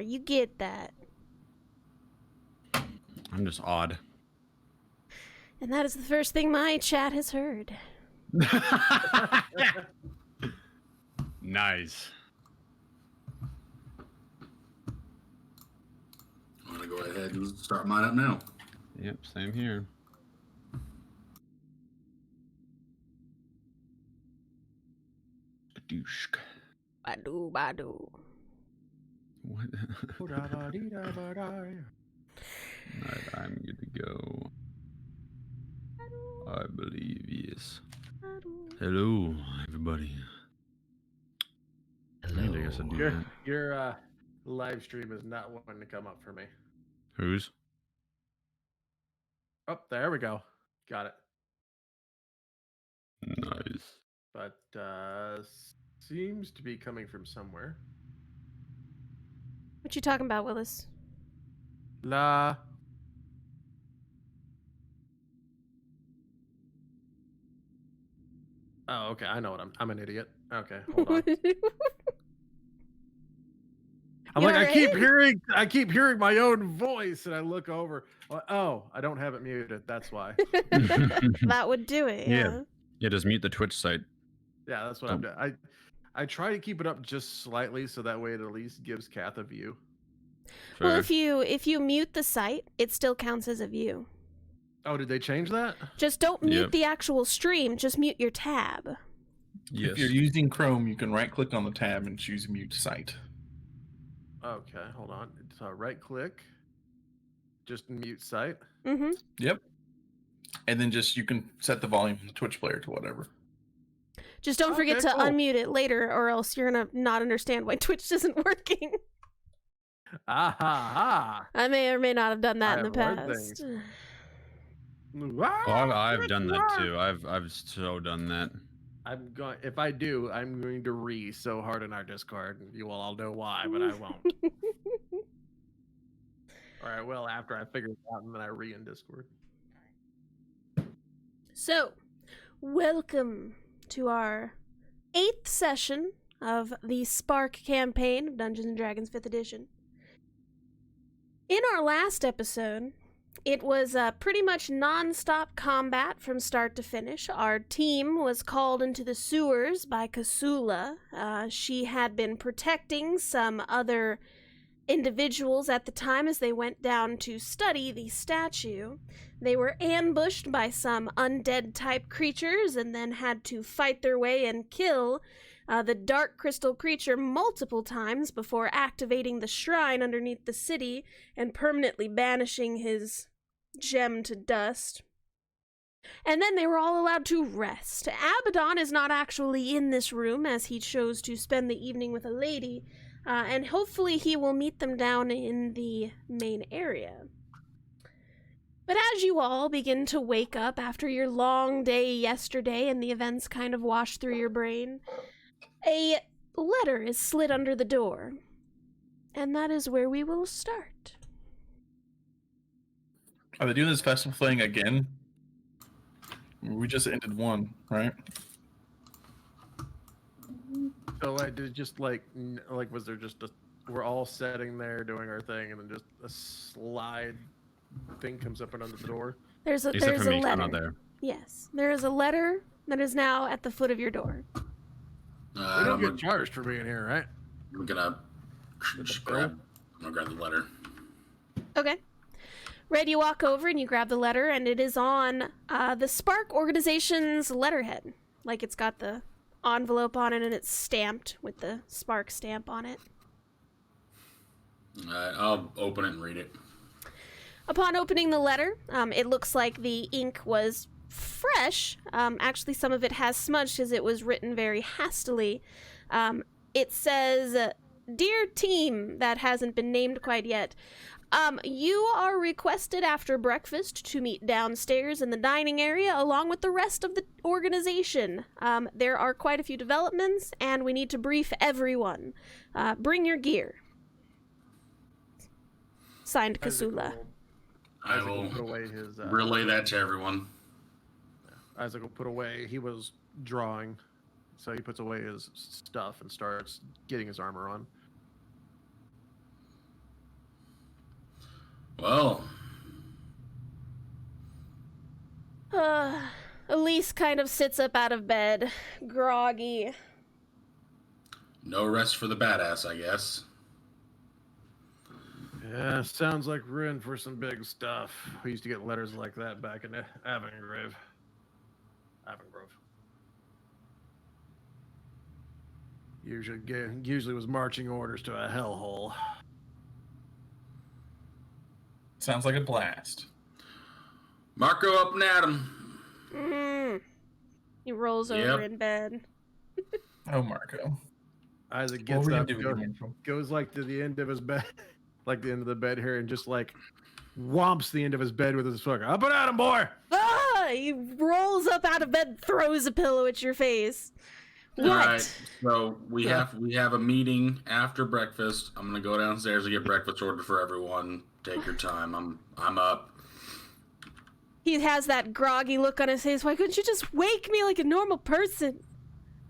You get that. I'm just odd. And that is the first thing my chat has heard. Nice. I'm gonna go ahead and start mine up now. Yep, same here. Badooshk. Badu, badu. What? Alright, I'm good to go. I believe, yes. Hello, everybody. Hello. I guess I do that. Your live stream is not wanting to come up for me. Whose? Oh, there we go. Got it. Nice. But seems to be coming from somewhere. What you talking about, Willis? La. Oh, okay. I know what I'm an idiot. Okay, hold on. I'm You like, alright? I keep hearing my own voice, and I look over. Oh, I don't have it muted. That's why. That would do it, yeah. Yeah, just mute the Twitch site. Yeah, that's what I'm doing. I try to keep it up just slightly, so that way it at least gives Kath a view. Fair. Well, if you mute the site, it still counts as a view. Oh, did they change that? Just don't mute Yep. the actual stream, just mute your tab. Yes. If you're using Chrome, you can right-click on the tab and choose Mute Site. Okay, hold on. So right click, just mute site. Mm-hmm. Yep. And then you can set the volume of the Twitch player to whatever. Just don't forget Okay, to cool. unmute it later, or else you're gonna not understand why Twitch isn't working. Ah. I may or may not have done that I in the have heard past. things. Oh, I've done that too. I've so done that. I'm going. If I do, I'm going to so hard in our Discord, and you will all know why, but I won't. Or I will after I figure it out, and then I in Discord. So, welcome to our 8th session of the Spark campaign of Dungeons & Dragons 5th edition. In our last episode, it was pretty much non-stop combat from start to finish. Our team was called into the sewers by Kasula. She had been protecting some other individuals at the time as they went down to study the statue. They were ambushed by some undead-type creatures and then had to fight their way and kill the dark crystal creature multiple times before activating the shrine underneath the city and permanently banishing his gem to dust. And then they were all allowed to rest. Abaddon is not actually in this room as he chose to spend the evening with a lady, and hopefully he will meet them down in the main area. But as you all begin to wake up after your long day yesterday and the events kind of wash through your brain, a letter is slid under the door. And that is where we will start. Are they doing this festival thing again? We just ended one, right? So like, did just like was there just we're all sitting there doing our thing, and then just a slide thing comes up and under the door? There's a Except for me, 'cause I'm letter. not there. Yes, there is a letter that is now at the foot of your door. We don't get charged for being here, right? I'm gonna grab the letter. Okay. Red, you walk over and you grab the letter, and it is on the Spark organization's letterhead. Like, it's got the envelope on it, and it's stamped with the Spark stamp on it. I'll open it and read it. Upon opening the letter, it looks like the ink was fresh. Actually, some of it has smudged as it was written very hastily. It says, "Dear team," that hasn't been named quite yet. You are requested after breakfast to meet downstairs in the dining area along with the rest of the organization. There are quite a few developments, and we need to brief everyone. Bring your gear. Signed, Kasula. I Isaac will put away his relay that to everyone. Isaac will put away. He was drawing, so he puts away his stuff and starts getting his armor on. Well, Elise kind of sits up out of bed, groggy. no rest for the badass, I guess. Yeah, sounds like we're in for some big stuff. We used to get letters like that back in Avongrove. Usually was marching orders to a hellhole. Sounds like a blast. Marco up and at him. He rolls over Yep. in bed. Oh, Marco. Isaac What gets were you up, doing? goes like to the end of his bed, like the end of the bed here, and just like whomps the end of his bed with his fucker. Up and at him, boy! Ah! He rolls up out of bed, throws a pillow at your face. What? All right, so we have a meeting after breakfast. I'm gonna go downstairs and get breakfast ordered for everyone. Take your time. I'm up. He has that groggy look on his face. Why couldn't you just wake me like a normal person?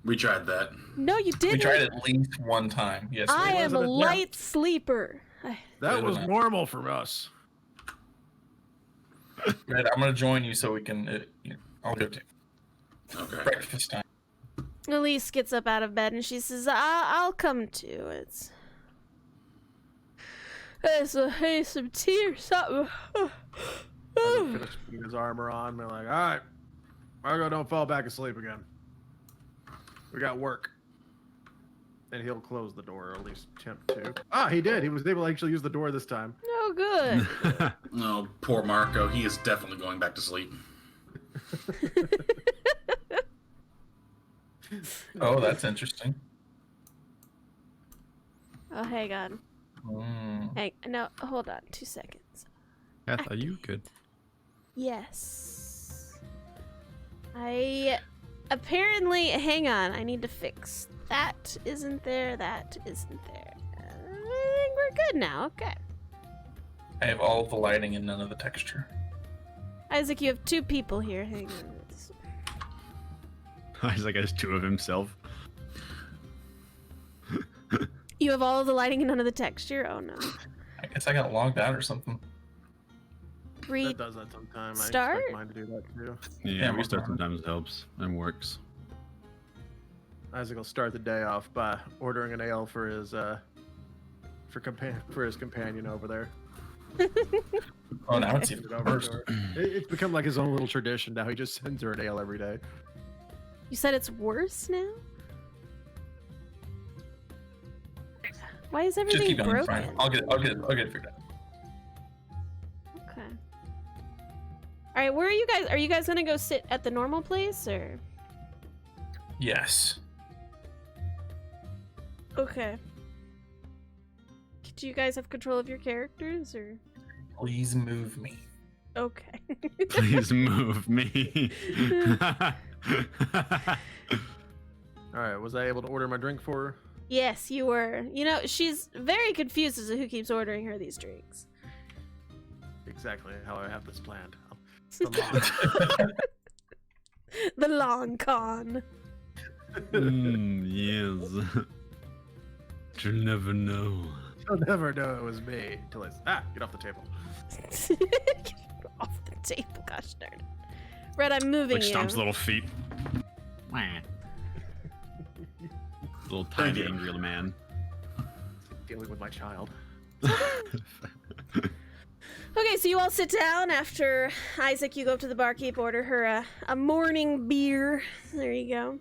We tried that. No, you didn't. We tried at least one time. Yes, I we am a wasn't a light sleeper. That Good was enough. normal for us. Red, I'm gonna join you so we can. I'll go to Okay. breakfast time. Elise gets up out of bed and she says, I'll come too. It's hey, some tea or something. Isaac finished putting his armor on. We're like, all right, Marco, don't fall back asleep again. We got work. And he'll close the door, or at least attempt to. Ah, he did. He was able to actually use the door this time. No good. Oh, poor Marco. He is definitely going back to sleep. Oh, that's interesting. Oh, hang on. No, hold on 2 seconds. Kath, are you good? Yes. Apparently, hang on, I need to fix that. Isn't there? That isn't there. I think we're good now. Okay. I have all of the lighting and none of the texture. Isaac, you have 2 people here. Hang on. Isaac has 2 of himself. You have all of the lighting and none of the texture? Oh no. I guess I got logged out or something. That does that sometimes. I Start? expect mine to do that too. Yeah, we're restart fine. sometimes helps and works. Isaac will start the day off by ordering an ale for his companion over there. Oh, now it's Send even it over worse. to her. It's become like his own little tradition now. He just sends her an ale every day. You said it's worse now? Why is Just everything keep going. broken? Fine. I'll get it figured out. Okay. All right, where are you guys? Are you guys gonna go sit at the normal place or? Yes. Okay. Do you guys have control of your characters or? Please move me. Okay. Please move me. All right, was I able to order my drink for her? Yes, you were. You know, she's very confused as to who keeps ordering her these drinks. Exactly how I have this planned. The long con. Yes. You'll never know. You'll never know it was me until it's get off the table. Off the table, gosh darn it. Red, I'm moving Like you. stomps little feet. Wah. Little tiny you. angry little man. Dealing with my child. Okay, so you all sit down after Isaac. You go up to the barkeep, order her a morning beer. There you go.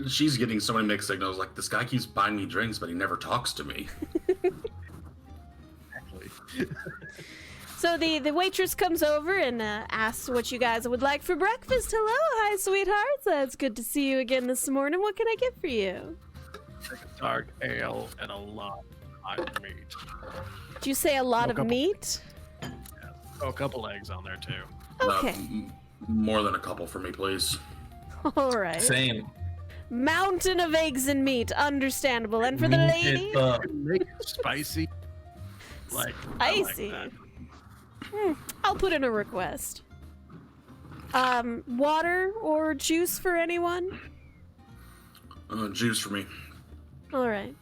She's getting so many mixed signals. Like, this guy keeps buying me drinks, but he never talks to me. Actually. So the waitress comes over and asks what you guys would like for breakfast. Hello, hi, sweethearts. It's good to see you again this morning. What can I get for you? Dark ale and a lot of meat. Did you say a lot of couple- meat? Oh, a couple eggs on there too. Okay. More than a couple for me, please. All right. Same. Mountain of eggs and meat. Understandable. And for the Meat lady? it up. Make it spicy. Like Spicy. I like that. I'll put in a request. Water or juice for anyone? Juice for me. All right.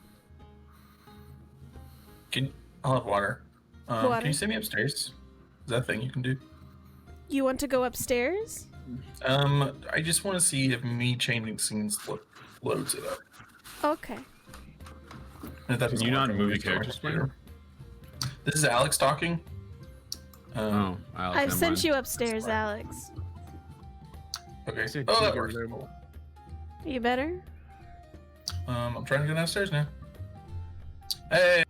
I'll have water. Water. Can you send me upstairs? Is that a thing you can do? You want to go upstairs? I just want to see if me changing scenes loads it up. Okay. And if that doesn't you work, not I'm movie gonna go characters later. This is Alex talking. Oh, I've sent you upstairs, Alex. Okay. Sent Oh, you that your works. room. You better? I'm trying to go downstairs now. Hey.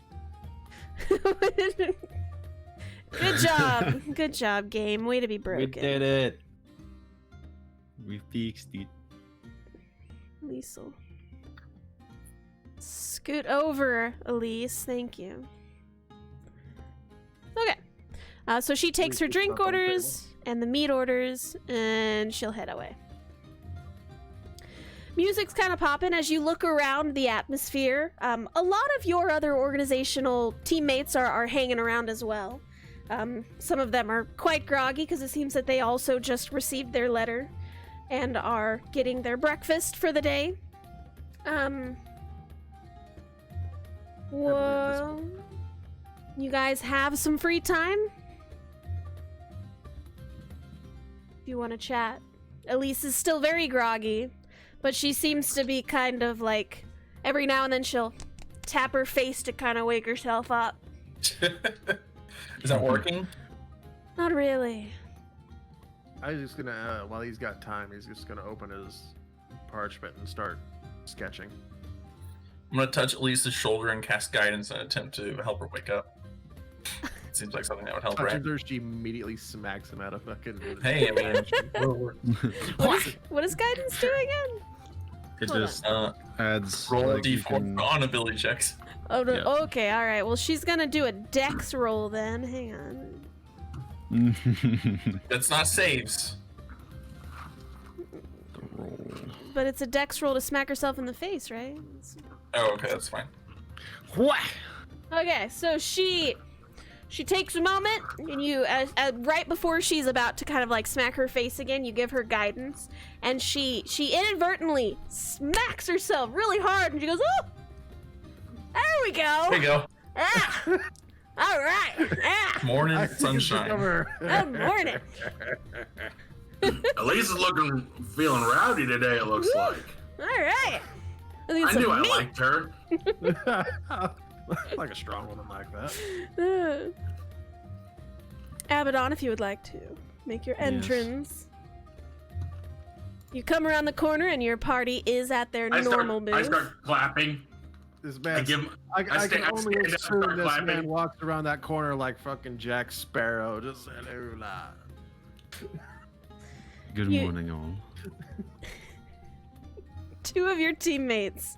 Good job. Good job, game. Way to be broken. We did it. We fixed it. Liesel. Scoot over, Elise. Thank you. Okay. So she takes her Lisa's drink up on the orders and the meat orders, and she'll head away. Music's kind of popping as you look around the atmosphere. A lot of your other organizational teammates are hanging around as well. Some of them are quite groggy because it seems that they also just received their letter and are getting their breakfast for the day. Well, you guys have some free time? If you want to chat. Elise is still very groggy, but she seems to be kind of like, every now and then she'll tap her face to kind of wake herself up. Is that working? Not really. I was just gonna, while he's got time, he's just gonna open his parchment and start sketching. I'm gonna touch Elise's shoulder and cast guidance in an attempt to help her wake up. Seems like something that would help, right? Touching her, she immediately smacks him out of fucking. Hey, I mean, What does guidance do again? It Hold just adds. roll a like, you d4 on ability checks. Oh, no, Yeah. okay, alright. Well, she's gonna do a dex roll then. Hang on. can- That's not saves. But it's a dex roll to smack herself in the face, right? Oh, okay, that's fine. What? Okay, so she takes a moment, and you, right before she's about to kind of like smack her face again, you give her guidance, and she inadvertently smacks herself really hard, and she goes, "Oh, there we go." There you go. Ah, all right. Ah, Morning I think it's sunshine. over. good morning. Elise is feeling rowdy today. It looks like. All right. I think I it's knew a I meat. liked her. Like a strong woman like that. Abaddon, if you would like to make your entrance. You come around the corner and your party is at their normal I booth. start clapping. This I man, give. I I can stand up, only start assume this man clapping. walks around that corner like fucking Jack Sparrow, just saying, "Hola." Good You- morning, all. Two of your teammates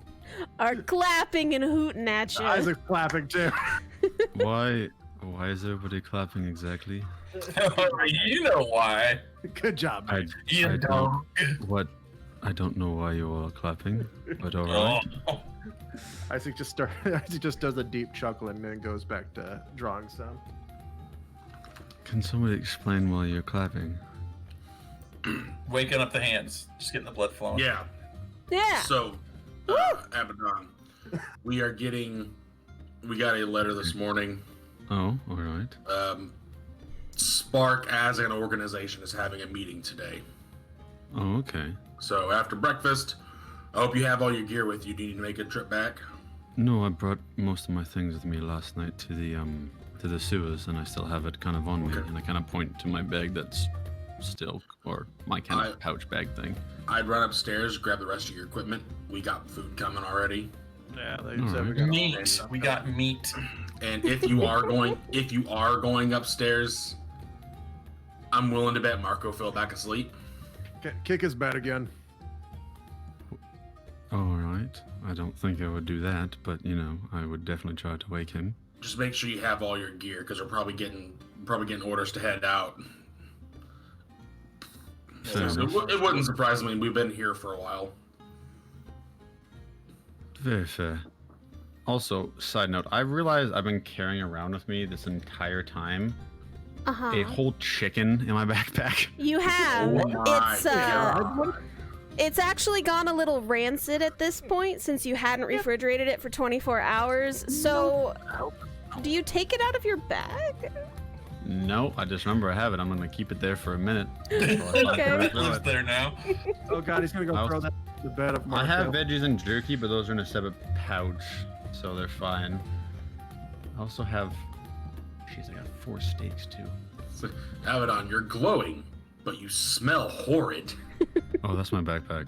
are clapping and hooting at you. Isaac's clapping too. Why is everybody clapping exactly? You know why. Good job, I, mate. You I know. don't. What? I don't know why you all are clapping, but alright. Oh. Isaac just Isaac just does a deep chuckle and then goes back to drawing some. Can somebody explain why you're clapping? Waking up the hands. Just getting the blood flowing. Yeah. Yeah. So, Abaddon, we got a letter this morning. Oh, alright. Spark, as an organization, is having a meeting today. Oh, okay. So after breakfast, I hope you have all your gear with you. Do you need to make a trip back? No, I brought most of my things with me last night to the sewers, and I still have it kind of on me, Okay. and I kind of point to my bag that's still, or my kind of pouch bag thing. I'd run upstairs, grab the rest of your equipment. We got food coming already. Yeah, they All said we right. got all Meat. day stuff We going. got meat. And if you are going upstairs, I'm willing to bet Marco fell back asleep. Kick his bed again. Alright. I don't think I would do that, but I would definitely try to wake him. Just make sure you have all your gear, because we're probably getting orders to head out. Fair So enough. it wouldn't surprise me. We've been here for a while. Very fair. Also, side note, I realized I've been carrying around with me this entire time Uh-huh. a whole chicken in my backpack. You have. Oh my It's God. it's actually gone a little rancid at this point since you hadn't refrigerated it for 24 hours. So Do you take it out of your bag? No, I just remember I have it. I'm gonna keep it there for a minute. Okay. It lives there now. Oh god, he's gonna go I'll- throw that in the bed of Marco. I have veggies and jerky, but those are in a separate pouch, so they're fine. I also have. Jeez, I got 4 steaks too. Abaddon, you're glowing, but you smell horrid. Oh, that's my backpack.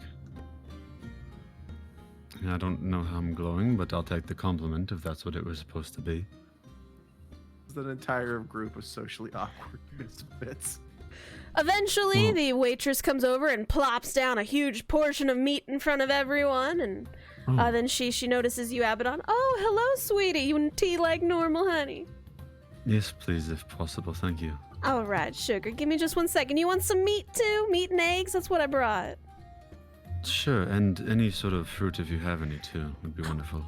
I don't know how I'm glowing, but I'll take the compliment if that's what it was supposed to be. It's an entire group of socially awkward misfits. Eventually, Well- the waitress comes over and plops down a huge portion of meat in front of everyone, and Oh. then she notices you, Abaddon. Oh, hello, sweetie. You want tea like normal, honey? Yes, please, if possible. Thank you. All right, sugar. Give me just 1 second. You want some meat too? Meat and eggs? That's what I brought. Sure, and any sort of fruit if you have any too would be wonderful.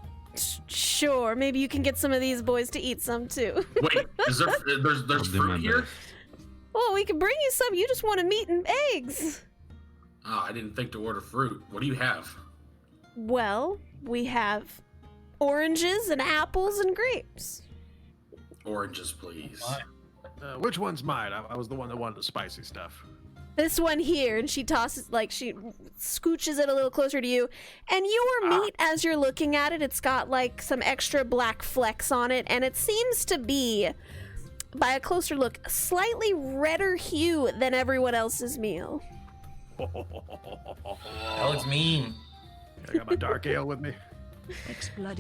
Sure. Maybe you can get some of these boys to eat some too. Wait, is there there's I'll do my fruit here? best. Well, we can bring you some. You just wanted meat and eggs. Oh, I didn't think to order fruit. What do you have? Well, we have oranges and apples and grapes. Oranges, please. Which one's mine? I was the one that wanted the spicy stuff. This one here, and she tosses, like, she scooches it a little closer to you. And your meat, as you're looking at it, it's got, like, some extra black flecks on it, and it seems to be, by a closer look, a slightly redder hue than everyone else's meal. That looks mean. I got my dark ale with me.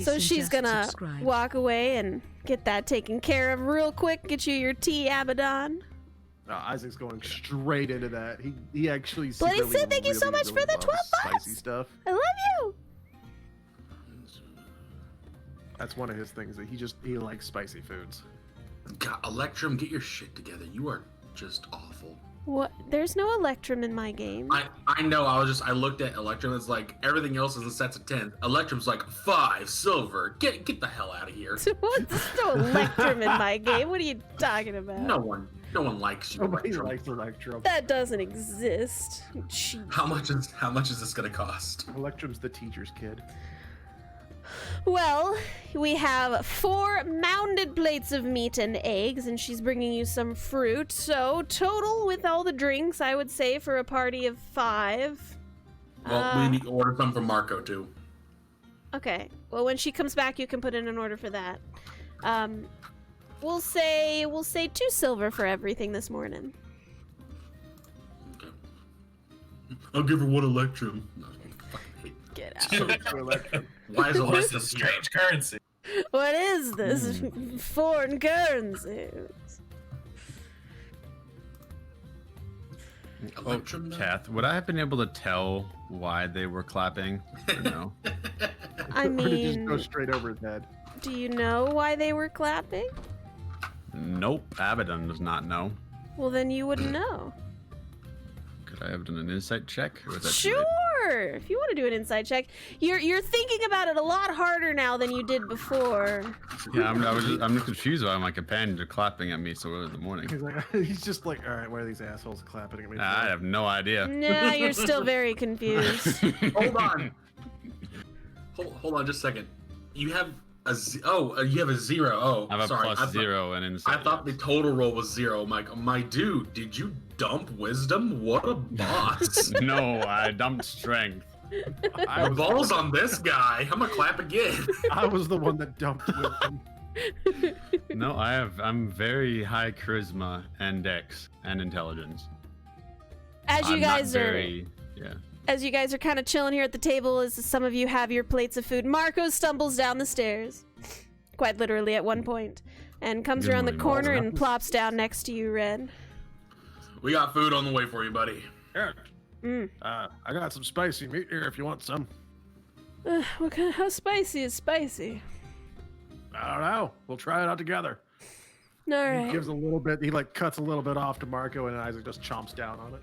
So she's gonna walk away and get that taken care of real quick, get you your tea, Abaddon. Isaac's going straight into that. He actually. Bloody secretly Sid, thank you so really, much for really the loves 12 bucks. Spicy stuff. I love you! That's one of his things that he likes spicy foods. God, Electrum, get your shit together. You are just awful. What? There's no Electrum in my game. I know. I looked at Electrum. It's like everything else is in sets of 10. Electrum's like 5 silver. Get the hell out of here. What? There's no Electrum in my game. What are you talking about? No one likes you. Nobody Electrum. likes Electrum. That doesn't exist. Cheap. How much is this gonna cost? Electrum's the teacher's kid. Well, we have 4 mounded plates of meat and eggs, and she's bringing you some fruit. So, total with all the drinks, I would say for a party of 5. Well, we need to order some from Marco too. Okay. Well, when she comes back, you can put in an order for that. We'll say 2 silver for everything this morning. Okay. I'll give her 1 Electrum. No, fucking hate- Get out. So Electrum. Why is What is Electrum this here? strange currency? What is this foreign currency? Electrum? Oh, Kath, would I have been able to tell why they were clapping? Or no? I Or did it just go mean, straight over his head? do you know why they were clapping? Nope. Abaddon does not know. Well, then you wouldn't know. Could I have done an insight check? Or was that too Sure. late? If you want to do an insight check, you're thinking about it a lot harder now than you did before. Yeah, I'm just confused why my companions are clapping at me so early in the morning. He's like, he's just like, all right, why are these assholes clapping at me? I have no idea. Nah, you're still very confused. Hold on. Hold on just a second. You have you have a 0. Oh, I have a sorry. plus 0 and insight. I thought the total roll was 0. I'm like, my dude, did you dump wisdom? What a boss. No, I dumped strength. I was, Balls on this guy. I'm gonna clap again. I was the one that dumped with him. No, I'm very high charisma and dex and intelligence. As you I'm guys not are very, yeah. as you guys are kind of chilling here at the table, as some of you have your plates of food, Marco stumbles down the stairs, quite literally at one point, and comes Good around the morning, corner Marco. and plops down next to you, Red. We got food on the way for you, buddy. Eric, Mm. I got some spicy meat here if you want some. How spicy is spicy? I don't know. We'll try it out together. All He right. gives a little bit. He like cuts a little bit off to Marco, and Isaac just chomps down on it.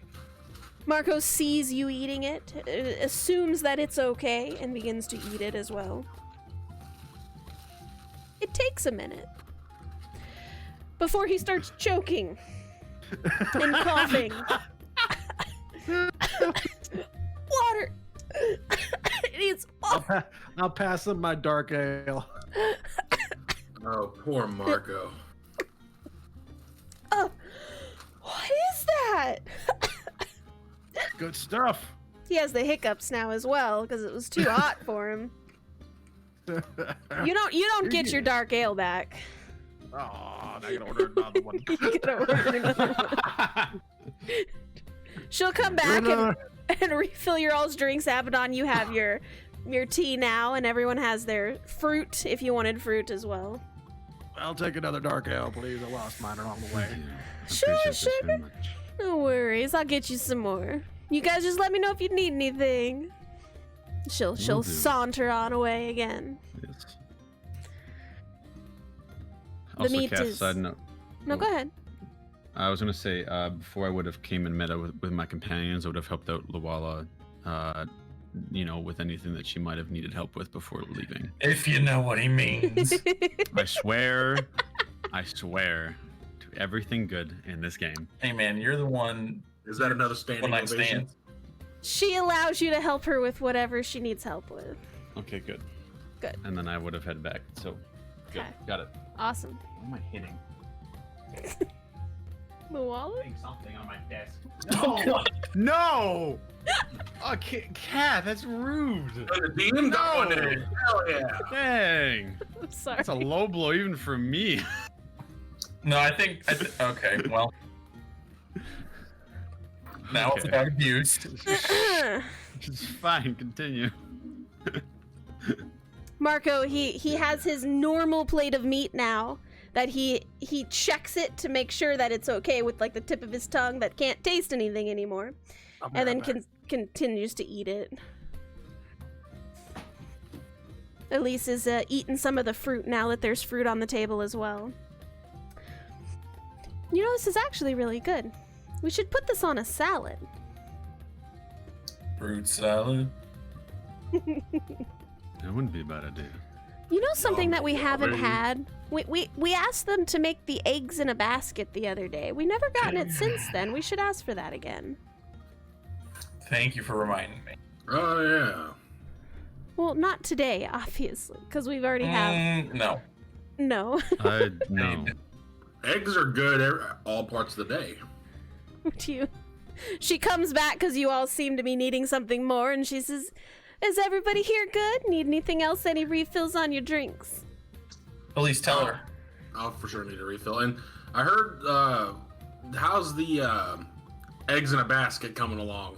Marco sees you eating it, assumes that it's okay, and begins to eat it as well. It takes a minute before he starts choking and coughing. Water! It needs water! I'll pass him my dark ale. Oh, poor Marco. Oh, what is that? Good stuff. He has the hiccups now as well because it was too hot for him. You don't get your dark ale back. Oh, now I gotta order another one. You gotta order another one. She'll come back and refill your all's drinks. Abaddon, you have your tea now, and everyone has their fruit if you wanted fruit as well. I'll take another dark ale, please. I lost mine along the way. Sure, Appreciate this sugar. very much. No worries, I'll get you some more. You guys just let me know if you need anything. She'll Will do. saunter on away again. Yes. The Also, meat Cass, is- side note. No, go ahead. I was gonna say before I would have came and met up with my companions, I would have helped out Luala, with anything that she might have needed help with before leaving. If you know what he means. I swear to everything good in this game. Hey man, you're the one Is that another standing one night ovation? stand. She allows you to help her with whatever she needs help with. Okay, good. Good. And then I would have headed back. So, good. Okay. Got it. Awesome. What am I hitting? The wallet? Hitting something on my desk. Oh, God. No! Oh, Cat, that's rude. Oh, the DM got one No. in. Hell yeah. Dang. I'm sorry. That's a low blow even for me. No, I think. Okay, well. Now it's Okay. about abuse. It's fine. Continue. Marco, he has his normal plate of meat now that he checks it to make sure that it's okay with like the tip of his tongue that can't taste anything anymore, I'll be and then right back. continues to eat it. Elise is eating some of the fruit now that there's fruit on the table as well. You know, this is actually really good. We should put this on a salad. Fruit salad. That wouldn't be a bad idea. You know something that we haven't yummy. had? We asked them to make the eggs in a basket the other day. We never gotten it since then. We should ask for that again. Thank you for reminding me. Oh yeah. Well, not today, obviously, because we've already have. No. No. No. Eggs are good all parts of the day. Do you? She comes back because you all seem to be needing something more, and she says, "Is everybody here good? Need anything else? Any refills on your drinks?" At least tell her. I'll for sure need a refill. And I heard, how's the eggs in a basket coming along?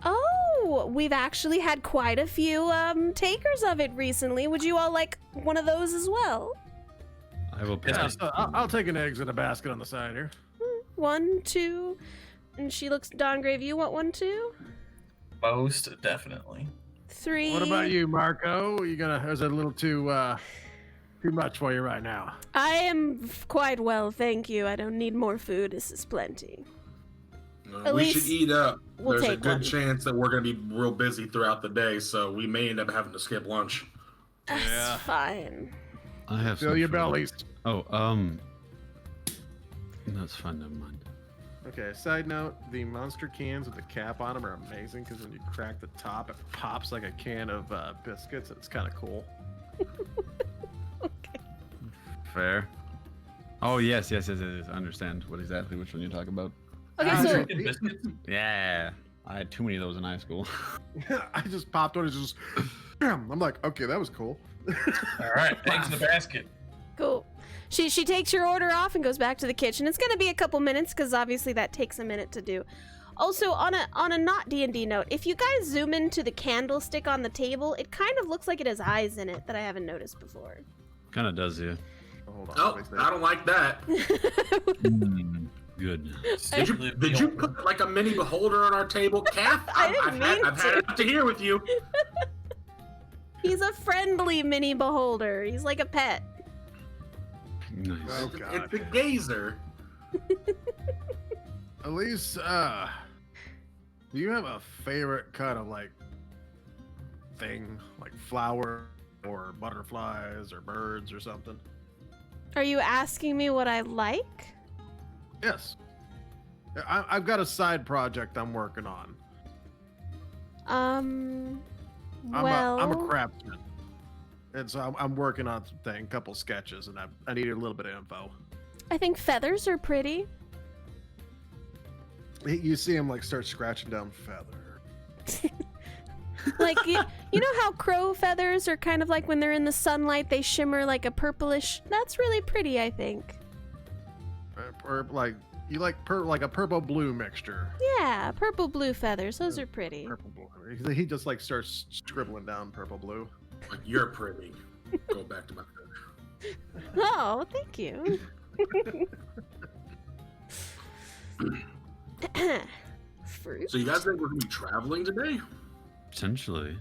Oh, we've actually had quite a few takers of it recently. Would you all like one of those as well? I will Yeah, pass. so I'll take an eggs in a basket on the side here. 1, 2, and she looks. Dongrave, you want 1, 2, Most definitely. 3. What about you, Marco? You gonna? Is it a little too much for you right now? I am quite well, thank you. I don't need more food. This is plenty. At We least should eat up. we'll There's a take good one. chance that we're going to be real busy throughout the day, so we may end up having to skip lunch. That's Yeah. fine. I have Fill some your food. bellies. Oh, that's fine. Never mind. Okay, side note, the monster cans with the cap on them are amazing because when you crack the top, it pops like a can of biscuits. It's kind of cool. Okay. Fair. Oh yes. I understand exactly which one you're talking about. Okay, Ah, so sure. Chicken biscuits? Yeah, I had too many of those in high school. I just popped one. It's just, bam. I'm like, okay, that was cool. All right, eggs in the basket. cool. She takes your order off and goes back to the kitchen. It's gonna be a couple minutes because obviously that takes a minute to do. Also, on a not D&D note, if you guys zoom into the candlestick on the table, it kind of looks like it has eyes in it that I haven't noticed before. Kind of does, yeah. Hold on. Oh, wait a I don't like that. Good. Did you put like a mini beholder on our table, Kath? I didn't mean I've had to. enough to hear with you. He's a friendly mini beholder. He's like a pet. Nice. Oh, It's God. a gazer. Elise, do you have a favorite kind of like thing, like flower or butterflies or birds or something? Are you asking me what I like? Yes. I've got a side project I'm working on. I'm Well, a craftsman, And so I'm working on a couple sketches, and I needed a little bit of info. I think feathers are pretty. You see him like start scratching down feather. Like, you know how crow feathers are kind of like when they're in the sunlight, they shimmer like a purplish. That's really pretty, I think. Or like you like like a purple blue mixture. Yeah, purple blue feathers. Those are pretty. Purple blue. He just like starts scribbling down purple blue. Like, you're pretty. Go back to my food. Oh, thank you. Fruit. So you guys think we're gonna be traveling today? Potentially.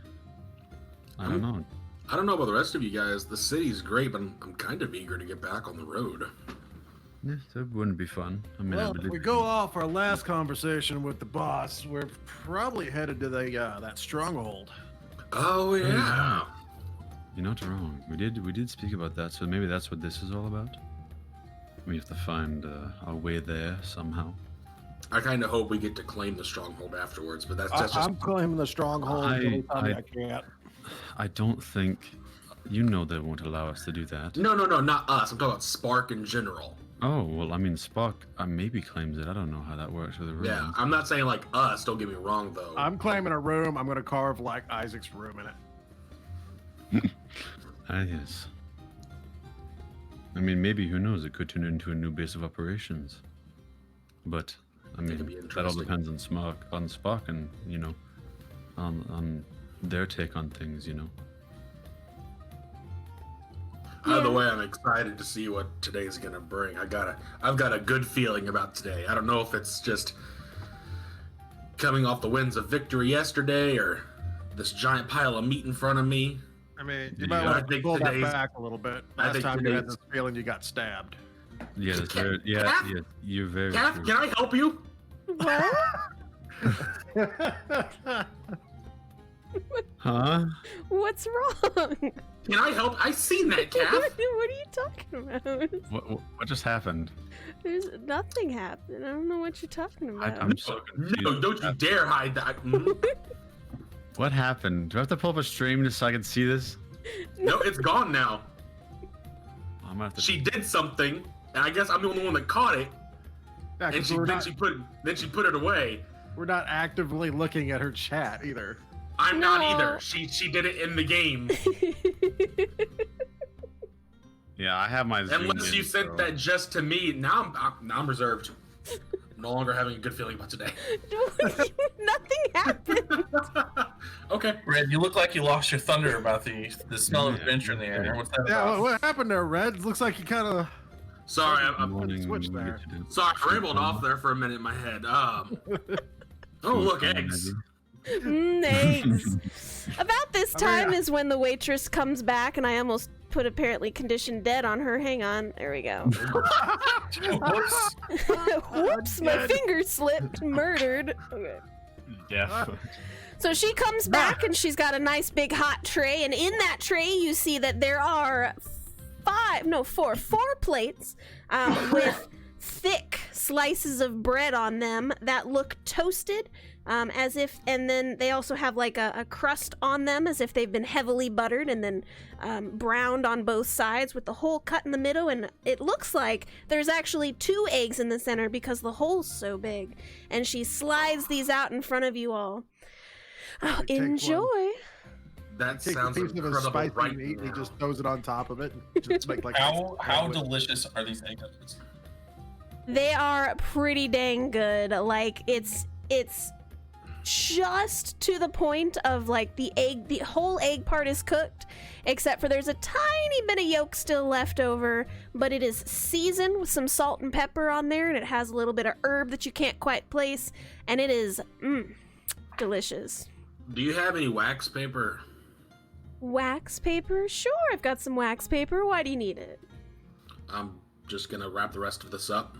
I don't know. I don't know about the rest of you guys. The city's great, but I'm kind of eager to get back on the road. Yeah, that wouldn't be fun. I mean, Well, I if believe we go off our last conversation with the boss, we're probably headed to the that stronghold. Oh yeah. You're not wrong. We did speak about that, so maybe that's what this is all about. We have to find our way there somehow. I kind of hope we get to claim the stronghold afterwards, but that's just I'm claiming the stronghold. until they tell me I can't. I don't think you know they won't allow us to do that. no, not us. I'm talking about Spark in general. Oh well, I mean, Spock maybe claims it. I don't know how that works with the room. Yeah, I'm not saying like us. Don't get me wrong, though. I'm claiming a room. I'm going to carve like Isaac's room in it. Yes. I mean, maybe who knows? It could turn into a new base of operations. But I That could mean, be that all interesting. depends on Spock, and on their take on things. Either way, I'm excited to see what today's gonna bring. I've got a good feeling about today. I don't know if it's just coming off the winds of victory yesterday or this giant pile of meat in front of me. I mean, Yeah, you might I want to think pull that today's- back a little bit. I Last think time you had today's- this feeling you got stabbed. Yeah, that's very, Kath? yeah, you're very Kath, true. can I help you? What? Huh? What's wrong? Can I help? I seen that, What, Kath. what are you talking about? What just happened? There's nothing happened. I don't know what you're talking about. I'm so confused. No, don't you dare hide that. Mm. What happened? Do I have to pull up a stream just so I can see this? No, it's gone now. I'm gonna have to. She did something, and I guess I'm the only one that caught it. Yeah, And 'cause she we're then not, she put it away. we're not actively looking at her chat either. I'm not No. either. She did it in the game. Yeah, I have my. zoomed Unless you in, sent so- that just to me. Now I'm reserved. No longer having a good feeling about today. Nothing happened. Okay. Red, you look like you lost your thunder about the smell of Yeah, adventure in the air. What's that Yeah, about? what happened there, Red? Looks like you kind of. Sorry, Good I'm morning, switch we there. get to do- sorry. I rambled off there for a minute in my head. Oh look, eggs. Eggs. About this Oh, time yeah. is when the waitress comes back, and I almost put apparently conditioned dead on her. Hang on. There we go. Whoops. Whoops, my Dead. finger slipped. Murdered. Okay. Yeah. So she comes back and she's got a nice big hot tray, and in that tray you see that there are four plates with thick slices of bread on them that look toasted, as if, and then they also have like a crust on them as if they've been heavily buttered and then browned on both sides with the hole cut in the middle, and it looks like there's actually 2 eggs in the center because the hole's so big. And she slides these out in front of you all. Oh, Take one. enjoy. That Take a sounds piece of his incredible spicy right meat and he now. just throws it on top of it. Just make like How delicious are these egg nuggets? They are pretty dang good. Like it's just to the point of like the whole egg part is cooked, except for there's a tiny bit of yolk still left over, but it is seasoned with some salt and pepper on there, and it has a little bit of herb that you can't quite place, and it is delicious. Do you have any wax paper? Wax paper? Sure, I've got some wax paper. Why do you need it? I'm just gonna wrap the rest of this up.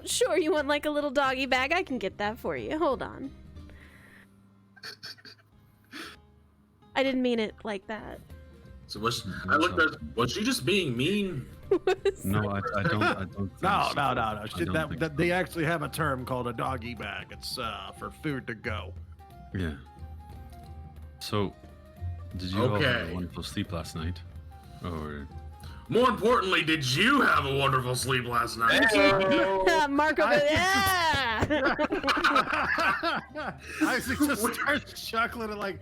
Sure, you want like a little doggy bag? I can get that for you. Hold on. I didn't mean it like that. So I looked at. Was she just being mean? No, I don't. I don't. think No, so. no, no, no. I Shit, don't think that they actually have a term called a doggy bag. It's for food to go. Yeah. So, Did you all have Okay. a wonderful sleep last night? Or More importantly, did you have a wonderful sleep last night? Marco goes, yeah! Isaac just starts chuckling and like,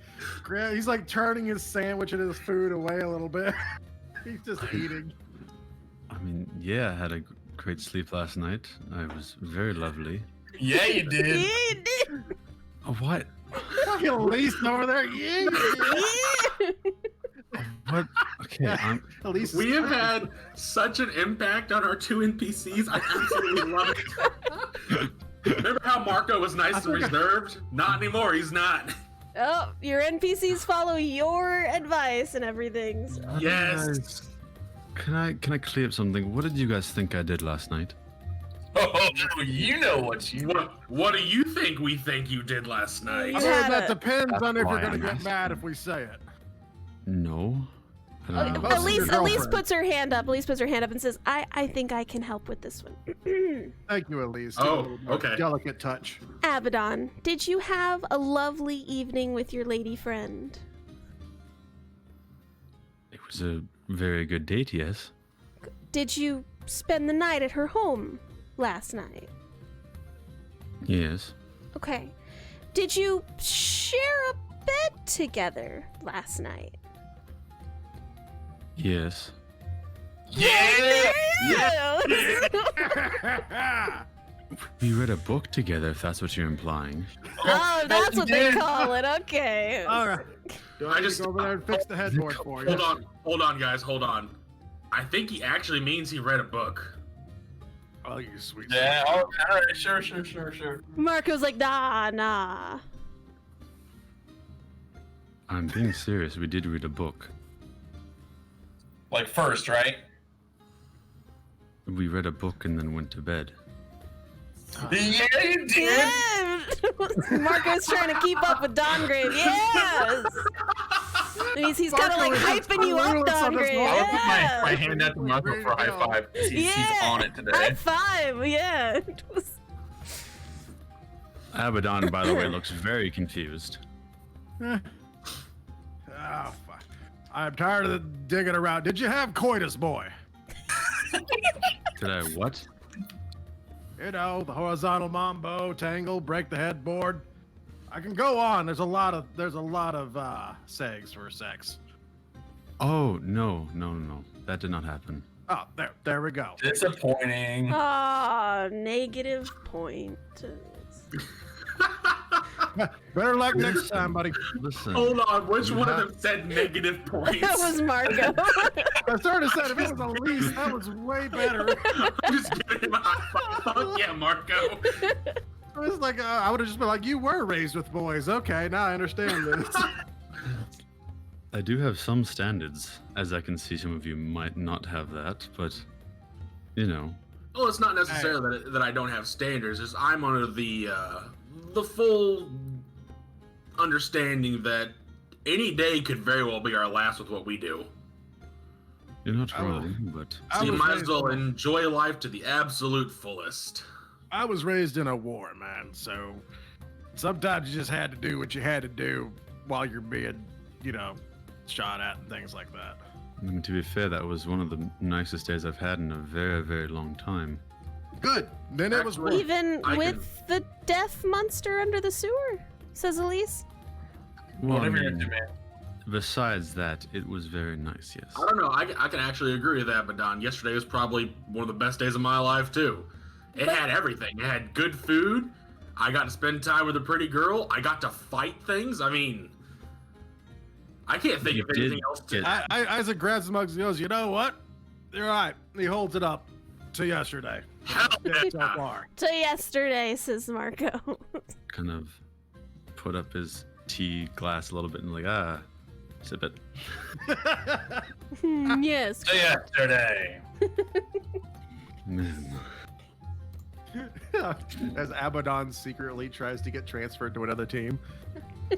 he's like turning his sandwich and his food away a little bit. He's just eating. I mean, yeah, I had a great sleep last night. I was very lovely. Yeah, you did. Yeah, you did. Oh, what? Fucking Elise over there. Yeah. What? Okay, I'm. Elise. We have had such an impact on our two NPCs. I absolutely love it. Remember how Marco was nice and reserved? Not anymore. He's not. Oh, your NPCs follow your advice and everything. So. Yes. Can I clear up something? What did you guys think I did last night? Oh, you know what you. What do you think we think you did last night? You I had mean, that a- depends on if That's you're why gonna I'm get asking. mad if we say it. No. I don't know. Most of your Elise girlfriend. puts her hand up. Elise puts her hand up and says, I think I can help with this one. Thank you, Elise. Oh, A little more okay. Delicate touch. Abaddon, did you have a lovely evening with your lady friend? It was a very good date, yes. Did you spend the night at her home last night? Yes. Okay. Did you share a bed together last night? Yes. Yeah. Yeah. We read a book together, if that's what you're implying. Oh, that's you what they did. call it. Okay. All right. Do I I just- just go over there and fix the headboard for you? Hold on, guys. Hold on. I think he actually means he read a book. Oh, you sweet. Yeah. All right. Sure. Marco's like, nah. I'm being serious. We did read a book. Like first, right? We read a book and then went to bed. Yeah, you did. Yeah. Marco's trying to keep up with Dongrave. Yes. And he's kind of like Marco is hyping you up, clueless on this Dongrave. one. I'll put my Yeah. hand out to Marco for a high five. He's Yeah. on it High today. five. Yeah. Abaddon, by the way, looks very confused. Oh, fuck. I'm tired of the digging around. Did you have coitus, boy? Did I what? You know, the horizontal mambo, tangle, break the headboard. I can go on. There's a lot of segs for sex. Oh, no. That did not happen. Oh, there we go. Disappointing. Ah, negative point. Better luck next time, buddy. Listen. Hold on. Which You one of have- them said negative points? That was Marco. I started to say if it was Elise, that was way better. I'm just giving him a high five. Fuck yeah, Marco. It was like I would have just been like, "You were raised with boys." Okay, now I understand this. I do have some standards, as I can see some of you might not have that, but, you know. Well, it's not necessarily that I don't have standards. It's I'm under the full understanding that any day could very well be our last with what we do. You're not I will- wrong, but I So you was might as raised well in- enjoy life to the absolute fullest. I was raised in a war, man. So sometimes you just had to do what you had to do while you're being, shot at and things like that. I mean, to be fair, that was one of the nicest days I've had in a very, very long time. Good. Then it was worth. Even I with the death monster under the sewer, says Elise. Well, I Whatever you're mean, into, man. besides that, it was very nice, yes. I don't know. I can actually agree with that, but Don, yesterday was probably one of the best days of my life too. It had everything. It had good food. I got to spend time with a pretty girl. I got to fight things. I mean, I can't think You of anything did else to. get- Isaac grabs the mugs and goes, "You know what? You're right." He holds it up to yesterday. Hell So yeah. far. To yesterday, says Marco. Kind of put up his tea glass a little bit and like, sip it. Yes. So yesterday. Man. As Abaddon secretly tries to get transferred to another team. A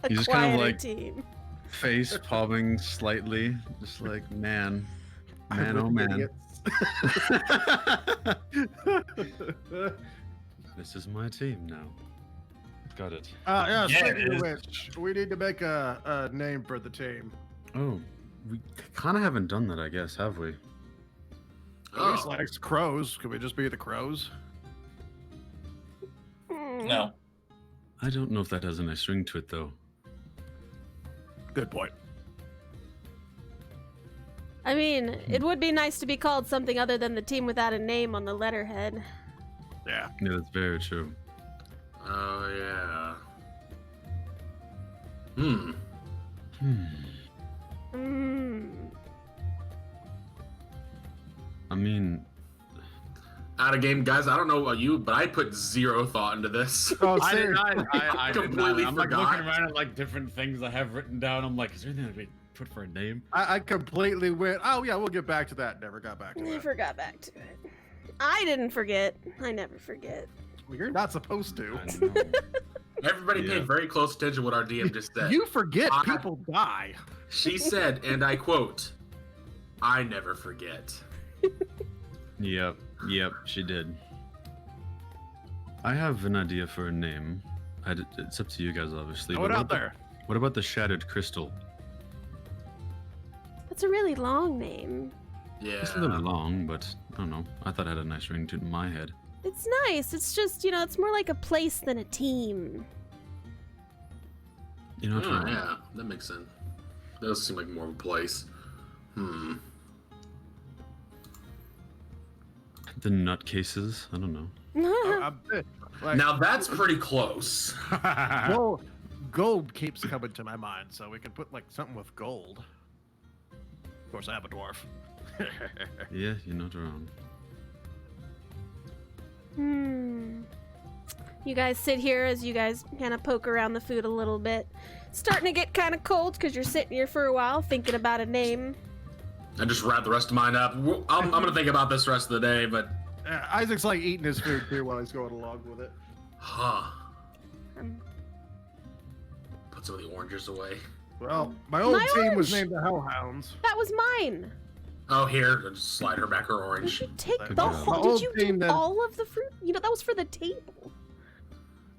He's just kind of quieter like- team. Face palming slightly, just like, man, oh With man. idiots. This is my team now. got it. Yeah, Yeah, speaking it of is. which, we need to make a name for the team. Oh, we kind of haven't done that, I guess, have we? Elise Oh. likes crows. Could we just be the crows? No. I don't know if that has a nice ring to it, though. Good point. I mean, it would be nice to be called something other than the team without a name on the letterhead. Yeah. Yeah, that's very true. Oh yeah. Hmm. Mm. I mean, Out of game, guys. I don't know about you, but I put zero thought into this. Oh, I did seriously. not. I did completely not. I'm like forgot. looking around at like different things I have written down. I'm like, is there anything that we put for a name? I completely went. Oh yeah, we'll get back to that. Never got back to that. Never got back to it. I didn't forget. I never forget. Well, you're not supposed to. I know. Everybody Yeah. paid very close attention to what our DM just said. You forget I- people die. She said, and I quote, "I never forget." Yep, she did. I have an idea for a name. It's up to you guys, obviously. Throw it but out there. What about the Shattered Crystal? That's a really long name. It's a little Yeah. long, but I don't know. I thought it had a nice ring to it in my head. It's nice. It's just, it's more like a place than a team. You know what? Oh, yeah, that makes sense. That does seem like more of a place. The Nutcases? I don't know. Like, Now that's pretty close. gold keeps coming to my mind, so we can put like something with gold. Of course, I have a dwarf. Yeah, you're not wrong. You guys sit here as you guys kind of poke around the food a little bit. Starting to get kind of cold because you're sitting here for a while thinking about a name. I just wrap the rest of mine up. I'm gonna think about this rest of the day, but Isaac's like eating his food too while he's going along with it. huh. Um, Put some of the oranges away. Well, my old My team was orange! named the Hellhounds. that was mine. Oh, here, just slide her back her Did orange. you take Good the job. whole? My Did old you team do then- all of the fruit? That was for the table.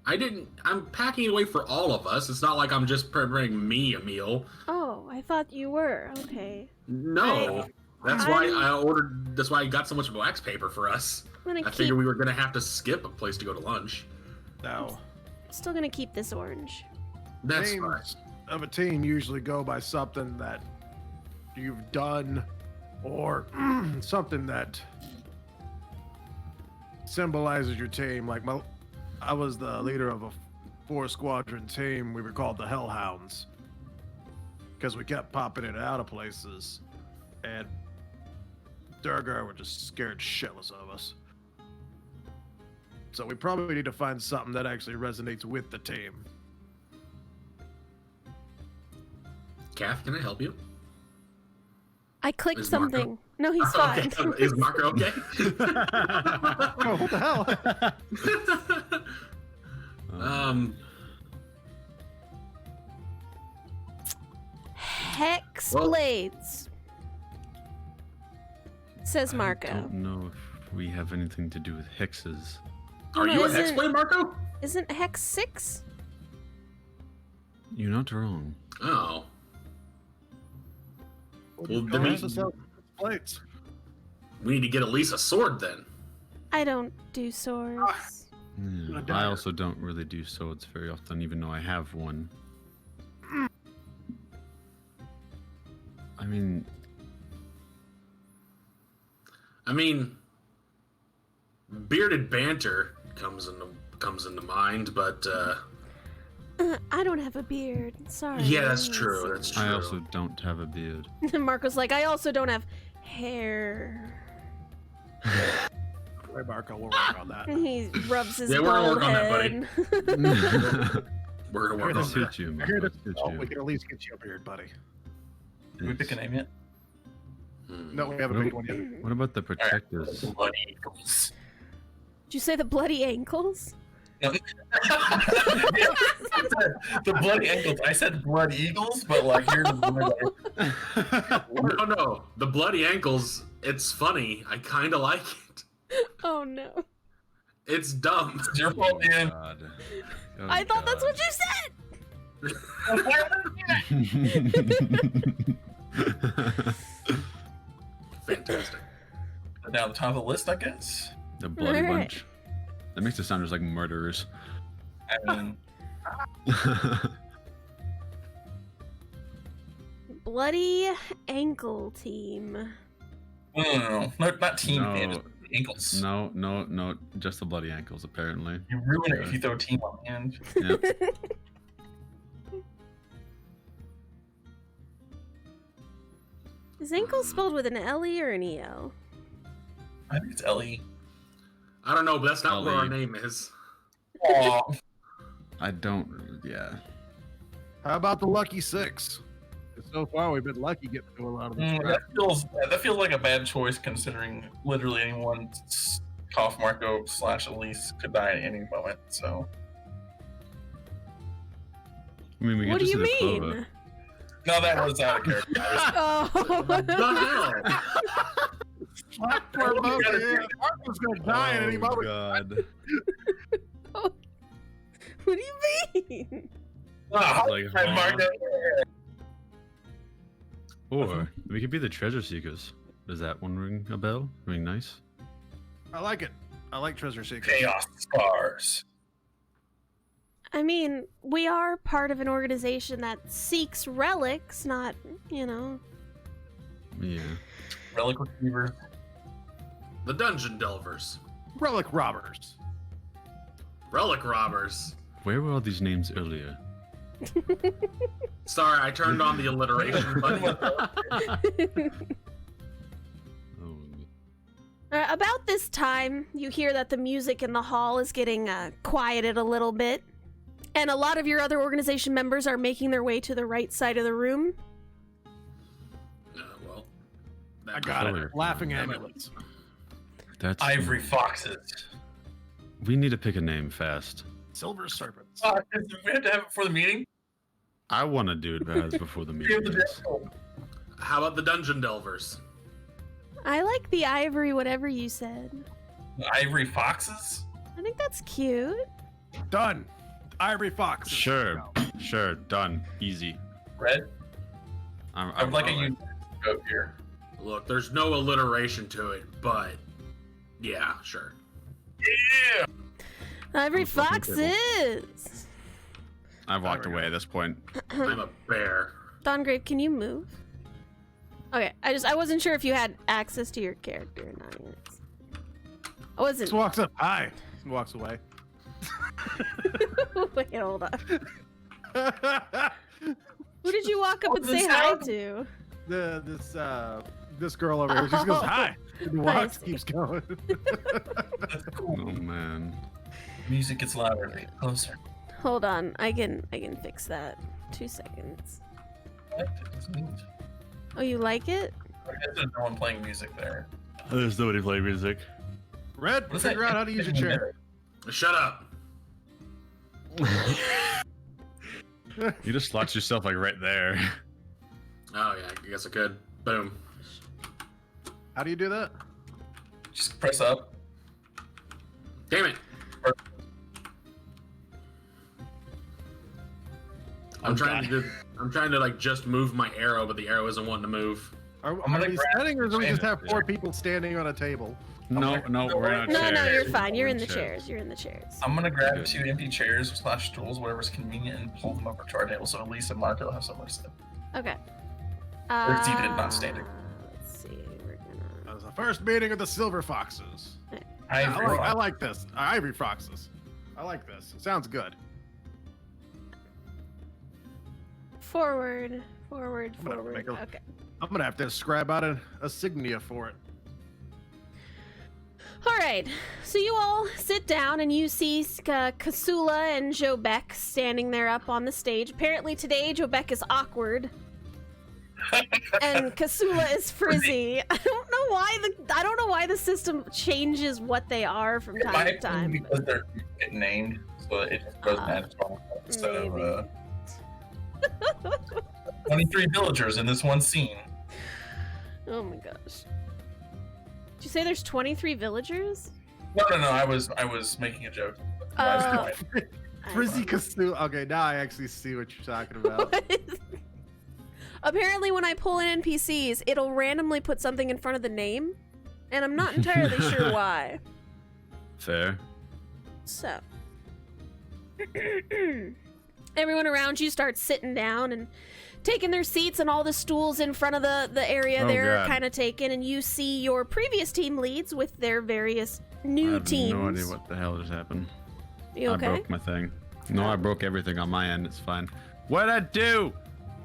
I didn't. I'm packing it away for all of us. It's not like I'm just preparing me a meal. Oh, I thought you were. Okay. No, that's why I'm- I ordered. That's why I got so much wax paper for us. I'm gonna I keep. figured we were gonna have to skip a place to go to lunch. No. Still gonna keep this orange. That's fine. Names of a team usually go by something that you've done or something that symbolizes your team. Like I was the leader of a 4-squadron team. We were called the Hellhounds because we kept popping in and out of places, and Durgar were just scared shitless of us. So we probably need to find something that actually resonates with the team. Kath, can I help you? I clicked Is Marco- something. No, he's fine. Okay. Is Marco okay? Oh, what the hell? Hex Well- blades. Says I Marco. don't know if we have anything to do with hexes. Are No, you a isn't- hexblade, Marco? Isn't Hex 6? You're not wrong. Oh. Well, Go then we- ask yourself plates. We need to get Elise a sword then. I don't do swords. Yeah, A I dagger. also don't really do swords very often, even though I have one. I mean, Bearded banter comes into mind, but I don't have a beard. Sorry. yeah, that's true. That's true. I also don't have a beard. Marco's like, I also don't have hair. Hey, Marco, we'll work on that. And he rubs his Yeah, we're gonna bald work on that, head. We're gonna work Here, on I'll that. suit you, man. Here I'll to- suit oh, you. we can at least get you a beard, buddy. Did we pick a name yet? No, we haven't picked one yet. What about the protectors? Bloody Eagles. Did you say the bloody ankles? the bloody ankles. I said blood eagles, but like here's the No, the bloody ankles. It's funny. I kind of like it. Oh no. It's dumb. It's your fault, man. God. Oh, I thought that's God. what you said. Fantastic. Down the top of the list, I guess. The bloody Alright. bunch. That makes it sound just like murderers. I mean, Bloody ankle team. no, not team, No. man, just ankles. No, just the bloody ankles, apparently. You ruin it if you throw team on the end. Yep. Is ankle spelled with an L-E or an E-L? I think it's Ellie. I don't know, but that's not what our Ellie. name is. Aw, I don't. Yeah. How about the lucky 6? So far, we've been lucky getting to a lot of this crap. that feels like a bad choice considering literally anyone's Cough Marco / Elise could die at any moment. So I mean, we What could do just you hit a Clova. mean? no, that was out of character. Oh. What the hell? Poor monkey. Marco's gonna die at any moment. God. What do you mean? Wow, Like, I marked huh? it. Or we could be the treasure seekers. Does that one ring a bell? Ring nice? I like it. I like treasure seekers. Chaos Scars. I mean, we are part of an organization that seeks relics, not, you know. Yeah. Relic Retriever. The Dungeon Delvers. Relic robbers. Relic Robbers. Where were all these names earlier? Sorry, I turned on the alliteration button. Oh, About this time, you hear that the music in the hall is getting quieted a little bit, and a lot of your other organization members are making their way to the right side of the room. Well, I got Killer. it. Laughing ambulance. that's Ivory Foxes. We need to pick a name fast. Silver serpents. We have to have it for the meeting. I want to do it as before the We meeting. have the is. how about the Dungeon Delvers? I like the ivory, whatever you said. Ivory Foxes. I think that's cute. Done. Ivory fox. Sure, done, easy. Red. I would like a all right. unique goat here. Look, there's no alliteration to it, but yeah, sure. Yeah. Ivory I'm fucking foxes. I've walked There we away go. at this point. I'm a bear. Dongrave, can you move? Okay, I wasn't sure if you had access to your character or not yet. I wasn't. Just walks up. Hi. And walks away. Wait, hold on. Who did you walk up and the say hi sound. to? This girl over here. She just goes Oh. hi. And I walks. see. Keeps going. That's cool. Oh man. Music gets louder. Get closer. Hold on, I can fix that. 2 seconds. It's neat. Oh, you like it? I guess there's no one playing music there. There's nobody playing music. Red. What is Figure that? out how to use your chair. Shut up. You just slot yourself like right there. Oh yeah, I guess I could. Boom. How do you do that? Just press up. Damn it. I'm trying to like just move my arrow, but the arrow isn't wanting to move. Are gonna we grab standing, or do we just have Sanders. 4 people standing on a table? No, we're not. No, no, you're chairs. fine. You're We're in the chairs. You're in the chairs. I'm gonna grab Good. 2 empty chairs / stools, whatever's convenient, and pull them over to our table so at least Marco will have somewhere to sit. Okay. Or seated, not standing. Let's see. We're gonna. That was the first meeting of the Silver Foxes. Ivory I like this. Ivory Foxes. I like this. It sounds good. Forward. I'm gonna make a- Okay. I'm gonna have to scribe out a signia for it. All right. So you all sit down and you see Kasula and Jobek standing there up on the stage. Apparently today Jobek is awkward and Kasula is frizzy. I don't know why the system changes what they are from It time might to be time. because they're getting named, so it just goes natural instead of maybe. 23 villagers in this one scene. Oh my gosh. Did you say there's 23 villagers? No. I was making a joke. Oh. Frizzy Cthulhu. Okay, now I actually see what you're talking about. Apparently, when I pull in NPCs, it'll randomly put something in front of the name, and I'm not entirely sure why. Fair. So, everyone around you starts sitting down and taking their seats, and all the stools in front of the area Oh, they're God. kind of taken, and you see your previous team leads with their various new I have teams. no idea what the hell just happened. You okay? I broke my thing. No, I broke everything on my end. It's fine. What'd I do?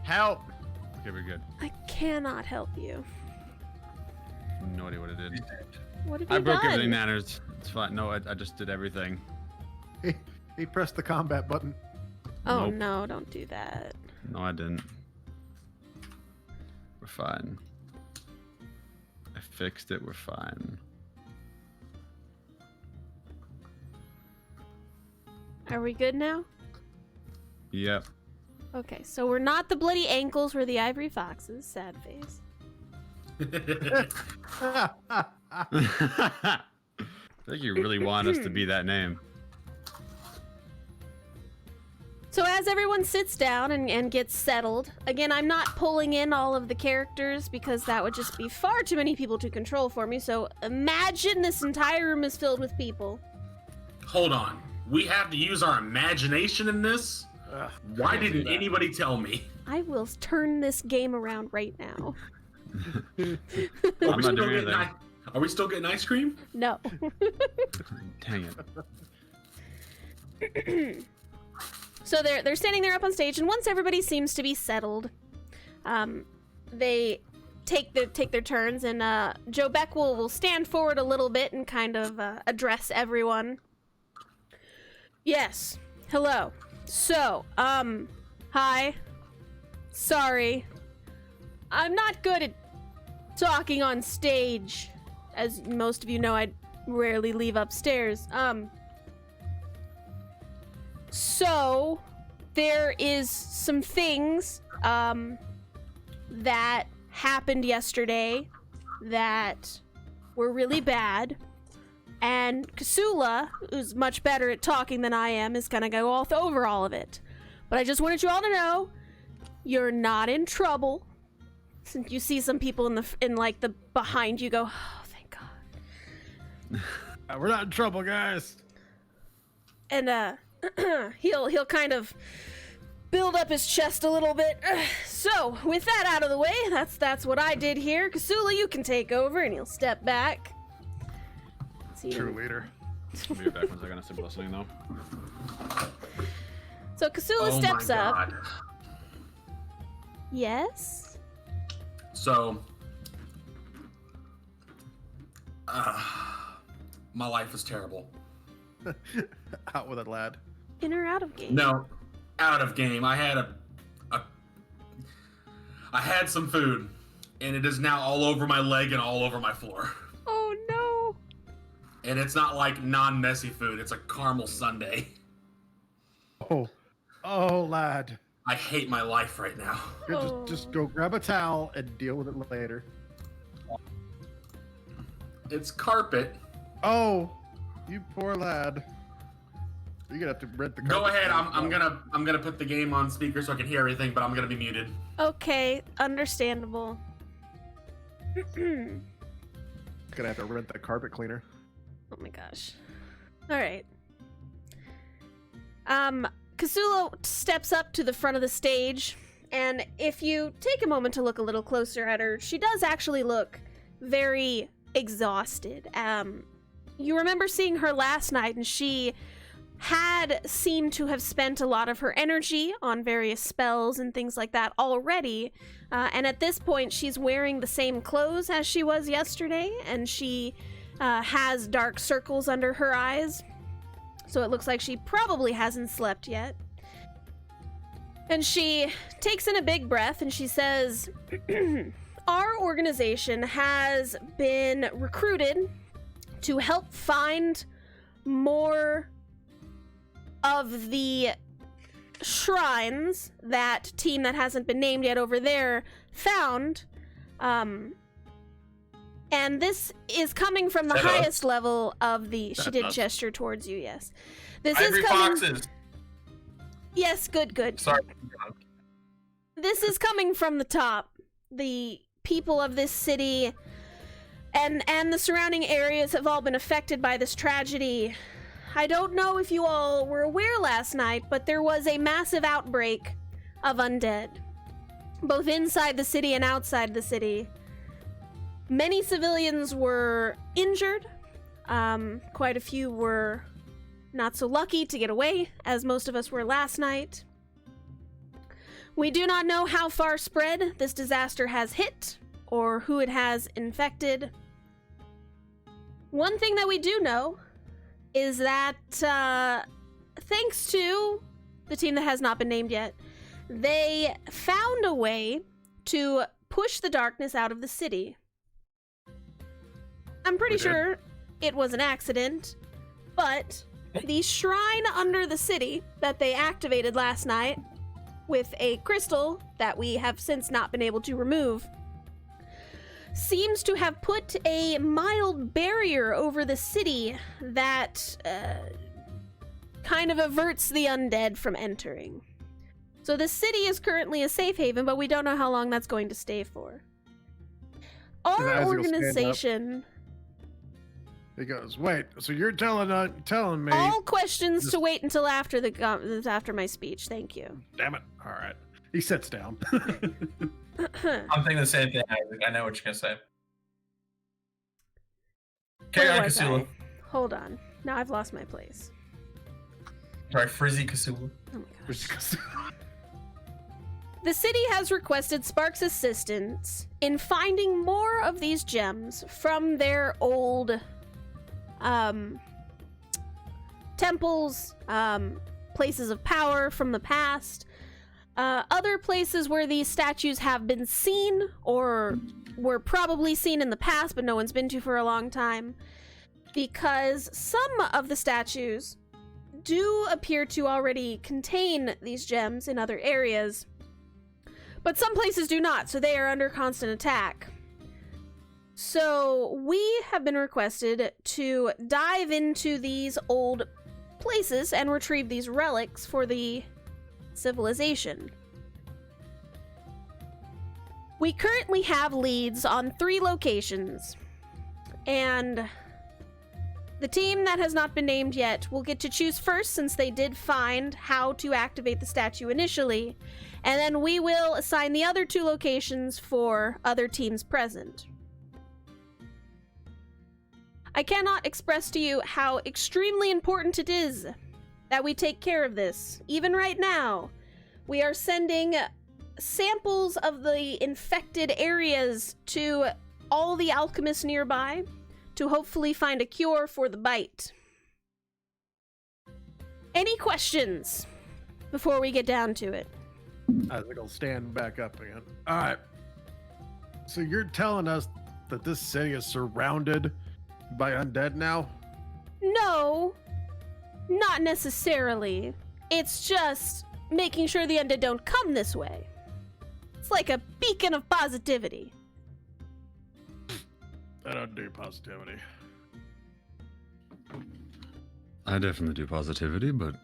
Help! Okay, we're good. I cannot help you. No idea what I did. What have you I broke done? everything, Nanners. It's fine. No, I just did everything. He pressed the combat button. Oh Nope. no, don't do that. No, I didn't. We're fine. I fixed it. We're fine. Are we good now? Yep. Okay, so we're not the bloody ankles, we're the ivory foxes. Sad face. I think you really want us to be that name. So as everyone sits down and gets settled, again, I'm not pulling in all of the characters because that would just be far too many people to control for me. So imagine this entire room is filled with people. Hold on. We have to use our imagination in this? Ugh, Why can't do didn't that. anybody tell me? I will turn this game around right now. I'm Are we not still doing getting anything. Are we still getting ice cream? No. Dang it. So they're standing there up on stage, and once everybody seems to be settled, they take their turns, and Joe Beck will stand forward a little bit and kind of address everyone. Yes. Hello. So, hi. Sorry. I'm not good at talking on stage. As most of you know, I rarely leave upstairs. So, there is some things, that happened yesterday that were really bad. And Kasula, who's much better at talking than I am, is gonna go over all of it. But I just wanted you all to know, you're not in trouble. Since you see some people in the behind you go, oh, thank God. We're not in trouble, guys. And he'll kind of build up his chest a little bit. So with that out of the way, that's what I did here. Kasula, you can take over, and he'll step back. See True leader. I'll be back 1 second. I'm still listening though. So Kasula Oh steps my up. God. Yes. So, my life is terrible. Out with it, lad. In or out of game? No, out of game. I had I had some food, and it is now all over my leg and all over my floor. Oh no. And it's not like non-messy food. It's a caramel sundae. Oh, lad. I hate my life right now. Here, Oh. just go grab a towel and deal with it later. It's carpet. Oh, you poor lad. You're gonna have to rent the. Go carpet ahead. down. I'm gonna put the game on speaker so I can hear everything, but I'm gonna be muted. Okay, understandable. Gonna have to rent the carpet cleaner. Oh my gosh. Alright. Kasula steps up to the front of the stage, and if you take a moment to look a little closer at her, she does actually look very exhausted. You remember seeing her last night, and she had seemed to have spent a lot of her energy on various spells and things like that already, and at this point she's wearing the same clothes as she was yesterday, and she has dark circles under her eyes, so it looks like she probably hasn't slept yet. And she takes in a big breath and she says, our organization has been recruited to help find more of the shrines that team that hasn't been named yet over there found. And this is coming from the Shut up. highest level of the. She Shut did up. gesture towards you. Yes, this Ivory is coming. foxes. Yes, good. Sorry. This is coming from the top. The people of this city and the surrounding areas have all been affected by this tragedy. I don't know if you all were aware last night, but there was a massive outbreak of undead, both inside the city and outside the city. Many civilians were injured. Quite a few were not so lucky to get away, as most of us were last night. We do not know how far spread this disaster has hit, or who it has infected. One thing that we do know is that, thanks to the team that has not been named yet, they found a way to push the darkness out of the city. I'm pretty We did. sure it was an accident, but the shrine under the city that they activated last night with a crystal that we have since not been able to remove seems to have put a mild barrier over the city that kind of averts the undead from entering. So the city is currently a safe haven, but we don't know how long that's going to stay for. Our Isaac will stand up. organization, He goes, wait, so you're telling me... all questions Just- to wait until after after my speech. Thank you. Damn it. All right. He sits down. I'm thinking the same thing. Isaac. I know what you're gonna say. Carry Where on, was Kasula. I? Hold on. Now I've lost my place. Sorry, Frizzy Kasula. Oh my gosh. The city has requested Spark's assistance in finding more of these gems from their old temples, places of power from the past, other places where these statues have been seen or were probably seen in the past but no one's been to for a long time, because some of the statues do appear to already contain these gems in other areas, but some places do not, so they are under constant attack. So we have been requested to dive into these old places and retrieve these relics for the civilization. We currently have leads on 3 locations, and the team that has not been named yet will get to choose first, since they did find how to activate the statue initially, and then we will assign the other 2 locations for other teams present. I cannot express to you how extremely important it is that we take care of this. Even right now, we are sending samples of the infected areas to all the alchemists nearby to hopefully find a cure for the bite. Any questions before we get down to it? Isaac will stand back up again. All right. So you're telling us that this city is surrounded by undead now? No, not necessarily. It's just making sure the undead don't come this way. It's like a beacon of positivity. I don't do positivity. I definitely do positivity, but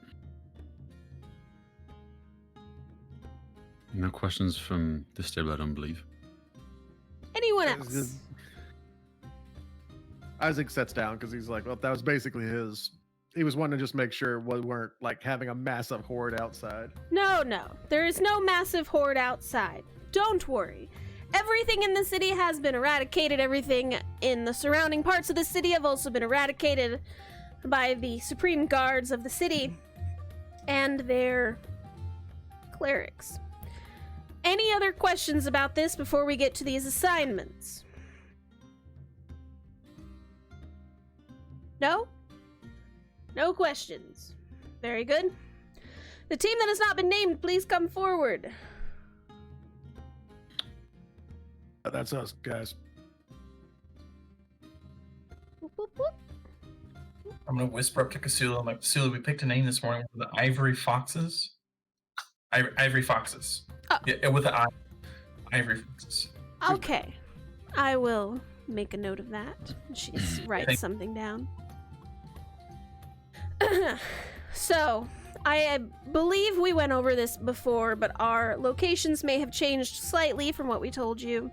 no questions from this table, I don't believe. Anyone else? Isaac sits down because he's like, well, that was basically his. He was wanting to just make sure we weren't like having a massive horde outside. No. There is no massive horde outside. Don't worry. Everything in the city has been eradicated. Everything in the surrounding parts of the city have also been eradicated by the supreme guards of the city and their clerics. Any other questions about this before we get to these assignments? No? No questions. Very good. The team that has not been named, please come forward. That's us, guys. Whoop, whoop, whoop. I'm gonna whisper up to Kasula. I'm like, Kasula, we picked a name this morning for the Ivory Foxes. Ivory Foxes. Oh. Yeah, with the I. Ivory Foxes. Okay. I will make a note of that. She writes something down. So, I believe we went over this before, but our locations may have changed slightly from what we told you.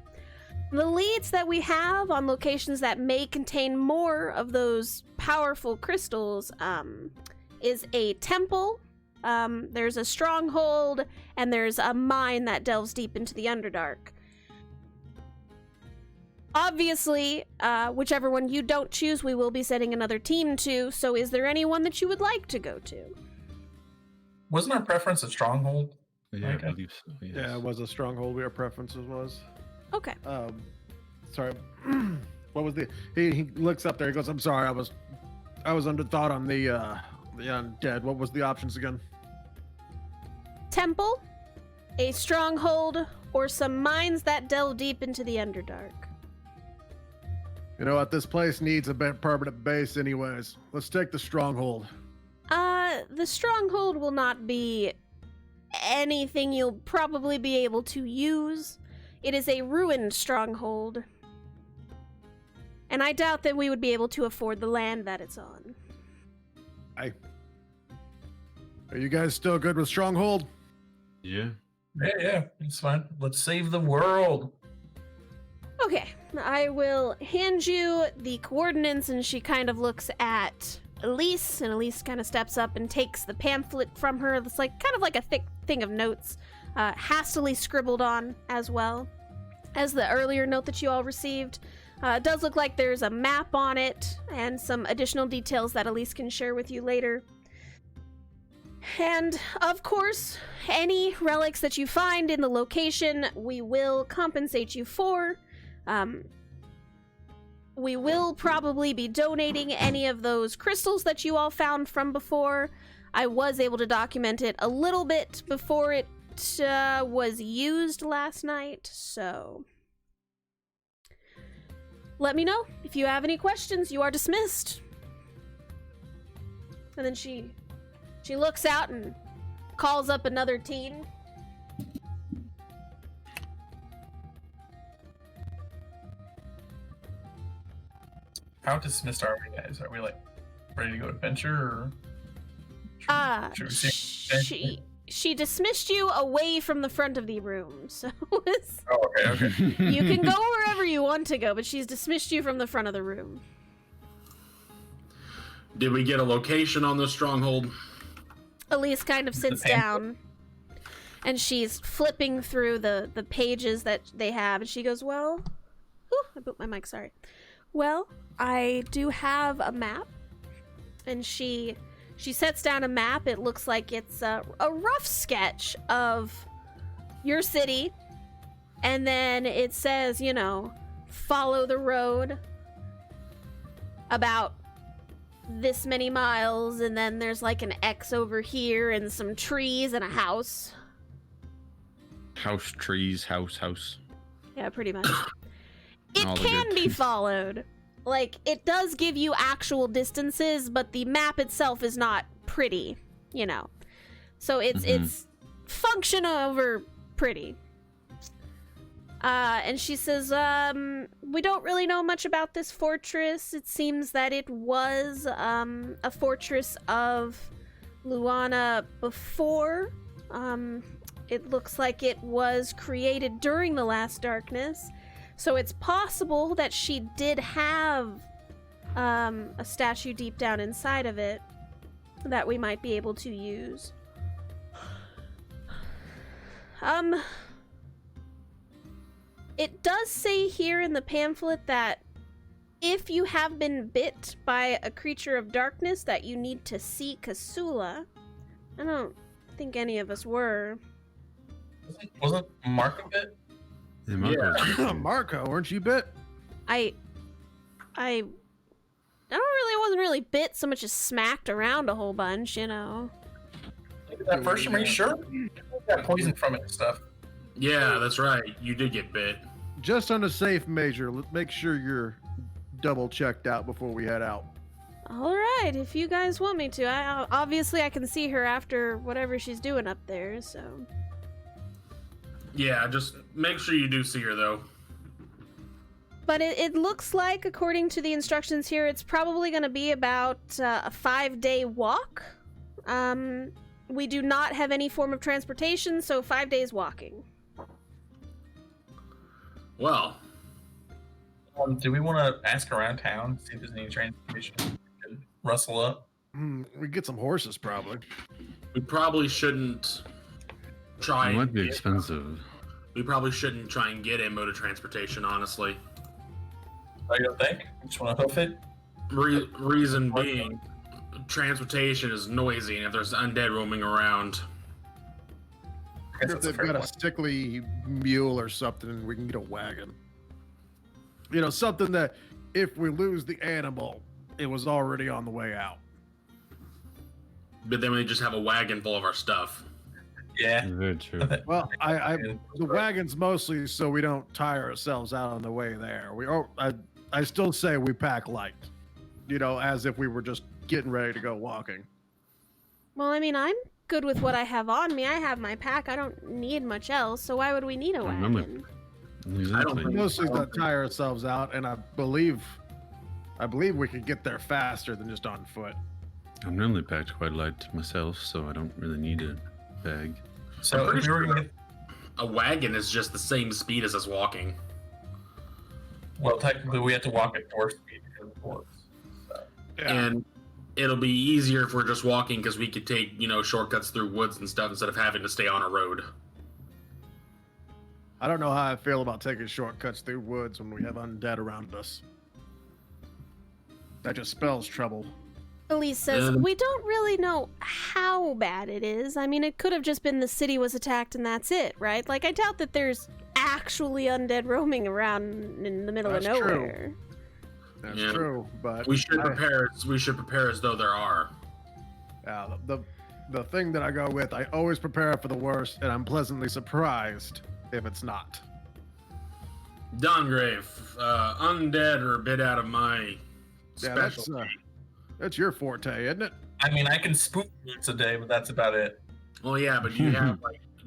The leads that we have on locations that may contain more of those powerful crystals is a temple, there's a stronghold, and there's a mine that delves deep into the Underdark. Obviously, whichever one you don't choose, we will be sending another team to, so is there anyone that you would like to go to? Wasn't our preference a stronghold? Yeah, Okay. I believe so. Yes. Yeah, it was a stronghold. Our preferences was. Okay. Sorry. What was the? He looks up there. He goes, "I'm sorry. I was under thought on the undead. What was the options again?" Temple, a stronghold, or some mines that delve deep into the Underdark. You know what? This place needs a permanent base, anyways. Let's take the stronghold. The stronghold will not be anything you'll probably be able to use. It is a ruined stronghold. And I doubt that we would be able to afford the land that it's on. Are you guys still good with stronghold? Yeah. Yeah, it's fine. Let's save the world. Okay, I will hand you the coordinates, and she kind of looks at Elise, and Elise kind of steps up and takes the pamphlet from her. It's like kind of like a thick thing of notes, hastily scribbled on as well as the earlier note that you all received. It does look like there's a map on it and some additional details that Elise can share with you later. And, of course, any relics that you find in the location, we will compensate you for. We will probably be donating any of those crystals that you all found from before. I was able to document it a little bit before it was used last night, so... Let me know if you have any questions. You are dismissed. And then she looks out and calls up another teen. How dismissed are we, guys? Are we like ready to go adventure, or should we see? She dismissed you away from the front of the room, so Oh, okay. you can go wherever you want to go, but she's dismissed you from the front of the room. Did we get a location on this stronghold? Elise kind of sits down, and she's flipping through the pages that they have, and she goes, well... Ooh, I booped my mic, sorry. Well, I do have a map, and she sets down a map. It looks like it's a rough sketch of your city, and then it says, you know, follow the road about this many miles, and then there's like an X over here and some trees and a house. House, trees, house. Yeah, pretty much. It All the can good be things. followed. Like, it does give you actual distances, but the map itself is not pretty, you know. So it's function over pretty. And she says, we don't really know much about this fortress. It seems that it was a fortress of Luana before. It looks like it was created during the Last Darkness. So it's possible that she did have a statue deep down inside of it that we might be able to use. It does say here in the pamphlet that if you have been bit by a creature of darkness, that you need to see Kasula. I don't think any of us were. Wasn't Mark a bit? Yeah, Marco. Marco, weren't you bit? I wasn't really bit so much as smacked around a whole bunch, you know. Look at that first. Are you sure? You got poison from it and stuff. Yeah, that's right. You did get bit. Just on a safe measure, let's make sure you're double checked out before we head out. All right, if you guys want me to. Obviously I can see her after whatever she's doing up there, so. Yeah, just make sure you do see her, though. But it looks like, according to the instructions here, it's probably going to be about a 5-day walk. We do not have any form of transportation, so 5 days walking. Well, Do we want to ask around town, see if there's any transportation we could rustle up? We get some horses, probably. we probably shouldn't try. It and might be get- expensive. We probably shouldn't try and get a mode of transportation, honestly. Oh, you don't think? Just want to hoof it? Reason being, transportation is noisy, and if there's undead roaming around, I guess If that's a they've fair got a point. sickly mule or something, we can get a wagon. You know, something that if we lose the animal, it was already on the way out. but then we just have a wagon full of our stuff. Yeah. Very true. Well, the wagon's mostly so we don't tire ourselves out on the way there. I still say we pack light, you know, as if we were just getting ready to go walking. Well, I mean, I'm good with what I have on me. I have my pack. I don't need much else, so why would we need a Remember- wagon? Exactly. Mostly to tire ourselves out, and I believe we could get there faster than just on foot. I'm normally packed quite light myself, so I don't really need a bag. So I'm pretty if we were sure gonna get, a wagon is just the same speed as us walking. well, technically we have to walk at 4 speed because of the horse. So. And it'll be easier if we're just walking because we could take, shortcuts through woods and stuff instead of having to stay on a road. I don't know how I feel about taking shortcuts through woods when we have undead around us. That just spells trouble. Elise says, Um, we don't really know how bad it is. I mean, it could have just been the city was attacked and that's it, right? Like, I doubt that there's actually undead roaming around in the middle That's of true. nowhere. That's Yeah. true, but We should I- prepare. We should prepare as though there are. the thing that I go with, I always prepare for the worst, and I'm pleasantly surprised if it's not. Dongrave, undead are a bit out of my Yeah, specialty. that's your forte, isn't it? I mean, I can spook once a day, but that's about it. Well, yeah, but do you have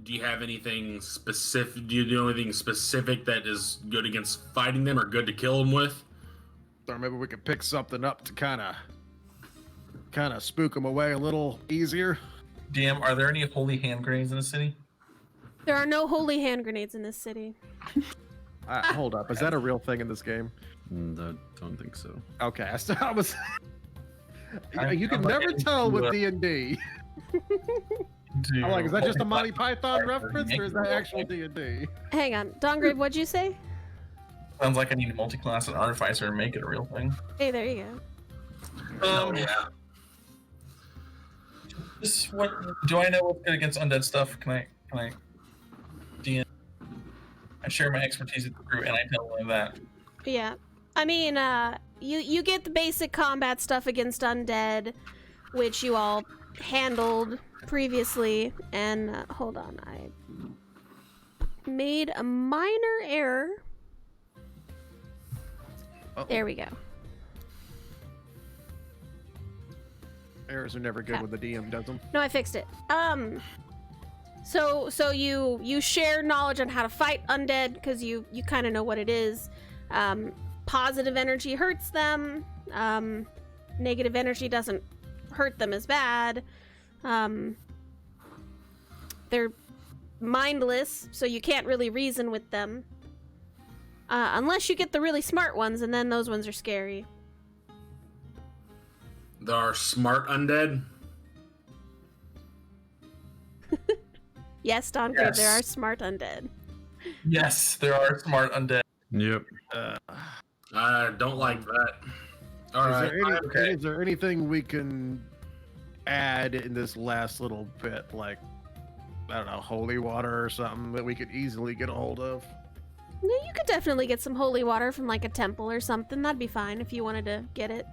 do you have anything specific? Do you do anything specific that is good against fighting them or good to kill them with? Or maybe we could pick something up to kind of spook them away a little easier. DM, are there any holy hand grenades in the city? There are no holy hand grenades in this city. Hold up, is that a real thing in this game? I don't think so. Okay, I was. I'm- You can I'm never looking tell with to, D&D. I'm like, is that just a Monty Python reference, or is that actual D&D? Hang on. Dongrave, what'd you say? Sounds like I need a multi-class and artificer and make it a real thing. Hey, there you go. Yeah. Just what do I know what's good against undead stuff? Can I DM? I share my expertise with the crew and I tell them that. Yeah. I mean, you get the basic combat stuff against undead, which you all handled previously, and hold on, I made a minor error. Uh-oh. There we go. Errors are never good when the DM does them. No, I fixed it. So you share knowledge on how to fight undead because you kind of know what it is. Positive energy hurts them. Negative energy doesn't hurt them as bad. They're mindless, so you can't really reason with them. Unless you get the really smart ones, and then those ones are scary. There are smart undead. Yes, Don Crave, there are smart undead. Yes, there are smart undead. Yep. I don't like that. All right. okay. Is there anything we can add in this last little bit, like, I don't know, holy water or something that we could easily get a hold of? No, you could definitely get some holy water from like a temple or something. That'd be fine if you wanted to get it.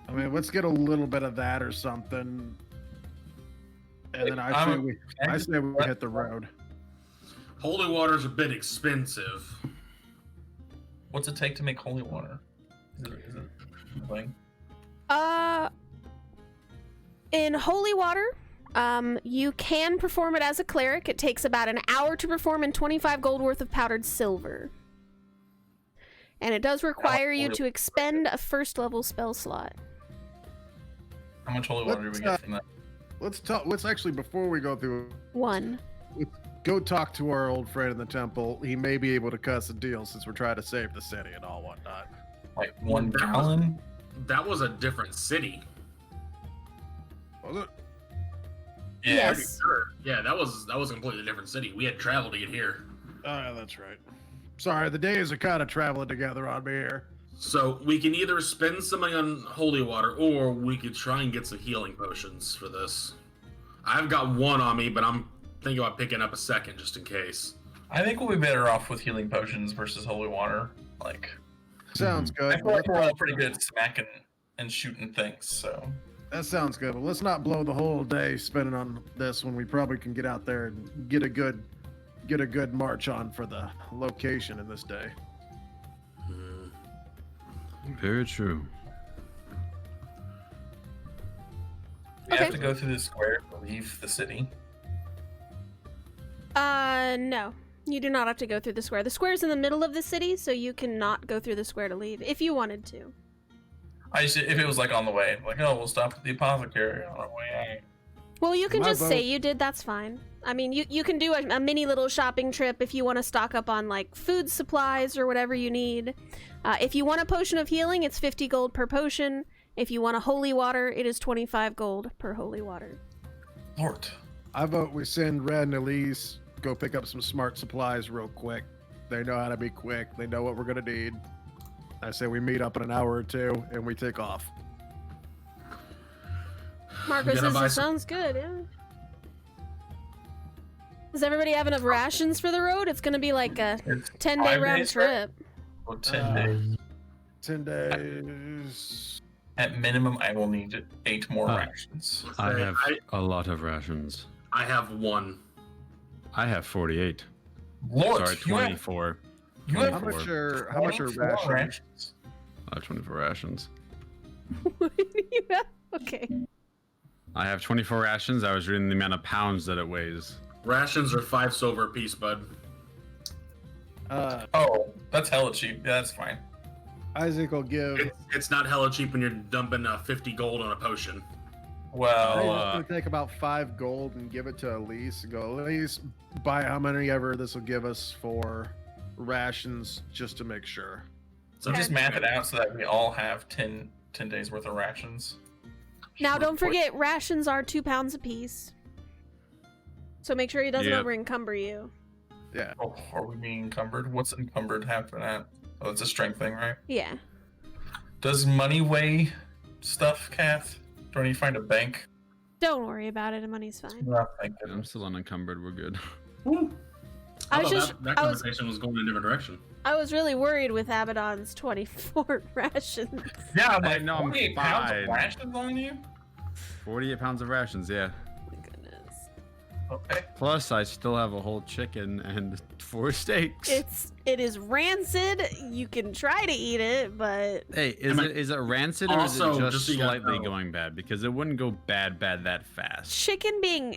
I mean, let's get a little bit of that or something. And then I say we hit the road. Holy water's a bit expensive. What's it take to make holy water? Is it a thing? In holy water, you can perform it as a cleric. It takes about an hour to perform and 25 gold worth of powdered silver. And it does require you to expend a first level spell slot. How much holy water do we get from that? Let's talk. Let's actually, before we go through, 1. let's go talk to our old friend in the temple. He may be able to cut a deal since we're trying to save the city and all whatnot. Like 1 gallon? That was a different city. Was it? Yeah. Yes. Sure. Yeah, that was a completely different city. We had traveled to get here. Oh, yeah, that's right. Sorry, the days are kind of traveling together on me here. So we can either spend some money on holy water, or we could try and get some healing potions for this. I've got 1 on me, but I'm thinking about picking up a second just in case. I think we'll be better off with healing potions versus holy water. Like, Sounds good. I feel like we're all pretty good at smacking and shooting things, so. That sounds good, but let's not blow the whole day spending on this when we probably can get out there and get a good march on for the location in this day. Very true. We Okay. have to go through the square to leave the city. No. You do not have to go through the square. The square's in the middle of the city, so you cannot go through the square to leave, if you wanted to. I just, if it was like on the way, like, oh, we'll stop at the apothecary on our way out. Well, you can My just say vote- you did, that's fine. I mean, you can do a mini little shopping trip if you want to stock up on, like, food supplies or whatever you need. If you want a potion of healing, it's 50 gold per potion. If you want a holy water, it is 25 gold per holy water. Lord. I vote we send Red and Elise go pick up some smart supplies real quick. They know how to be quick. They know what we're gonna need. I say we meet up in an hour or 2 and we take off. Marco Gonna says buy it some- sounds good, yeah. Does everybody have enough rations for the road? It's gonna be like a It's 10-day 5 round days, right? trip. Or 10 Uh, days. 10 days. At minimum, I will need 8 more Uh, rations. I Say, have a lot of rations. I have 1. I have 48. Lord, Sorry, you have, 24. you have How 24. much are 24 rations? rations? I have 24 rations. You have- okay. I have 24 rations. I was reading the amount of pounds that it weighs. Rations are 5 silver a piece, bud. Oh, that's hella cheap. Yeah, that's fine. Isaac will give. It's not hella cheap when you're dumping 50 gold on a potion. Well, I'm gonna take about 5 gold and give it to Elise and go, Elise, buy how many ever this will give us for rations just to make sure. So just math it out so that we all have 10 days worth of rations. Now, Sure, don't for- forget, rations are 2 pounds apiece. So make sure he doesn't Yep. over encumber you. Yeah. Oh, are we being encumbered? What's encumbered happen at? Oh, it's a strength thing, right? Yeah. Does money weigh stuff, Kath? Do I need to find a bank? Don't worry about it. The money's fine. No, thank I'm goodness. still unencumbered. We're good. I was thought just- that I was- conversation was going in a different direction. I was really worried with Abaddon's 24 rations. Yeah, I'm I like, know, I'm 48 pounds fine. of rations on you? 48 pounds of rations, yeah. Oh my goodness. Okay. Plus, I still have a whole chicken and 4 steaks. It is rancid. You can try to eat it, but Hey, is it rancid or Also, is it just just so you guys slightly know- going bad? Because it wouldn't go bad that fast. chicken being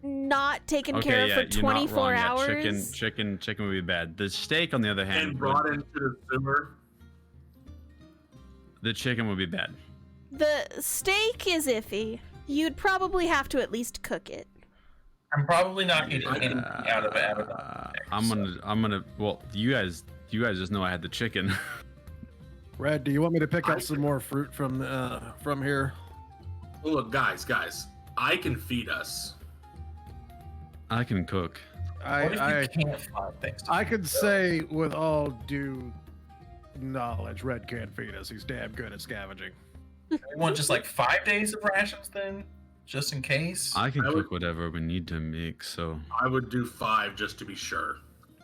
not taken care of yeah, for you're not 24 wrong. Yeah, hours. chicken would be bad. The steak, on the other hand, And brought into the sewer. the chicken would be bad. The steak is iffy. You'd probably have to at least cook it. I'm probably not eating anything out of Abaddon. I'm gonna. Well, you guys just know I had the chicken. Red, do you want me to pick up some more fruit from here? Well, look, guys, I can feed us. I can cook. What if I you can't find things? I could say with all due knowledge, Red can't feed us. He's damn good at scavenging. We want just like 5 days of rations then? Just in case? I can I would- cook whatever we need to make. So I would do 5 just to be sure.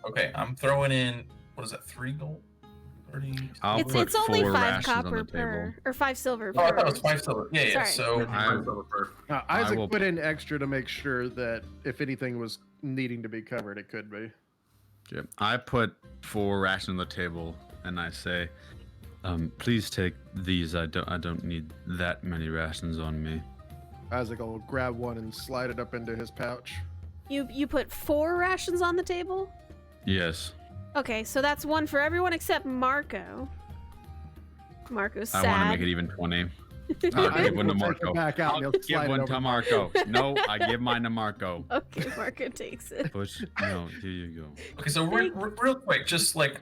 Okay, I'm throwing in, what is that, 3 gold? 30? I'll It's put only 4 5 rations on copper the table. per, or 5 silver Oh, I per. thought it was 5 silver. Yeah, yeah. Sorry. So That's I- 5 silver per. Isaac will- put in extra to make sure that if anything was needing to be covered, it could be. Okay. I put 4 rations on the table, and I say, please take these. I don't need that many rations on me. Isaac will grab one and slide it up into his pouch. You put 4 rations on the table? Yes. Okay, so that's one for everyone except Marco. Marco's sad. I want to make it even 20. I'll I give one to take it Marco. back out and I'll he'll give slide it one over to to Marco. No, I give mine to Marco. Okay, Marco takes it. Push. No, here you go. Okay, so real quick, just like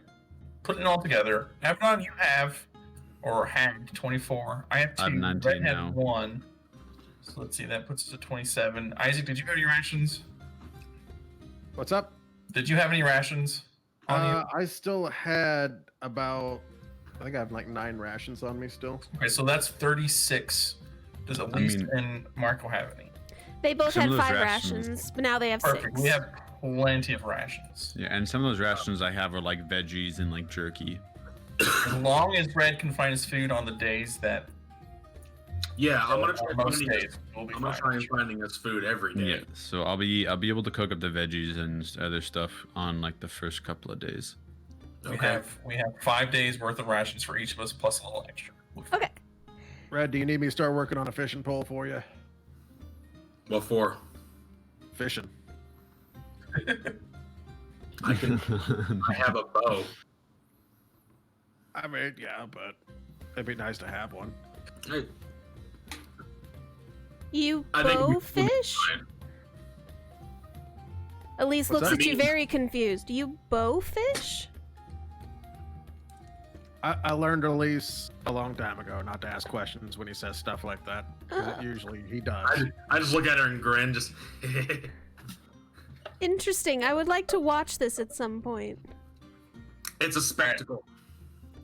putting it all together. Abaddon, you have, or had 24. I have 2. I have 19 Red now. had 1. So let's see, that puts us at 27. Isaac, did you have any rations? What's up? Did you have any rations on you? I still had about, I think I have like 9 rations on me still. Okay, so that's 36. Does Elise mean- and Marco have any? They both Some had of those 5 rations- rations, but now they have Perfect. 6. We have plenty of rations. Yeah, and some of those rations I have are like veggies and like jerky. As long as Red can find his food on the days that Yeah, I'm gonna try most finding days, us, we'll be I'm gonna fine. try and finding us food every day. Yeah, so I'll be able to cook up the veggies and other stuff on like the first couple of days. We Okay. have 5 days worth of rations for each of us plus a little extra. Okay. Red, do you need me to start working on a fishing pole for you? What for? Fishing. I can. I have a bow. I mean, yeah, but it'd be nice to have one. Hey, You I think we- bowfish? Elise What's looks that at you mean? very confused. You bowfish? I learned Elise a long time ago not to ask questions when he says stuff like that. 'Cause usually he does. I just look at her and grin. Just. Interesting. I would like to watch this at some point. It's a spectacle.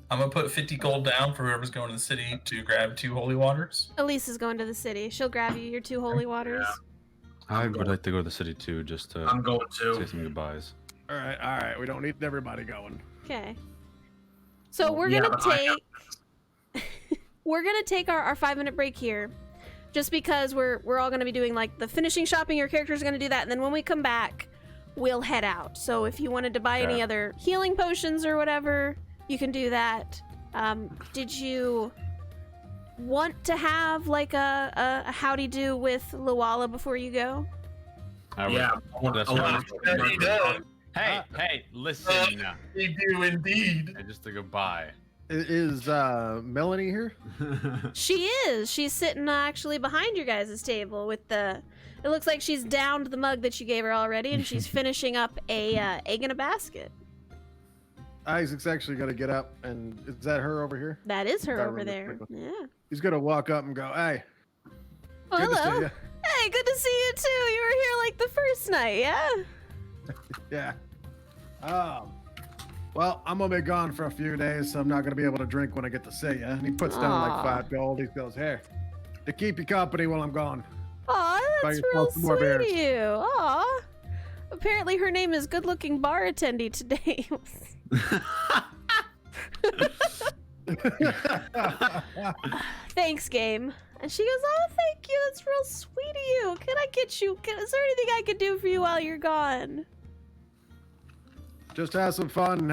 I'm gonna put 50 gold down for whoever's going to the city to grab 2 holy waters. Elise is going to the city. She'll grab you your 2 holy waters. I would like to go to the city too, just to I'm going say to. some goodbyes. All right. We don't need everybody going. Okay. So we're Yeah, gonna but I take we're gonna take our 5-minute break here, just because we're all gonna be doing like the finishing shopping. Your character's gonna do that, and then when we come back, we'll head out. So if you wanted to buy any Okay. other healing potions or whatever, you can do that. Did you want to have like a howdy do with Luwala before you go? I would- Yeah. I want- That's I want what to- He does. Hey, listen. We do indeed. And just a goodbye. Is Melanie here? She is. She's sitting actually behind your guys' table with the. It looks like she's downed the mug that you gave her already, and she's finishing up a egg in a basket. Isaac's actually gonna get up, and is that her over here? That is her Got over room to there. sprinkle. Yeah. He's gonna walk up and go, "Hey, Oh, good to see hello. you." Hey, good to see you too. You were here like the first night, yeah? Yeah. Well, I'm gonna be gone for a few days, so I'm not gonna be able to drink when I get to see you. And he puts down Aw. like 5 gold. He goes, "Here, to keep you company while I'm gone." Aw, Buy that's yourself real some more sweet of beers. you. Aw. Apparently her name is Good Looking Bar Attendee today. Thanks, game. And she goes, oh, thank you. That's real sweet of you. Can I get you? Is there anything I can do for you while you're gone? Just have some fun and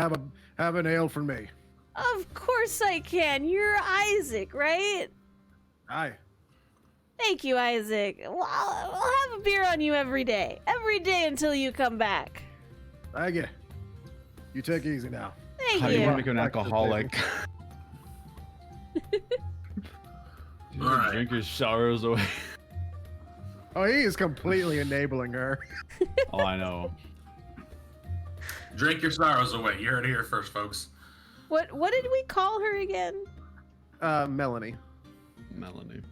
have an ale for me. Of course I can. You're Isaac, right? Aye. Thank you, Isaac. Well, I'll have a beer on you every day. Every day until you come back. Thank you. You take it easy now. Thank How do you you. want to become an Back to the alcoholic? All right. Drink your sorrows away. Oh, he is completely enabling her. Oh, I know. Drink your sorrows away. You heard it here first, folks. What did we call her again? Melanie. Melanie.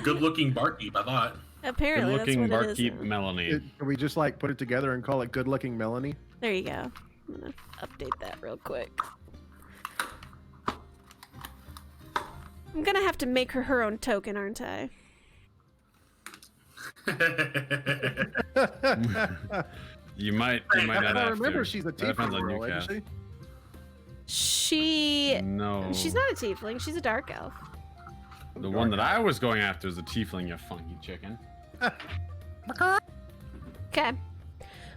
Good-looking barkeep, I thought. Apparently, Good-looking that's what barkeep it is. Melanie. Can we just like put it together and call it Good Looking Melanie? There you go. I'm gonna update that real quick. I'm gonna have to make her own token, aren't I? You might not I have remember to. she's a That depends tiefling on girl, you, isn't Cass. She. No. She's not a tiefling. She's a dark elf. The one that I was going after is a tiefling, you funky chicken. Okay.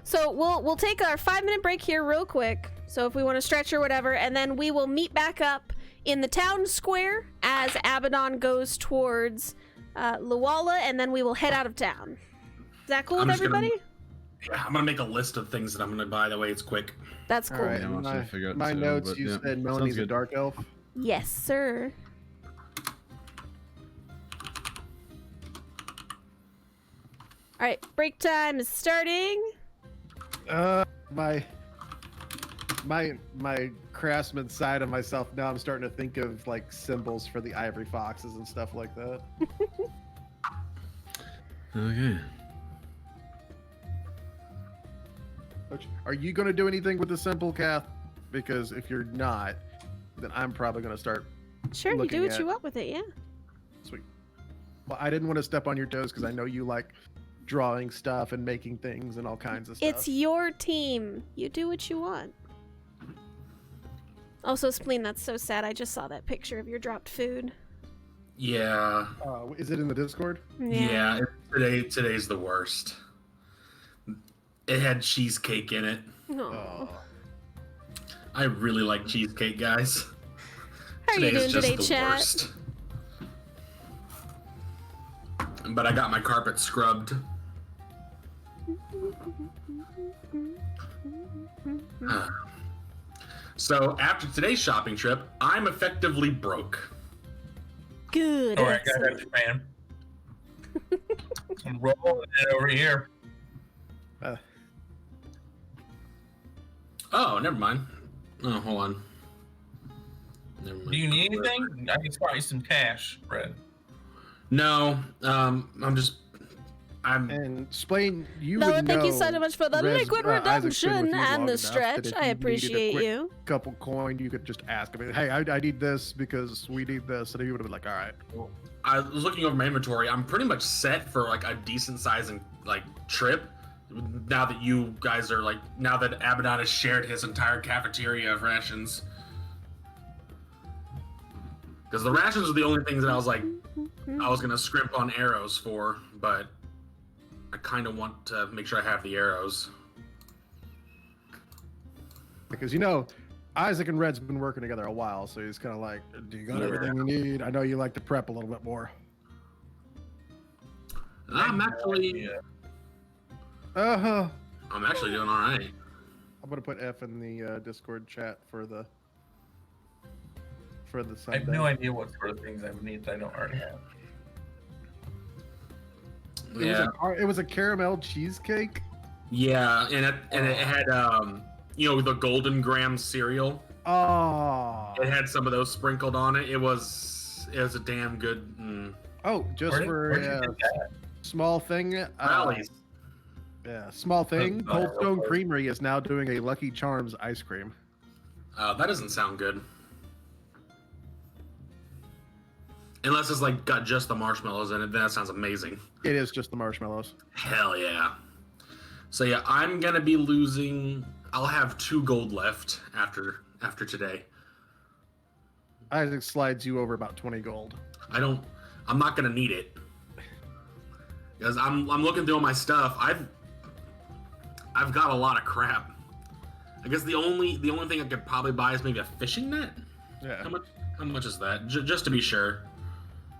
So we'll take our 5-minute break here real quick. So if we want to stretch or whatever, and then we will meet back up in the town square as Abaddon goes towards Luwala, and then we will head out of town. Is that cool I'm with just gonna- everybody? Yeah, I'm gonna make a list of things that I'm gonna buy. That way, it's quick. That's All cool. right. Yeah, I'm trying to figure out My too, notes. but You yeah, said sounds Melanie's a good. dark elf. Yes, sir. All right, break time is starting. My craftsman side of myself now. I'm starting to think of like symbols for the ivory foxes and stuff like that. Okay. Are you going to do anything with the symbol, Kath? Because if you're not, then I'm probably going to start. Sure, you do Looking what at- you want with it, yeah. Sweet. Well, I didn't want to step on your toes because I know you like drawing stuff and making things and all kinds of stuff. It's your team. You do what you want. Also, Spleen, that's so sad. I just saw that picture of your dropped food. Yeah, Is it in the Discord? yeah. Today's the worst. It had cheesecake in it. Aw. I really like cheesecake, guys. How are you doing Today's just today, the chat? worst. But I got my carpet scrubbed. So after today's shopping trip, I'm effectively broke. Good. All right, excellent. got that, man. I'm rolling it over here. Oh, never mind. Oh, hold on. Never mind. Do you need anything? I can spot you some cash, Fred. No, I'm And Splain, you Bella, would thank you know so much for the Res- liquid Isaac's been with redemption you long and the enough that stretch. if I you needed a appreciate quick you. couple coin, you could just ask him, hey, I need this because we need this. And he would have been like, all right. I was looking over my inventory. I'm pretty much set for like a decent sizing like trip. Now that you guys are like, now that Abaddon has shared his entire cafeteria of rations. Because the rations are the only things that I was like, I was gonna scrimp on arrows for, but I kind of want to make sure I have the arrows. Because, you know, Isaac and Red's been working together a while. So he's kind of like, do you got Yeah. everything you need? I know you like to prep a little bit more. I'm actually Uh-huh. I'm actually doing all right. I'm going to put F in the Discord chat for the I Sunday. have no idea what sort of things I would need that I don't already have. Yeah, It was a caramel cheesecake. yeah, and it had you know, the Golden Graham cereal. Oh. It had some of those sprinkled on it. It was a damn good. Oh, just Where'd you for get that? small thing. Rallies. Yeah, small thing. Oh, Cold Stone okay. Creamery is now doing a Lucky Charms ice cream. That doesn't sound good. Unless it's like got just the marshmallows in it, then that sounds amazing. It is just the marshmallows. Hell yeah. So yeah, I'm gonna be losing. I'll have 2 gold left after today. Isaac slides you over about 20 gold. I'm not gonna need it. Because I'm looking through all my stuff. I've got a lot of crap. I guess the only thing I could probably buy is maybe a fishing net. Yeah. How much is that? Just to be sure.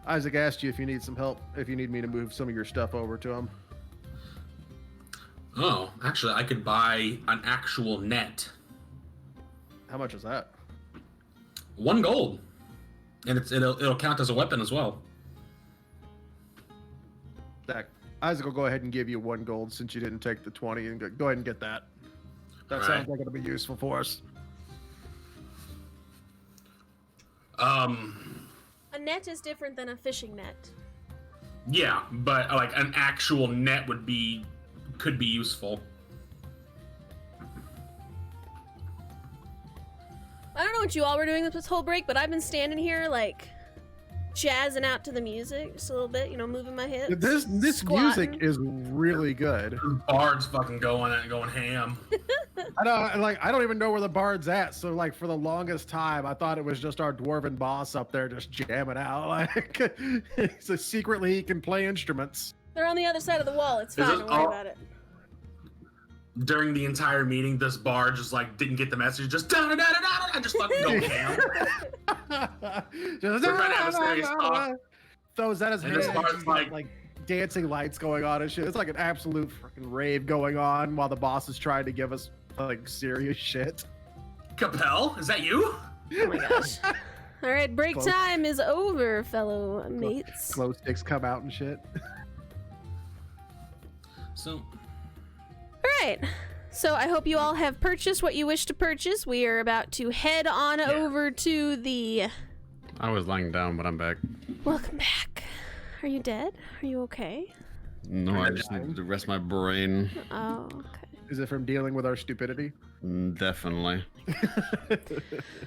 Isaac asked you if you need some help, if you need me to move some of your stuff over to him. Oh, actually, I could buy an actual net. How much is that? 1 gold, and it'll count as a weapon as well. Zach, Isaac will go ahead and give you 1 gold since you didn't take the 20, and go ahead and get that. That All sounds right. like it'll be useful for us. A net is different than a fishing net. Yeah, but like an actual net could be useful. I don't know what you all were doing this whole break, but I've been standing here like jazzing out to the music just a little bit, you know, moving my hips. This squatting. music is really good. Bard's fucking going ham. I don't even know where the bard's at. So like for the longest time, I thought it was just our dwarven boss up there just jamming out. Like, so secretly he can play instruments. They're on the other side of the wall. It's Is fine. this Don't worry all- about it. During the entire meeting, this bard just like didn't get the message. Just da da da da da. I just fucking go ham. Just, We're trying to have a serious talk. throws that as And this hand, bard's like, dancing lights going on and shit. It's like an absolute freaking rave going on while the boss is trying to give us like serious shit. Capel, is that you? Oh my gosh. All right, break Close. time is over, fellow mates. Glow sticks come out and shit. So, All right. So I hope you all have purchased what you wish to purchase. We are about to head on over to the... I was lying down, but I'm back. Welcome back. Are you dead? Are you okay? No, I just need to rest my brain. Oh, okay. Is it from dealing with our stupidity? Definitely. All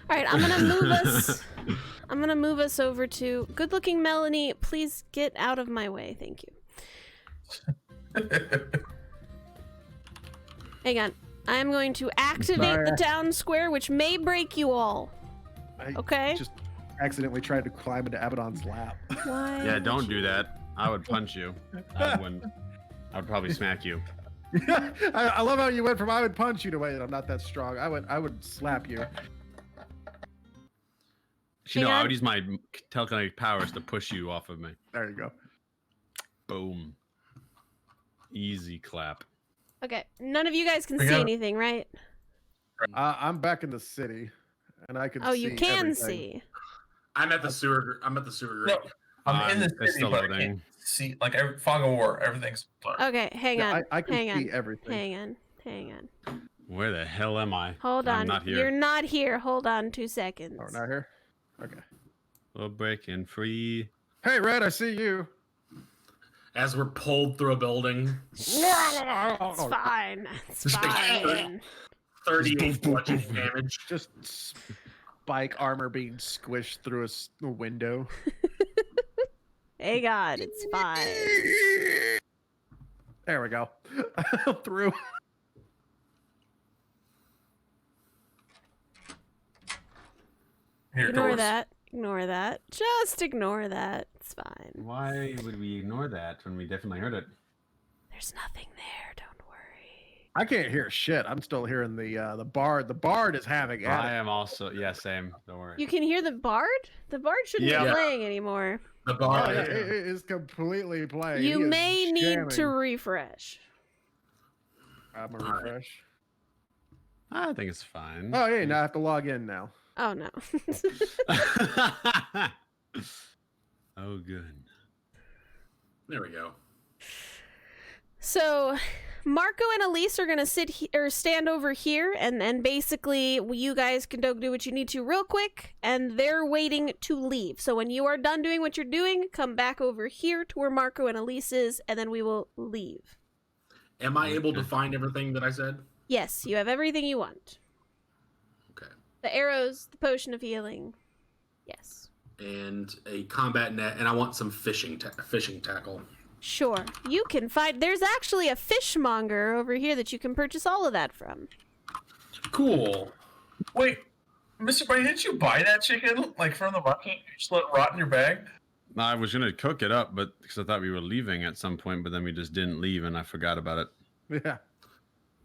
right, I'm gonna move us over to good-looking Melanie. Please get out of my way, thank you. Hang on. I'm going to activate the town square, which may break you all. I Okay. just accidentally tried to climb into Abaddon's lap. Why? Yeah, don't do that. I would punch you. I wouldn't. I would probably smack you. I love how you went from I would punch you to wait. I'm not that strong. I would slap you. You know, Hang I on. would use my telekinetic powers to push you off of me. There you go. Boom. Easy clap. Okay, none of you guys can We see got- anything, right? I'm back in the city, and I can. Oh, you see can everything. see. I'm at the sewer. I'm at the sewer No, grate. I'm in the It's city, still but I loading. can't see. Like fog of war, everything's blurred. Okay, hang Yeah, on. I can hang see on. everything. Hang on. Where the hell am I? Hold on. I'm not here. You're not here. Hold on 2 seconds. Oh, not here. Okay. We're breaking free. Hey, Red, I see you. As we're pulled through a building, It's fine. It's Just like- fine. 38 bludgeoning damage. Just spike armor being squished through a window. Hey God, it's fine. There we go. Through. Here, Ignore doors. that. Ignore that. Just ignore that. It's fine. Why would we ignore that when we definitely heard it? There's nothing there. Don't worry. I can't hear shit. I'm still hearing the bard. The bard is having at I it. am also, yeah, same. Don't worry. You can hear the bard? The bard shouldn't Yeah. be playing anymore. The Oh, bar. yeah, it is completely playing. You He is may need to jamming. refresh. I'm a All right. refresh. I think it's fine. Oh, yeah, now I have to log in now. Oh no. Oh, good. There we go. So, Marco and Elise are gonna or stand over here, and then basically you guys can do what you need to real quick, and they're waiting to leave. So when you are done doing what you're doing, come back over here to where Marco and Elise is, and then we will leave. Am I able to Okay. find everything that I said? Yes, you have everything you want. Okay. The arrows, the potion of healing. Yes. And a combat net, and I want some fishing tackle. Sure. You can find. There's actually a fishmonger over here that you can purchase all of that from. Cool. Wait, Mr. Brain, didn't you buy that chicken like from the bucket? You just let it rot in your bag? I was gonna cook it up, but because I thought we were leaving at some point, but then we just didn't leave, and I forgot about it. Yeah.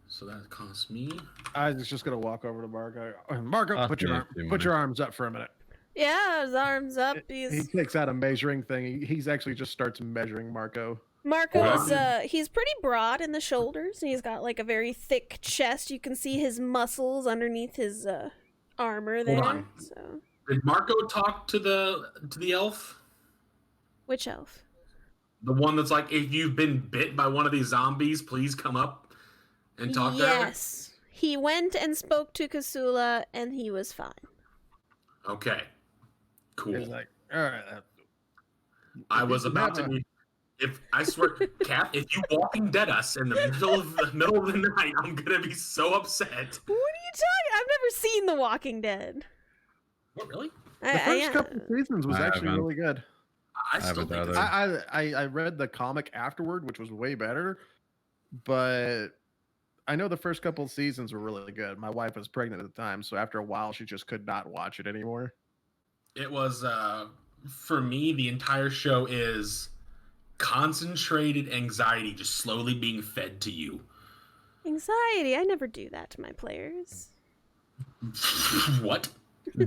So that costs me. I was just gonna walk over to Marco. Marco, I'll put finish the your money. arms up for a minute. Yeah, his arms up. He He's takes out a measuring thing. He's actually just starts measuring Marco. Marco's he's pretty broad in the shoulders, and he's got like a very thick chest. You can see his muscles underneath his armor there. on. So, Did Marco talk to the elf? which elf? The one that's like, if you've been bit by one of these zombies, please come up and talk to her? Yes, he went and spoke to Kasula, and he was fine. Okay. Cool. He's like, all right. I was about to be. If I swear, Cap, if you Walking Dead us in the middle of the night, I'm gonna be so upset. What are you talking? I've never seen The Walking Dead. What, really? The first couple seasons was I actually haven't. really good. I still haven't think either. it's, I read the comic afterward, which was way better, but I know the first couple of seasons were really good. My wife was pregnant at the time, so after a while, she just could not watch it anymore. it was for me. The entire show is concentrated anxiety, just slowly being fed to you. Anxiety. I never do that to my players. What?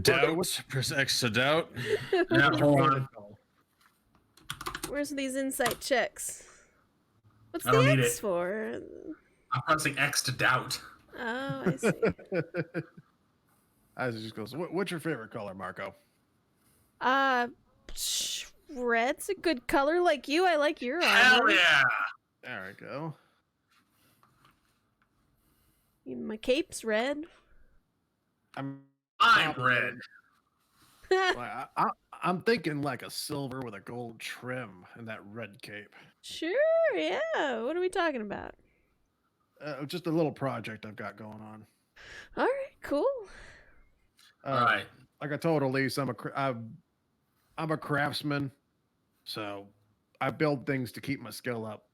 Doubt. Press X to doubt. Now, hold on. Where's these insight checks? What's I the don't need X it. for? I'm pressing X to doubt. Oh, I see. As he just goes, what's your favorite color, Marco? Red's a good color like you. I like your Hell armor. yeah! There we go. My cape's red. I'm red. Like, I'm thinking like a silver with a gold trim and that red cape. Sure, yeah. What are we talking about? Just a little project I've got going on. All right, cool. All right. Like I told Elise, I'm a craftsman, so I build things to keep my skill up.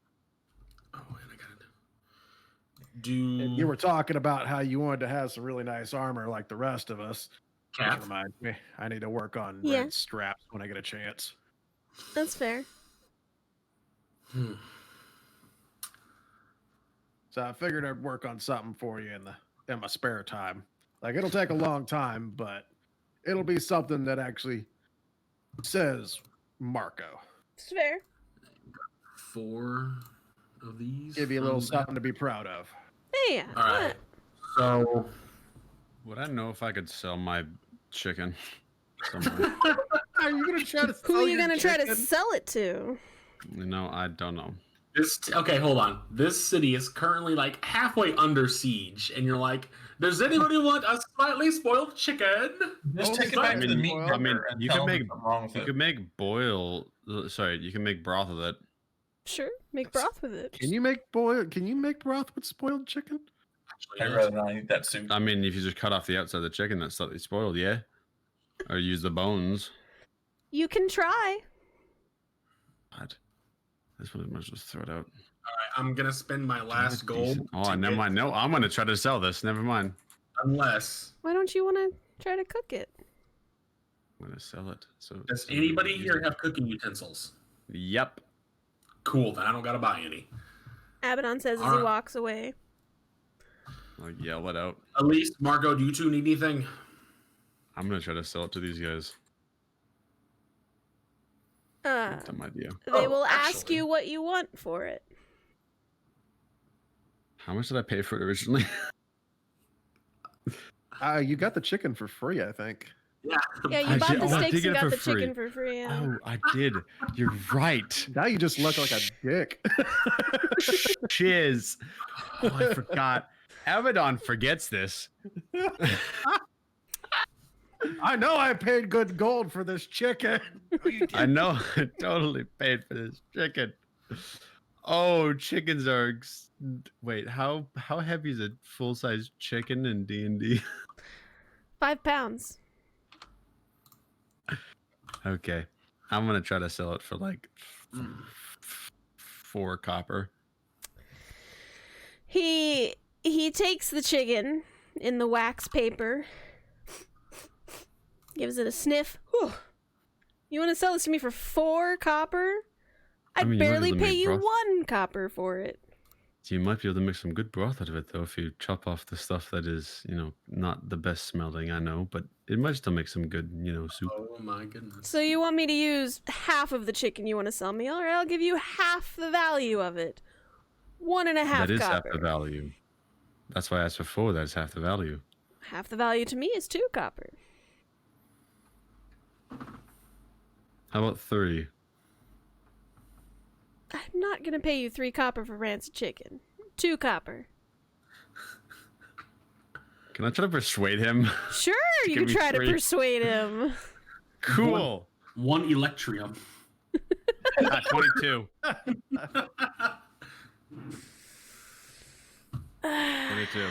Oh, and I gotta And you were talking about how you wanted to have some really nice armor like the rest of us. Which Cap. reminds me, I need to work on Yeah. red straps when I get a chance. That's fair. Hmm. So I figured I'd work on something for you in my spare time. Like it'll take a long time, but it'll be something that actually says Marco. It's fair. 4 of these. Give you a little from something to be proud of. Yeah. All right. So Would I know if I could sell my chicken somewhere? Are you gonna try to? Who sell are you your gonna try to chicken? sell it to? I don't know. okay, hold on. This city is currently like halfway under siege, and you're like, does anybody want a slightly spoiled chicken? Just Oh, take it sorry. back to the meat Well, broker I mean, and you tell can him make- what's wrong with You it. could make you can make broth with it. Sure, make broth with it. Can you make broth with spoiled chicken? Actually, I'd rather not eat that soup. I mean, if you just cut off the outside of the chicken that's slightly spoiled, yeah. Or use the bones. You can try. God. This one might as well just throw it out. I'm gonna spend my last gold. Oh, to never get- mind. No, I'm gonna try to sell this. Never mind. Unless Why don't you want to try to cook it? I'm gonna sell it. So does somebody anybody use here it. have cooking utensils? Yep. Cool. Then I don't gotta buy any. Abaddon says as he Alright. walks away. I'll yell it out. Elise, Margot, do you two need anything? I'm gonna try to sell it to these guys. Dumb idea. They Oh, will ask actually- you what you want for it. How much did I pay for it originally? You got the chicken for free, I think. Yeah, you I bought did- the oh, I steaks did and get it got for the free. chicken for free. Yeah. Oh, I did. You're right. Now you just look like a dick. Shiz. Oh, I forgot. Abaddon forgets this. I know I paid good gold for this chicken. I know. I totally paid for this chicken. Oh, chickens are. Wait, how heavy is a full size chicken in D&D? 5 pounds. Okay, I'm gonna try to sell it for like 4 copper. He takes the chicken in the wax paper, gives it a sniff. Whew. You want to sell this to me for 4 copper? I'd mean, you might barely be able to pay make you broth. 1 copper for it. So you might be able to make some good broth out of it, though, if you chop off the stuff that is, not the best smelling. I know, but it might still make some good, soup. Oh my goodness. So you want me to use half of the chicken you want to sell me, or I'll give you half the value of it. 1.5 That is half copper. the value. That's why I asked for 4. That's half the value. Half the value to me is 2 copper. How about 3? I'm not gonna pay you 3 copper for rancid chicken. 2 copper. Can I try to persuade him? Sure, you Give can me try 3. to persuade him. Cool. 1 electrium. 22. 22.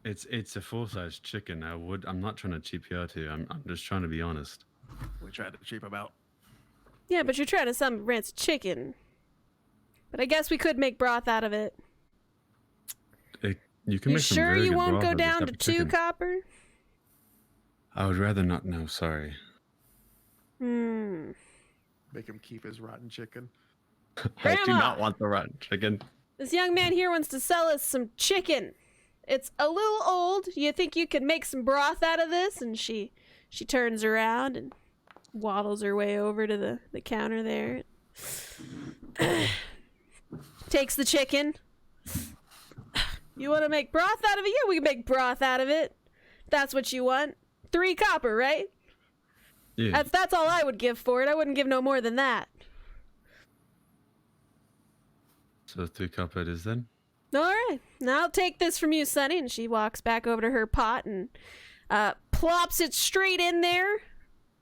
It's a full-size chicken. I'm not trying to cheap you out here. I'm just trying to be honest. We tried to cheap him out. Yeah, but you're trying to sell me rancid chicken. But I guess we could make broth out of it. You can You make some sure very you good won't broth go out of this down type to of 2 chicken. copper? I would rather not know. Sorry. Hmm. Make him keep his rotten chicken. I do Grandma! not want the rotten chicken. This young man here wants to sell us some chicken. It's a little old. You think you could make some broth out of this? And she She turns around and waddles her way over to the counter there. Takes the chicken. You want to make broth out of it? Yeah, we can make broth out of it. That's what you want. 3 copper, right? Yeah. That's all I would give for it. I wouldn't give no more than that. So 3 copper it is then. All right, now I'll take this from you, Sonny. And she walks back over to her pot and plops it straight in there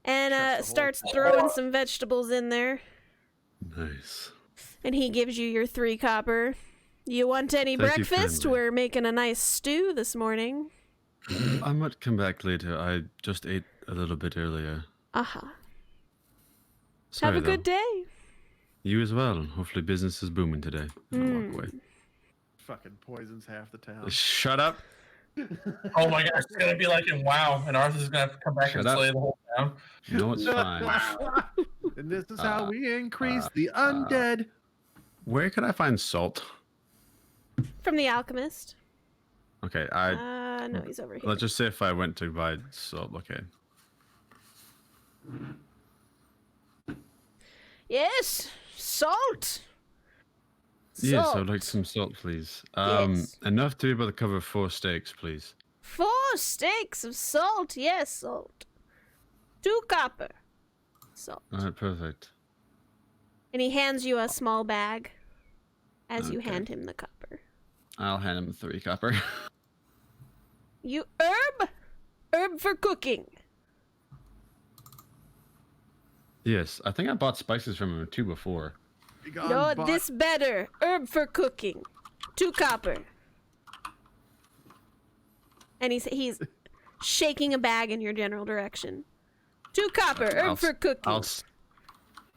and Shuts the whole starts pot. throwing some vegetables in there. Nice. And he gives you your 3 copper. You want any Thank you breakfast? kindly. We're making a nice stew this morning. I might come back later. I just ate a little bit earlier. Uh-huh. Sorry, Have a good though. day. You as well. Hopefully business is booming today. I'll walk away. Fucking poisons half the town. Shut up. Oh my gosh, it's gonna be like in WoW, and Arthur's gonna have to come back Shut and up. slay the whole town. No, it's fine. And this is how we increase the undead. Where can I find salt? From the alchemist. Okay, No, he's over here. let's just say if I went to buy salt, okay. Yes, salt. Yes, Salt. I'd like some salt, please. Yes. Enough to be able to cover 4 steaks, please. 4 steaks of salt. Yes, salt. 2 copper. Salt. All right, perfect. And he hands you a small bag as you Okay. hand him the copper. I'll hand him 3 copper. You herb? Herb for cooking. Yes, I think I bought spices from him too before. Be gone, No, bot. this better. Herb for cooking. 2 copper. And he's shaking a bag in your general direction. 2 copper. Herb I'll for s- cooking.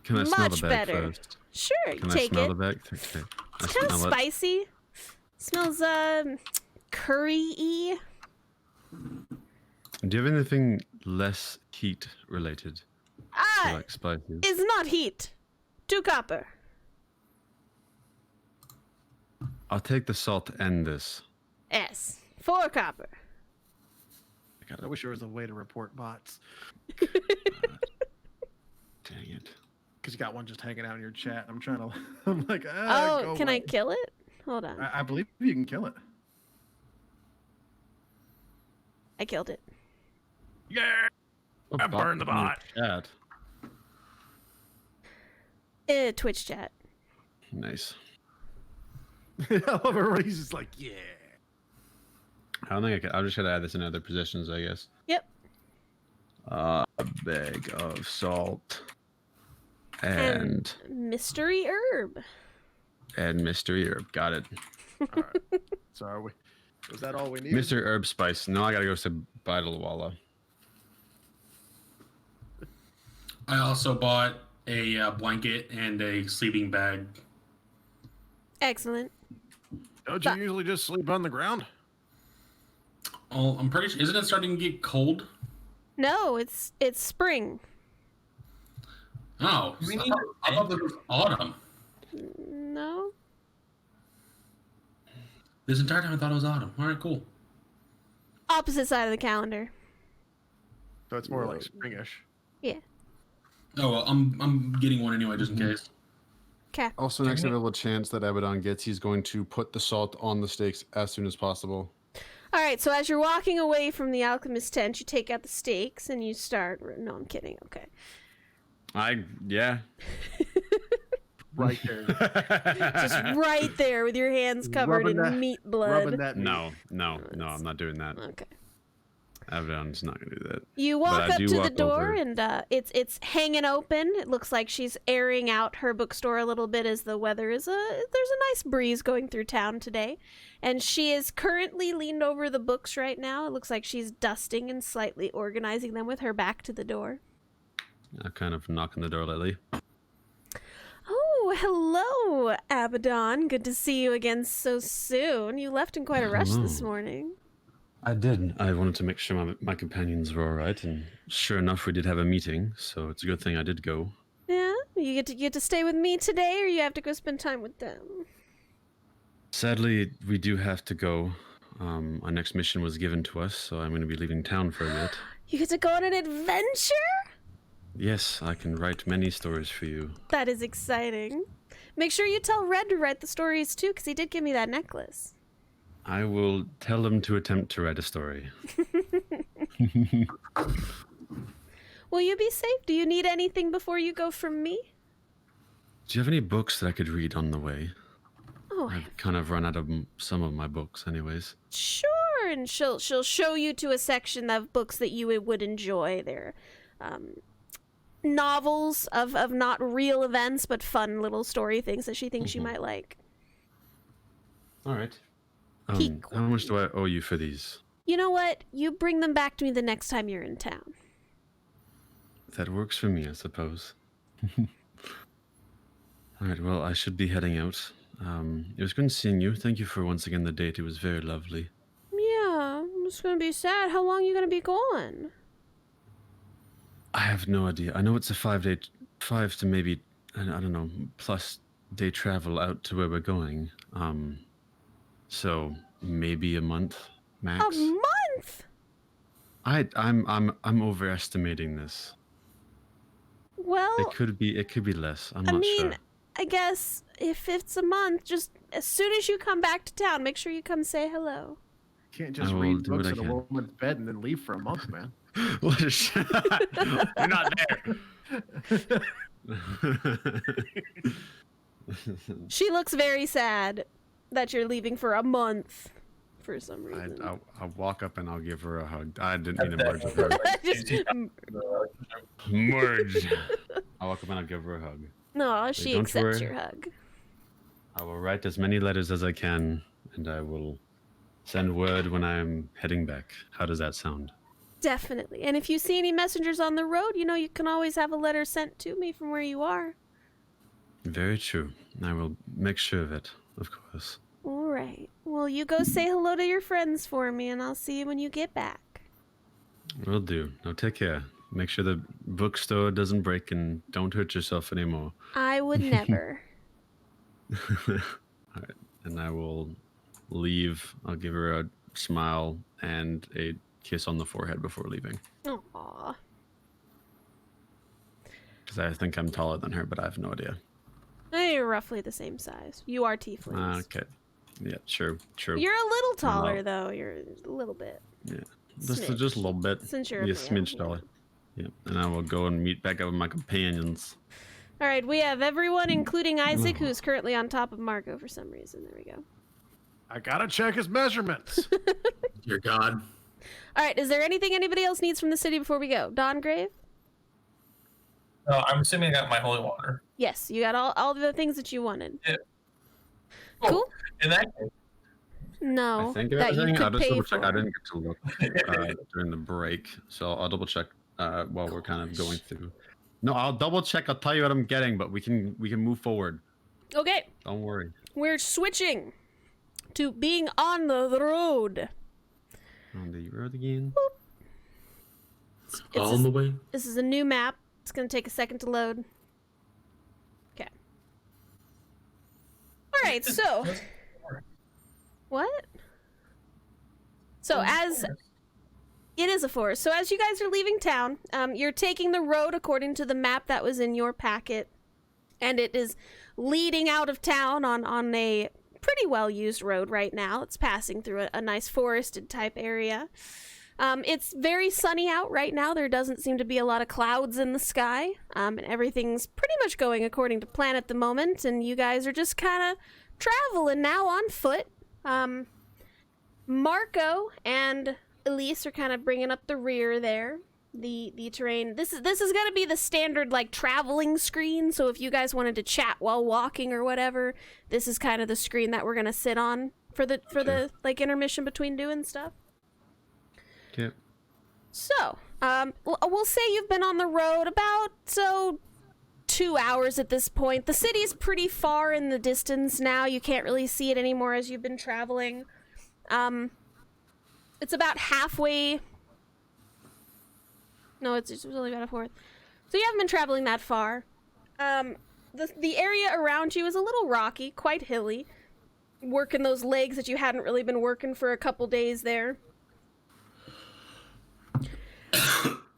Can I smell Much the bag better. first? Sure, you Can I take smell it. the bag? Okay. I It's kind of smell it. spicy. Smells curry-y. Do you have anything less heat related? Ah, Like spices? it's not heat. 2 copper. I'll take the salt and this. Yes. 4 copper. I wish there was a way to report bots. Dang it. Because you got one just hanging out in your chat. I'm trying to. I'm like, Oh, can I away. kill it? Hold on. I believe you can kill it. I killed it. Yeah. Oh, I burned the in your bot. Chat. Twitch chat. Nice. I love everybody's just like, yeah. I don't think I can. I'm just gonna add this in other positions, I guess. Yep. A bag of salt and Mystery herb. mystery herb. Got it. All right. So are we? Was that all we needed? Mr. Herb Spice. No, I gotta go to Bidalwalla. I also bought a blanket and a sleeping bag. Excellent. Don't you usually just sleep on the ground? Oh, I'm pretty sure. Isn't it starting to get cold? No, it's spring. Oh, We I need thought, a I thought it was autumn. No. This entire time I thought it was autumn. All right, cool. Opposite side of the calendar. So it's more like springish. Yeah. Oh well, I'm getting one anyway, just in case. Okay. Also, next available chance that Abaddon gets, he's going to put the salt on the steaks as soon as possible. All right. So as you're walking away from the alchemist tent, you take out the stakes and you start. No, I'm kidding. Okay. Yeah. Right there. Just right there with your hands covered Rubbing in that- meat Rubbing blood. that meat. No, I'm not doing that. Okay. Abaddon's not gonna do that. You walk I up do to the walk door over. and it's hanging open. It looks like she's airing out her bookstore a little bit as the weather is there's a nice breeze going through town today. And she is currently leaned over the books right now. It looks like she's dusting and slightly organizing them with her back to the door. I kind of knock on the door lately. Oh, hello, Abaddon. Good to see you again so soon. You left in quite a rush this Hello. morning. I did. I wanted to make sure my companions were all right, and sure enough, we did have a meeting. So it's a good thing I did go. Yeah? You get to stay with me today, or you have to go spend time with them? Sadly, we do have to go. Our next mission was given to us, so I'm going to be leaving town for a bit. You get to go on an adventure? Yes, I can write many stories for you. That is exciting. Make sure you tell Red to write the stories too, because he did give me that necklace. I will tell him to attempt to write a story. Will you be safe? Do you need anything before you go from me? Do you have any books that I could read on the way? Oh, I've kind of run out of some of my books anyways. sure. And she'll show you to a section of books that you would enjoy. They're novels of not real events, but fun little story things that she thinks you might like. All right. Peak How much do I owe you for these? You know what? You bring them back to me the next time you're in town. That works for me, I suppose. All right, well, I should be heading out. It was good seeing you. Thank you for once again the date. It was very lovely. Yeah, it's gonna be sad. How long are you gonna be gone? I have no idea. I know it's a 5 to maybe, I don't know, plus day travel out to where we're going. So maybe a month max. A month? I'm overestimating this. Well, It could be less. I'm not sure. I guess if it's a month, just as soon as you come back to town, make sure you come say hello. Can't just I will read do what books I in a can. woman's bed and then leave for a month, man. What a shit. You're not there. She looks very sad that you're leaving for a month for some reason. I'll walk up and I'll give her a hug. I didn't mean to merge with her. Just, Merge. I'll walk up and I'll give her a hug. no, she don't accepts worry. your hug. I will write as many letters as I can, and I will send word when I'm heading back. How does that sound? Definitely. And if you see any messengers on the road, you know you can always have a letter sent to me from where you are. Very true. I will make sure of it, of course. All right. Well, you go say hello to your friends for me, and I'll see you when you get back. Will do. Now take care. Make sure the bookstore doesn't break and don't hurt yourself anymore. I would never. All right. And I will leave. I'll give her a smile and a kiss on the forehead before leaving. Aww. Because I think I'm taller than her, but I have no idea. You're roughly the same size. You are tieflings. Okay. Yeah, true. You're a little taller, Well- though. You're a little bit. Yeah. Just Smidge. a little bit. Since you're a Yeah, male, smidge yeah. taller. Yeah. And I will go and meet back up with my companions. All right, we have everyone, including Isaac, who's currently on top of Margot for some reason. There we go. I gotta check his measurements. Dear God. All right, is there anything anybody else needs from the city before we go? Dongrave? No, I'm assuming I got my holy water. Yes, you got all the things that you wanted. Oh, Cool. In that case, No, I think that you everything. I'll could just pay double for. check. I didn't get to look during the break, so I'll double check while we're kind of going through. No, I'll double check. I'll tell you what I'm getting, but we can move forward. Okay, Don't worry. we're switching to being on the road. On the road again. All the way. This is a new map. It's gonna take a second to load. Okay. All right, so what? So as it is a forest. So as you guys are leaving town, you're taking the road according to the map that was in your packet, and it is leading out of town on a pretty well used road right now. It's passing through a nice forested type area. It's very sunny out right now. There doesn't seem to be a lot of clouds in the sky, and everything's pretty much going according to plan at the moment. And you guys are just kind of traveling now on foot. Marco and Elise are kind of bringing up the rear there. The terrain. This is gonna be the standard like traveling screen. So if you guys wanted to chat while walking or whatever, this is kind of the screen that we're gonna sit on for the like intermission between doing stuff. Okay. So, we'll say you've been on the road about 2 hours at this point. The city's pretty far in the distance now. You can't really see it anymore as you've been traveling. It's about halfway. No, it's only about a fourth. So you haven't been traveling that far. The area around you is a little rocky, quite hilly. working those legs that you hadn't really been working for a couple days there.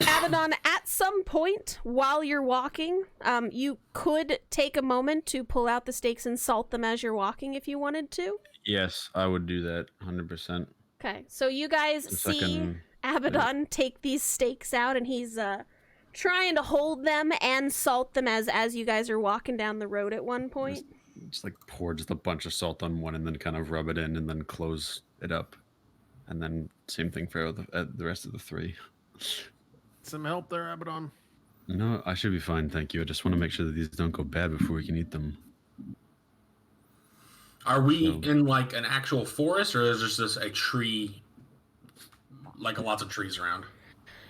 Abaddon, at some point while you're walking, you could take a moment to pull out the stakes and salt them as you're walking if you wanted to. Yes, I would do that 100%. Okay, so you guys The see second- Abaddon take these stakes out, and he's trying to hold them and salt them as you guys are walking down the road at one point. Just like pour just a bunch of salt on one and then kind of rub it in and then close it up. And then same thing for the rest of the 3. Some help there, Abaddon? No, I should be fine, thank you. I just want to make sure that these don't go bad before we can eat them. Are we No. in like an actual forest, or is this just a tree, like lots of trees around?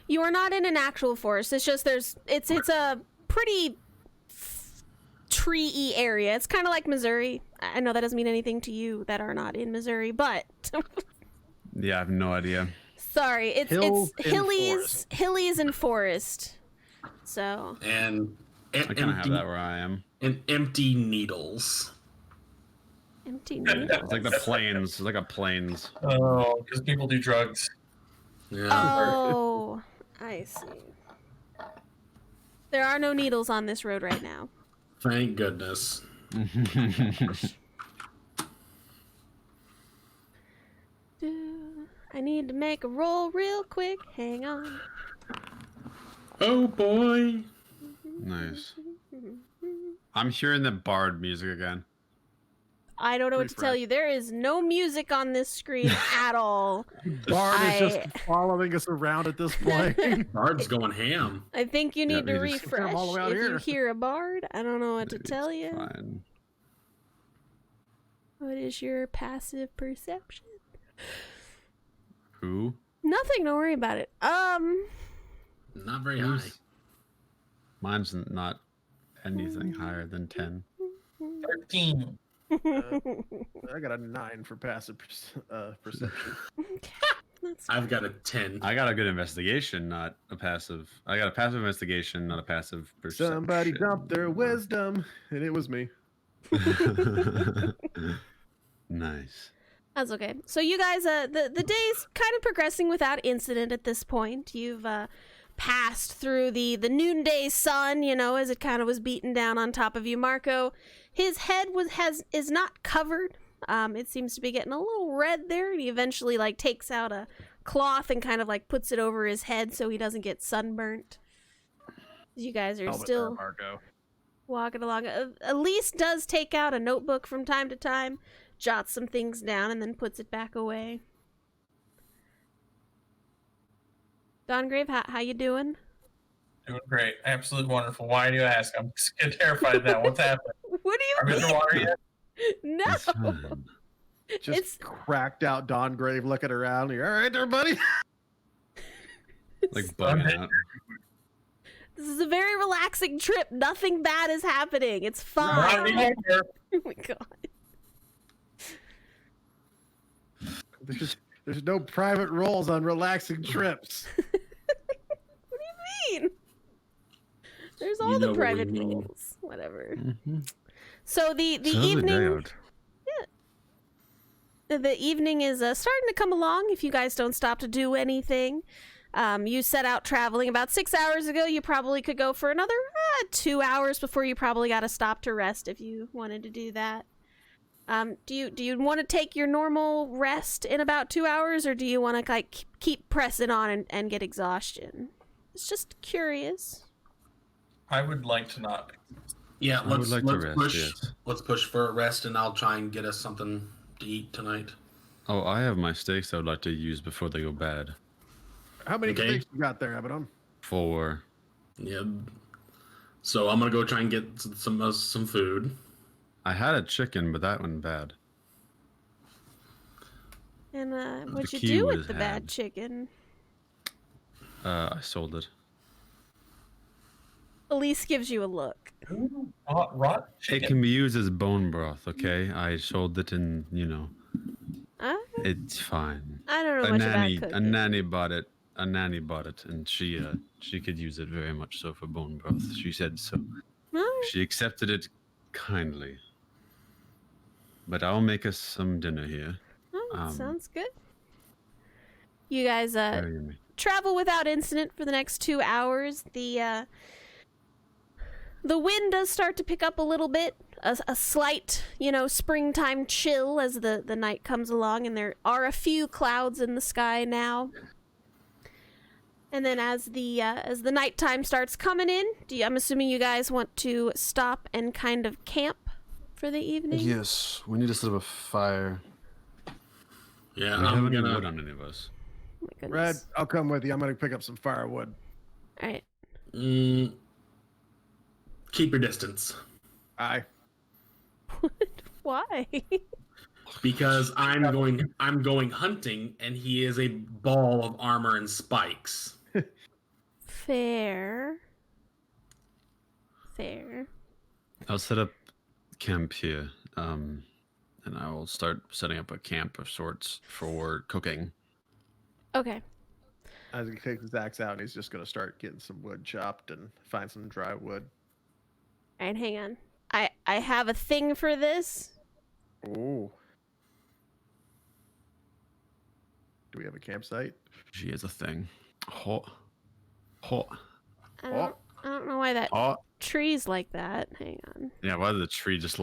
You are not in an actual forest. It's just it's a pretty tree-y area. It's kind of like Missouri. I know that doesn't mean anything to you that are not in Missouri, but Yeah, I have no idea. sorry, it's Hills and hillies and forest. So And I kind of have that where I am. and empty needles. empty. It's like the plains. It's like a plains. Oh, because people do drugs. Yeah. Oh, I see. There are no needles on this road right now. Thank goodness. I need to make a roll real quick. Hang on. Oh boy. Nice. I'm hearing the bard music again. I don't know what to tell Refresh. you. There is no music on this screen at all. Bard is just I- following us around at this point. Bard's going ham. I think you need to we just- refresh. Come all the way out If you here. hear a bard, I don't know what to It's tell you. Fine. What is your passive perception? Who? Nothing. Don't worry about it. Not very high. Who's- Mine's not anything higher than 10. 13. I got a 9 for passive perception. That's I've got a 10. I got a good investigation, not a passive. I got a passive investigation, not a passive perception. Somebody dumped their wisdom, and it was me. Nice. That's okay. So you guys, the day's kind of progressing without incident at this point. You've passed through the noonday sun, you know, as it kind of was beaten down on top of you. Marco, his head is not covered. It seems to be getting a little red there, and he eventually like takes out a cloth and kind of like puts it over his head so he doesn't get sunburnt. You guys are Helmet there, still Marco. walking along. Elise does take out a notebook from time to time, jots some things down, and then puts it back away. Dongrave, how you doing? Doing great. Absolutely wonderful. Why do you ask? I'm terrified now. What's happening? What Are do we you in the water yet? mean? No. It's fine. Just It's cracked out Don Grave looking around. You're all right there, buddy? Like bugging out. This is a very relaxing trip. Nothing bad is happening. It's fine. Not anymore. Oh my god. There's no private roles on relaxing trips. What do you mean? There's all You the know what we private mean. rules. Whatever. Mhm. So the It's a lovely day evening out. the evening is starting to come along. If you guys don't stop to do anything, you set out traveling about 6 hours ago. You probably could go for another 2 hours before you probably got to stop to rest if you wanted to do that. Do you want to take your normal rest in about 2 hours, or do you want to like keep pressing on and get exhaustion? It's just curious. I would like to not. Yeah, I would let's like to let's rest, push. yes. Let's push for a rest, and I'll try and get us something to eat tonight. Oh, I have my steaks I would like to use before they go bad. How many Okay. steaks you got there, Abaddon? 4. Yeah. So I'm gonna go try and get some food. I had a chicken, but that went bad. And what'd you key do with was the bad had. chicken? I sold it. Elise gives you a look. Ooh, rot It chicken. can be used as bone broth, okay? I sold it and, Uh, it's fine. I don't know A much nanny, about a cooking. nanny bought it. A nanny bought it, and she could use it very much so for bone broth. She said so. Alright. She accepted it kindly. but I'll make us some dinner here. Oh, sounds good. You guys Very yummy. travel without incident for the next 2 hours. The wind does start to pick up a little bit, a slight, springtime chill as the night comes along, and there are a few clouds in the sky now. And then as the nighttime starts coming in, I'm assuming you guys want to stop and kind of camp for the evening? Yes, we need to set up a fire. Yeah, We don't I'm have any gonna. wood on any of us. Oh my Red, goodness. I'll come with you. I'm gonna pick up some firewood. All right. Keep your distance Aye. Why? because I'm going hunting, and he is a ball of armor and spikes. Fair. I'll set up camp here, and I will start setting up a camp of sorts for cooking. Okay. As he takes his axe out, he's just gonna start getting some wood chopped and find some dry wood. All right, hang on. I have a thing for this. Ooh. Do we have a campsite? She is a thing. Hot. Hot. I don't know why that Hot. tree's like that. Hang on. Yeah, why did the tree just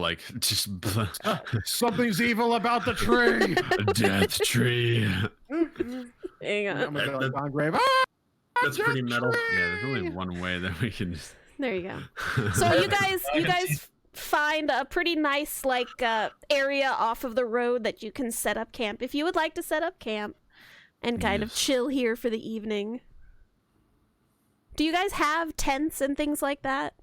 Something's evil about the tree. a death tree? Hang on. I'm gonna go That- like on grave. Ah! That's pretty metal. Yeah, there's only one way that we can just... There you go. So you guys find a pretty nice area off of the road that you can set up camp if you would like to set up camp and kind of Yes. chill here for the evening. Do you guys have tents and things like that?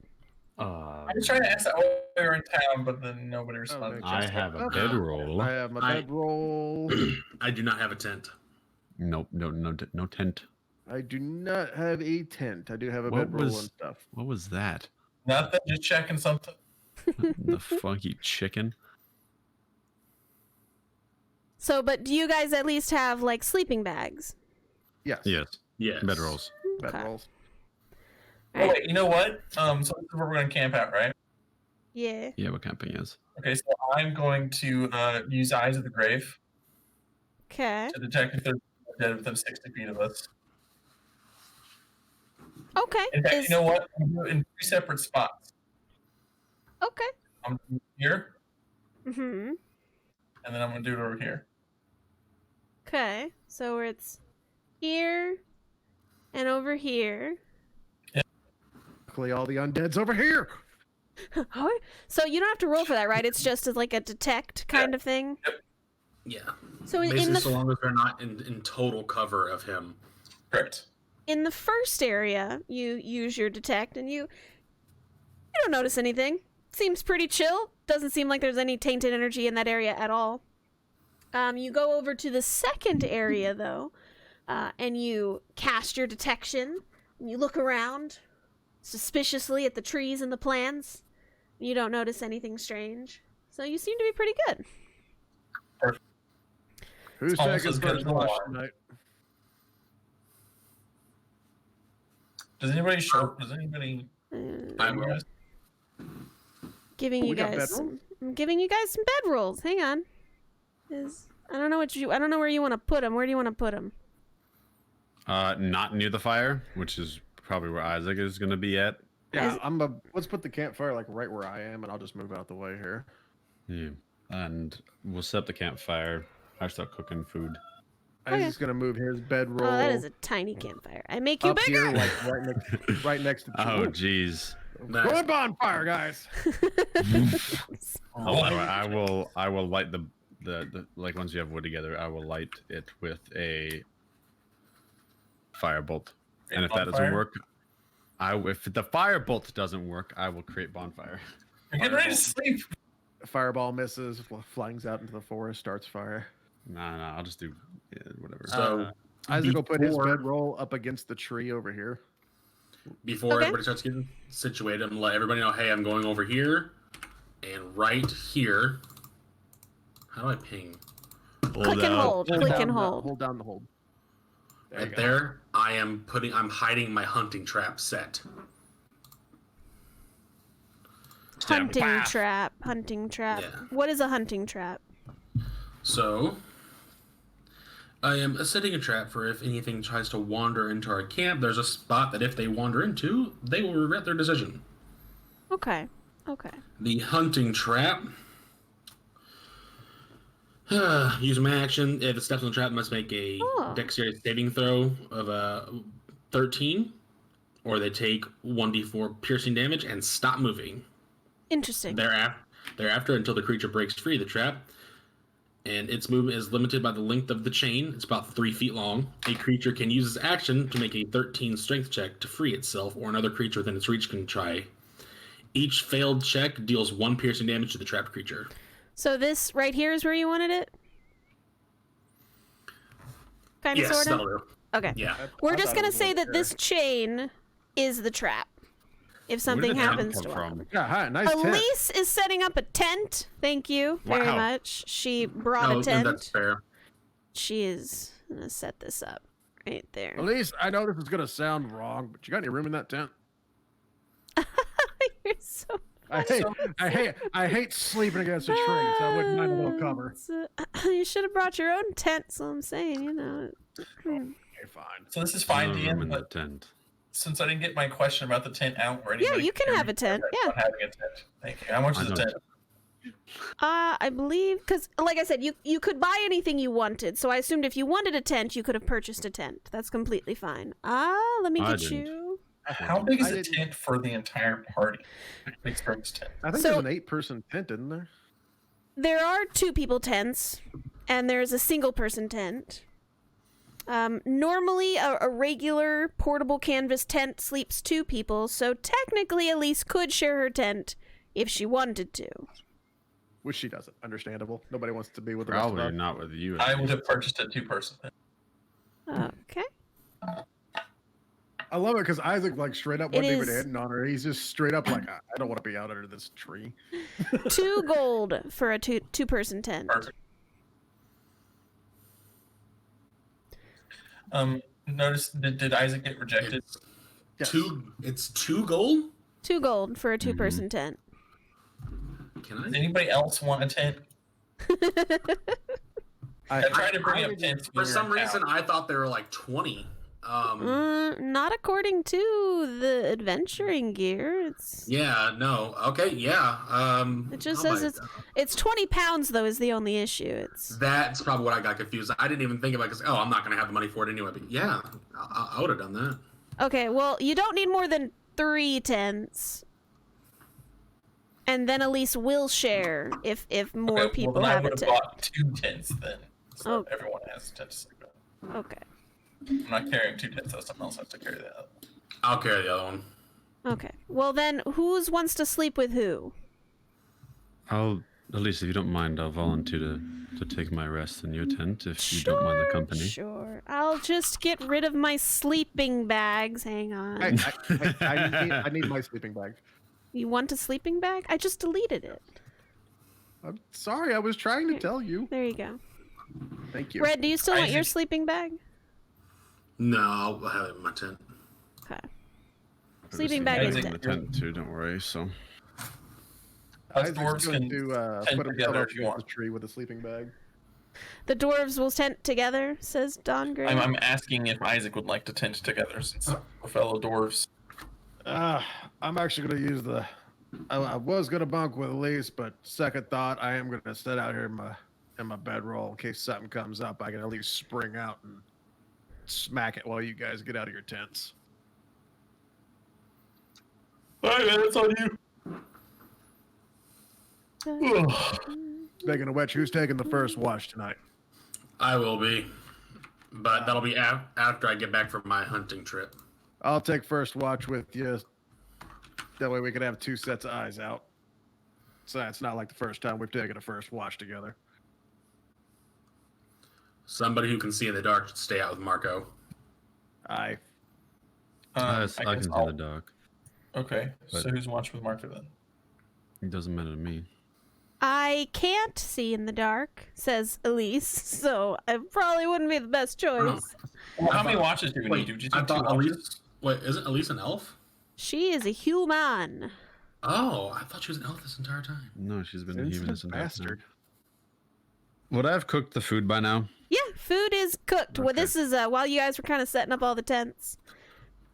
I was trying to ask that while we were in town, but then nobody responded. I have a Okay. bedroll. I have my I- bedroll. I do not have a tent. Nope, no tent. I do not have a tent. I do have a What bedroll was- and stuff. What was that? Nothing, just checking something. The funky chicken? So, but do you guys at least have sleeping bags? Yes. Yes, Yes. bedrolls. Okay. Bedrolls. Oh, wait, you know what? So this is where we're going to camp out, right? Yeah. Yeah, what camping is. Okay, so I'm going to use Eyes of the Grave Okay. to detect if they're dead within 60 feet of us. Okay. In fact, you know what? I'm going to do it in 3 separate spots. Okay. I'm going to do it here, Mm-hmm. and then I'm going to do it over here. Okay. So it's here and over here. Luckily, all the undead's over here. So you don't have to roll for that, right? It's just as a detect kind of thing. Yeah. So in Basically, the so long as they're not in total cover of him. Correct. in the first area, you use your detect, and you don't notice anything. Seems pretty chill. Doesn't seem like there's any tainted energy in that area at all. You go over to the second area though, and you cast your detection. And you look around suspiciously at the trees and the plants. You don't notice anything strange. So you seem to be pretty good. Who's Almost taking as good as first the watch alarm. tonight? Does anybody? Uh, giving Oh, you we got guys bedrolls? I'm giving you guys some bedrolls. Hang on. I don't know where you want to put them. Where do you want to put them? Not near the fire, which is probably where Isaac is going to be at. Yeah, let's put the campfire right where I am, and I'll just move out the way here. Yeah. And we'll set up the campfire. I start cooking food. Okay. Isaac's gonna move his bedroll Oh, that is a tiny campfire. I make you up bigger. here, like right next to the Oh, Ooh, jeez. Nice. Good bonfire, guys. I will light the like once you have wood together, I will light it with a firebolt. And if that doesn't Bonfire? work, if the firebolt doesn't work, I will create bonfire. You're getting ready to sleep. Fireball misses, flings out into the forest, starts fire. Nah, I'll just do whatever. So Isaac will put his before- bedroll up against the tree over here. Before Okay. everybody starts getting situated, I'm gonna let everybody know, hey, I'm going over here and right here. How do I ping? Click and hold. Click down and the- hold. Hold down the hold. There you Right go. there, I'm hiding my hunting trap set. Hunting Bah. trap. Hunting trap. Yeah. What is a hunting trap? So, I am setting a trap for if anything tries to wander into our camp. There's a spot that if they wander into, they will regret their decision. Okay. Okay. The hunting trap. Use my action. If it steps on the trap, must make a Oh. dexterity saving throw of 13, or they take 1d4 piercing damage and stop moving. Interesting. Thereafter, until the creature breaks free of the trap, and its movement is limited by the length of the chain. It's about 3 feet long. A creature can use its action to make a 13 strength check to free itself, or another creature within its reach can try. Each failed check deals 1 piercing damage to the trapped creature. So this right here is where you wanted it? Kind of, Yes, sort that'll of? do. Okay. Yeah. We're I just thought it going to was say over that this chain is the trap. If Where something did the tent happens come to from? it. Yeah, hi, nice tent. Elise is setting up a tent. Thank you very Wow. much. She brought No, a tent. that's fair. She is going to set this up right there. Elise, I know this is gonna sound wrong, but you got any room in that tent? You're so I hate sleeping against a tree, so I wouldn't mind a little cover. You should have brought your own tent, so I'm saying, you know. Okay, fine. So this is No fine, room Dean, in the but tent. since I didn't get my question about the tent out or Yeah, anybody you can hear have me a tent. about Yeah. having a tent. Thank you. How much I is a don't- tent? I believe, because, like I said, you could buy anything you wanted, so I assumed if you wanted a tent, you could have purchased a tent. That's completely fine. Let me I get didn't. you. How big is I a didn't- tent for the entire party? Big Springs tent. I think So- there's an 8-person tent, isn't there? There are 2-people tents, and there's a single-person tent. Normally, a regular portable canvas tent sleeps 2 people, so technically Elise could share her tent if she wanted to. Which she doesn't. Understandable. Nobody wants to be with the Probably rest of us. not with you. I would have purchased a 2-person tent. Okay. I love it because Isaac like straight up It wasn't even is- hitting on her. He's just straight up like, I don't want to be out under this tree. 2 gold for a two-person tent. Perfect. Notice did Isaac get rejected? It's Yes. It's 2 gold. 2 gold for a 2-person tent. Can Does I? anybody else want a tent? I tried to bring up tents. For some reason, I thought they were like 20. Not according to the adventuring gear. Yeah. No. Okay. Yeah. It just I'll says buy it's that. it's 20 pounds though is the only issue. That's probably what I got confused. I didn't even think about it because I'm not gonna have the money for it anyway. But yeah, I would have done that. Okay. Well, you don't need more than 3 tents, and then Elise will share if more Okay, people well, then have I a would have tent. bought 2 tents then. So Oh. everyone has a tent to sleep in. Okay. I'm not carrying 2 tents, so someone else has to carry that up. I'll carry the other one. Okay. Well then, who's wants to sleep with who? I'll, at least if you don't mind, I'll volunteer to take my rest in your tent if you don't mind the company. Sure. I'll just get rid of my sleeping bags. Hang on. I need my sleeping bag. You want a sleeping bag? I just deleted it. I'm sorry, I was trying to Here. tell you. There you go. Thank you. Red, do you still want your Isaac- sleeping bag? No, I'll have it in my tent. Okay. I've Sleeping received bag is in dead. the tent too. Don't worry. So Us Isaac's dwarves going can to tent put himself together up if you against the want. tree with a sleeping bag. The dwarves will tent together, says Don Gray. I'm asking if Isaac would like to tent together since we're fellow dwarves. I'm actually going to use the. I was going to bunk with Elise, but second thought, I am going to sit out here in my bedroll in case something comes up. I can at least spring out and smack it while you guys get out of your tents. All right, man, that's on you. Speaking of which, who's taking the first watch tonight? I will be, but that'll be after I get back from my hunting trip. I'll take first watch with you. That way we can have 2 sets of eyes out. So it's not like the first time we've taken a first watch together. Somebody who can see in the dark should stay out with Marco. Aye. I guess can see I'll- the dark. Okay, so But- who's watching with Marco then? It doesn't matter to me. I can't see in the dark, says Elise, so it probably wouldn't be the best choice. Well, how I many thought- watches do we need? Do we just I do 2 thought watches? Elise. Wait, isn't Elise an elf? She is a human. Oh, I thought she was an elf this entire time. No, she's been a human Insolent this entire time. bastard. Would I have cooked the food by now? Yeah, food is cooked. Well, Okay. this is while you guys were kind of setting up all the tents.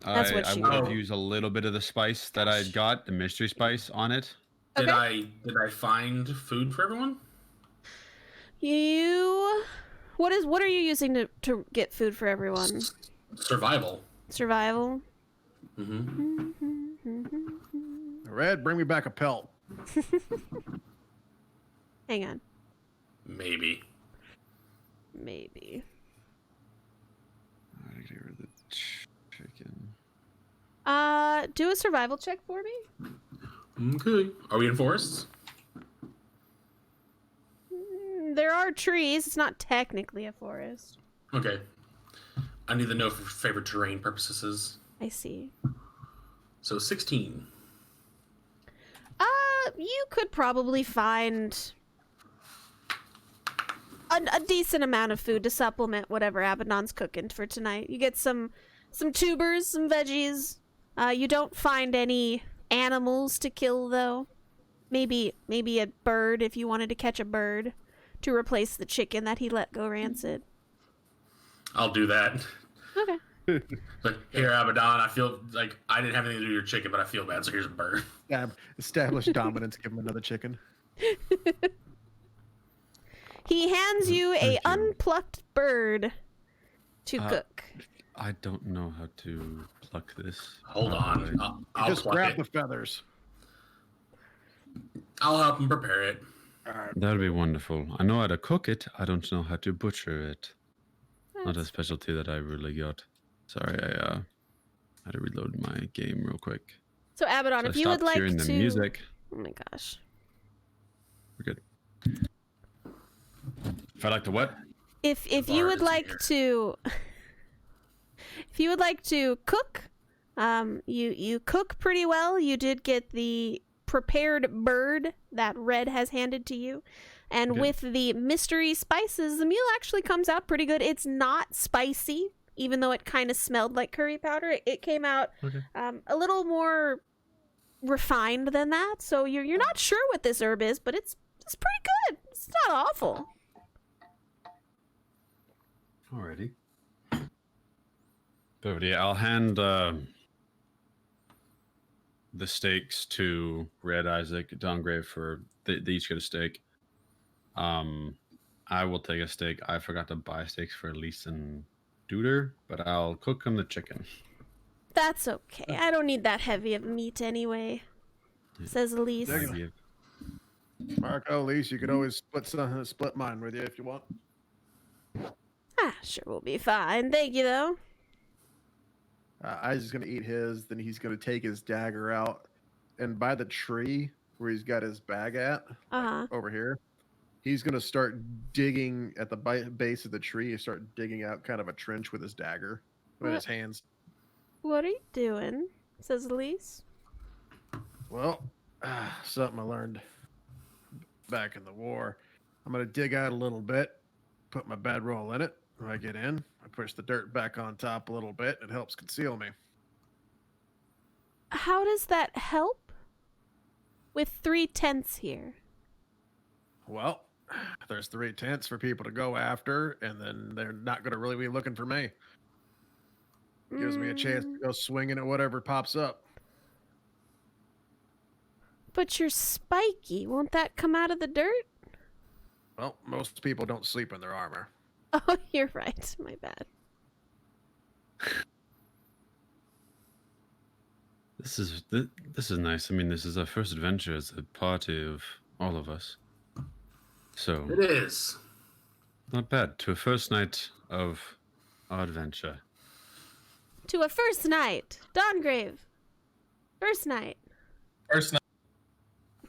That's what I she would have did. used a little bit of the spice that I got, the mystery spice on it. Did Okay. I find food for everyone? What are you using to get food for everyone? Survival. Survival. Mm-hmm. Red, bring me back a pelt. Hang on. Maybe. Maybe. I gotta get rid of the chicken. Do a survival check for me. Okay. Are we in forests? There are trees. It's not technically a forest. Okay. I need to know for favorite terrain purposes. I see. So 16. You could probably find a decent amount of food to supplement whatever Abaddon's cooking for tonight. You get some tubers, some veggies. You don't find any animals to kill though. Maybe a bird if you wanted to catch a bird to replace the chicken that he let go rancid. I'll do that. Okay. But here, Abaddon, I feel like I didn't have anything to do with your chicken, but I feel bad, so here's a bird. Establish dominance. Give him another chicken. He hands you a Thank you. unplucked bird to cook. I don't know how to pluck this. Hold on. I'll Just pluck grab it. the feathers. I'll help him prepare it. All right. That'd be wonderful. I know how to cook it. I don't know how to butcher it. Not a That's- specialty that I really got. Sorry, I had to reload my game real quick. So Abaddon, So I if you would stopped like hearing to, the music. oh my gosh, We're good. If I like to what? if you bard would is like here. to, if you would like to cook, you cook pretty well. You did get the prepared bird that Red has handed to you, and Okay. with the mystery spices, the meal actually comes out pretty good. It's not spicy, even though it kind of smelled like curry powder. It came out Okay. a little more refined than that. So you're not sure what this herb is, but it's pretty good. It's not awful. Alrighty. But yeah, I'll hand the steaks to Red, Isaac, Dongrave for they each get a steak. I will take a steak. I forgot to buy steaks for Elise and Duder, but I'll cook them the chicken. That's okay. I don't need that heavy of meat anyway, says Elise. There you Marco, Lise, you could always split mine with you if you want. Sure will be fine. Thank you, though. Isaac's gonna eat his, then he's gonna take his dagger out, and by the tree where he's got his bag at, Uh-huh. over here, he's gonna start digging at the base of the tree and start digging out kind of a trench with his dagger with his hands. What are you doing? Says Elise. Well, something I learned back in the war. I'm gonna dig out a little bit, put my bedroll in it. When I get in, I push the dirt back on top a little bit. It helps conceal me. How does that help? With 3 tents here. Well, there's 3 tents for people to go after, and then they're not going to really be looking for me. Gives me a chance to go swinging at whatever pops up. But you're spiky. Won't that come out of the dirt? Well, most people don't sleep in their armor. Oh, you're right. My bad. This is nice. I mean, this is our first adventure as a party of all of us. So It is. not bad. To a first night of our adventure. To a first night. Dongrave. First night. First night.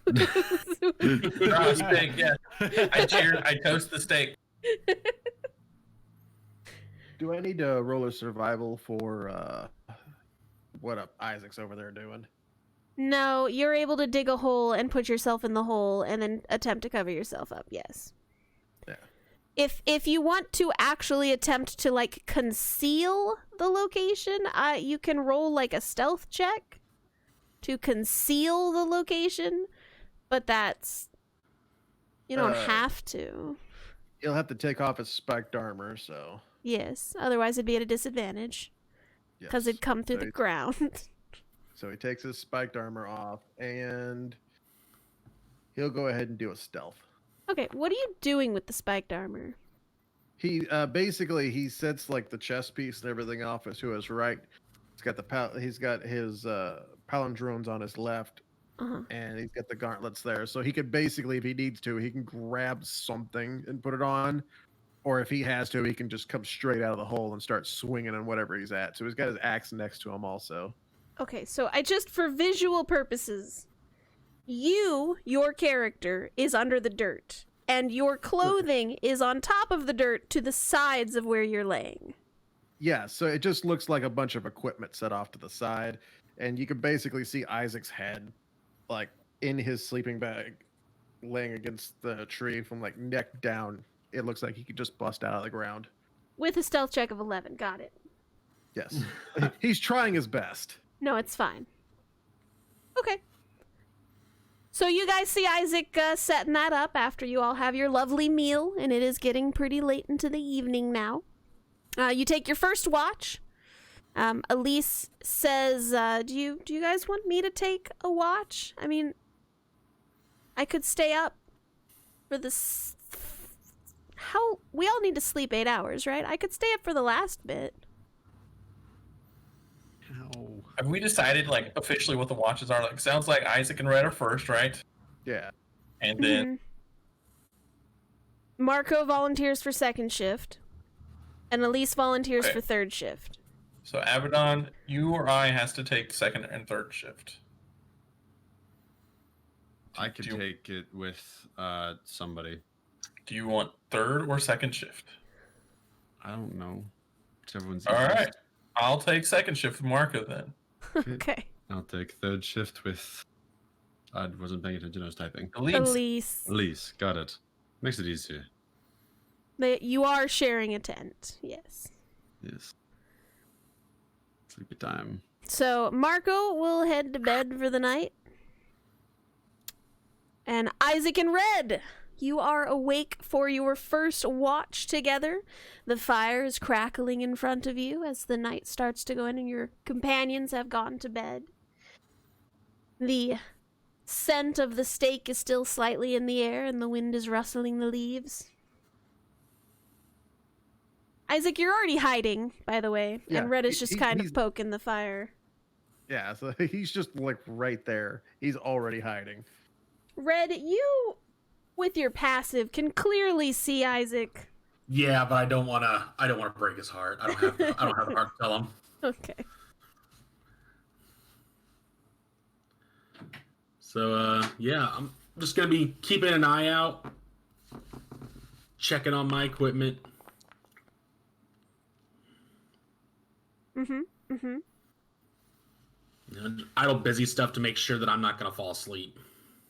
Oh, steak, yeah. I cheer. I toast the steak. Do I need to roll a survival for what up Isaac's over there doing? No, you're able to dig a hole and put yourself in the hole and then attempt to cover yourself up, yes. Yeah. If you want to actually attempt to like conceal the location, you can roll like a stealth check. to conceal the location, but that's you don't have to. He'll have to take off his spiked armor, so Yes, otherwise it'd be at a disadvantage because yes. it'd come through So the he- ground. So he takes his spiked armor off, and he'll go ahead and do a stealth. Okay, what are you doing with the spiked armor? He basically he sets like the chest piece and everything off to his right. He's got his palindromes on his left, Uh-huh. and he's got the gauntlets there. So he could basically, if he needs to, he can grab something and put it on, or if he has to, he can just come straight out of the hole and start swinging on whatever he's at. So he's got his axe next to him also. Okay, so I just, for visual purposes, your character is under the dirt, and your clothing is on top of the dirt to the sides of where you're laying. Yeah, so it just looks like a bunch of equipment set off to the side, and you can basically see Isaac's head, like in his sleeping bag, laying against the tree from like neck down. It looks like he could just bust out of the ground. With a stealth check of 11, got it. Yes, he's trying his best. No, it's fine. Okay. So you guys see Isaac setting that up after you all have your lovely meal, and it is getting pretty late into the evening now. You take your first watch. Elise says, do you guys want me to take a watch? I mean, I could stay up for this. We all need to sleep 8 hours, right? I could stay up for the last bit. Ow. Have we decided like officially what the watches are? Like, sounds like Isaac and Red are first, right? Yeah, And then Marco volunteers for second shift, and Elise volunteers Okay. for third shift. so Abaddon, you or I has to take second and third shift. I could Do you- take it with somebody. Do you want third or second shift? I don't know. Whichever All right, I'll take second shift with Marco then. Okay. I'll take third shift with. I wasn't paying attention. I was typing. Elise. Elise, got it. Makes it easier. You are sharing a tent, yes. Yes. Sleepy time. So Marco will head to bed for the night. And Isaac and Red, you are awake for your first watch together. The fire is crackling in front of you as the night starts to go in and your companions have gone to bed. The scent of the steak is still slightly in the air and the wind is rustling the leaves. Isaac, you're already hiding, by the way, Yeah, and Red is just kind of he's- poking the fire. yeah. So he's just like right there. He's already hiding. Red, you, with your passive, can clearly see Isaac. Yeah, but I don't want to break his heart. I don't have the heart to tell him. Okay. So yeah, I'm just gonna be keeping an eye out, checking on my equipment. Mm-hmm. Idle busy stuff to make sure that I'm not gonna fall asleep.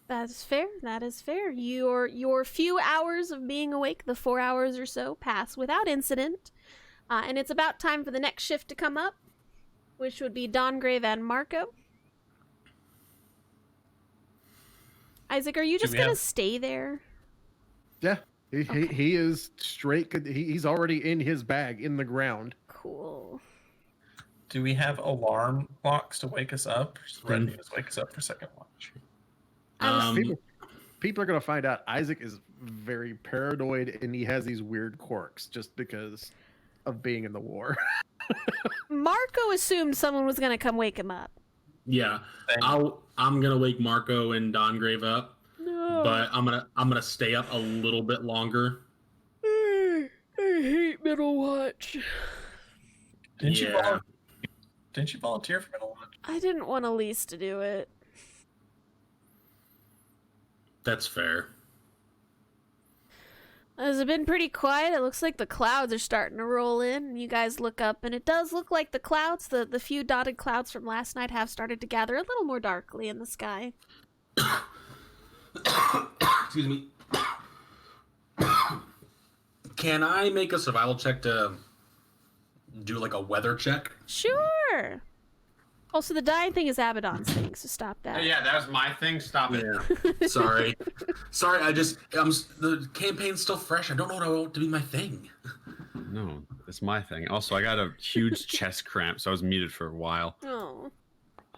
That is fair. That is fair. Your few hours of being awake, the 4 hours or so, pass without incident. And it's about time for the next shift to come up, which would be Dawngrave and Marco. Isaac, are you just we going to have- stay there? Yeah, he is straight. He's already in his bag in the ground. Cool. Do we have alarm clocks to wake us up? Or does Red Mm. need to wake us up for second watch? People are gonna find out Isaac is very paranoid and he has these weird quirks just because of being in the war. Marco assumed someone was going to come wake him up. Yeah, Then- I'm gonna wake Marco and Dawngrave up, No. but I'm gonna stay up a little bit longer. I hate middle watch. Didn't you Yeah. volunteer for middle watch? I didn't want Elise to do it. That's fair. Has it been pretty quiet? It looks like the clouds are starting to roll in, and you guys look up, and it does look like the clouds, the few dotted clouds from last night have started to gather a little more darkly in the sky. Excuse me. Can I make a survival check to do like a weather check? Sure. Also, the dying thing is Abaddon's thing, so stop that. Yeah, that was my thing. Stop it. Yeah. Sorry. Sorry, the campaign's still fresh. I don't know what I want to be my thing. No, it's my thing. Also, I got a huge chest cramp, so I was muted for a while. Oh.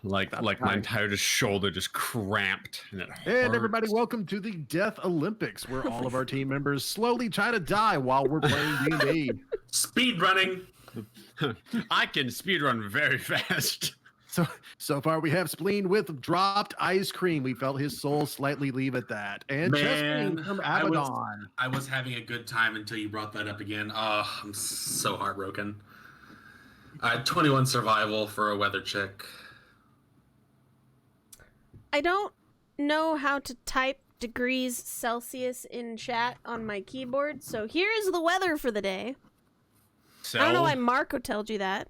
Like my fine. entire shoulder just cramped, and it And hurt. everybody, welcome to the Death Olympics, where all of our team members slowly try to die while we're playing D&D. Speed running. I can speedrun very fast. So far, we have Spleen with dropped ice cream. We felt his soul slightly leave at that. And Man, Chespleen from I was- Abaddon. I was having a good time until you brought that up again. Oh, I'm so heartbroken. 21 survival for a weather chick. I don't know how to type degrees Celsius in chat on my keyboard, so here's the weather for the day. So I don't know why Marco told you that.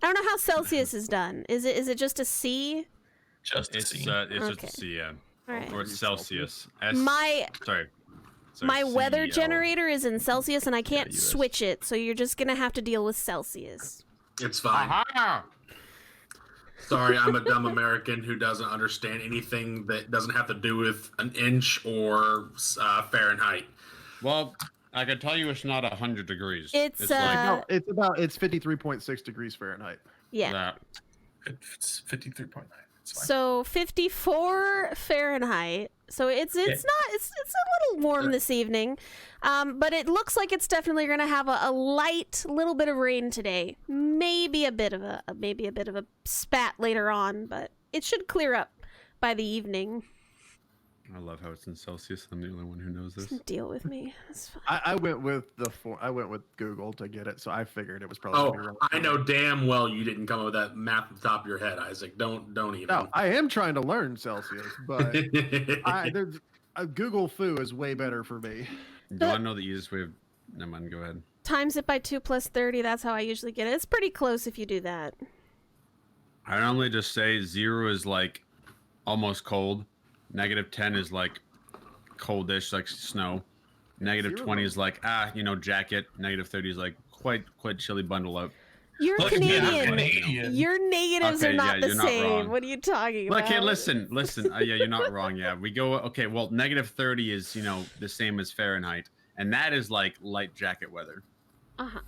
I don't know how Celsius is done. Is it just a C? Just to it's see. it's Okay. just a C, yeah. All right. Or it's Celsius. My Sorry, my weather CL. generator is in Celsius, and I can't US. switch it, so you're just gonna have to deal with Celsius. It's fine. Aha! Sorry, I'm a dumb American who doesn't understand anything that doesn't have to do with an inch or Fahrenheit. Well, I can tell you it's not 100 degrees. It's, like No, it's 53.6 degrees Fahrenheit. Yeah. that. It's 53.9. It's fine. So 54 Fahrenheit. So it's not it's a little warm this evening, but it looks like it's definitely going to have a light little bit of rain today. Maybe a bit of a spat later on, but it should clear up by the evening. I love how it's in Celsius. I'm the only one who knows this. Deal with me. It's fine. I went with I went with Google to get it, so I figured it was probably. Oh, gonna be wrong. I know damn well you didn't come up with that math at the top of your head, Isaac. Don't even. No, I am trying to learn Celsius, but Google Foo is way better for me. Do I know the easiest way of... Never mind, go ahead. Times it by 2 plus 30. That's how I usually get it. It's pretty close if you do that. I normally just say 0 is like almost cold. -10 is like coldish, like snow. -20 is like, jacket. -30 is like quite chilly, bundle up. You're Look at me, I'm Canadian. Canadian. Your negatives Okay, are not yeah, the you're not same. wrong. What are you talking about? Okay, listen. Yeah, you're not wrong. Yeah, we go. Okay, well, -30 is the same as Fahrenheit, and that is like light jacket weather. Uh-huh.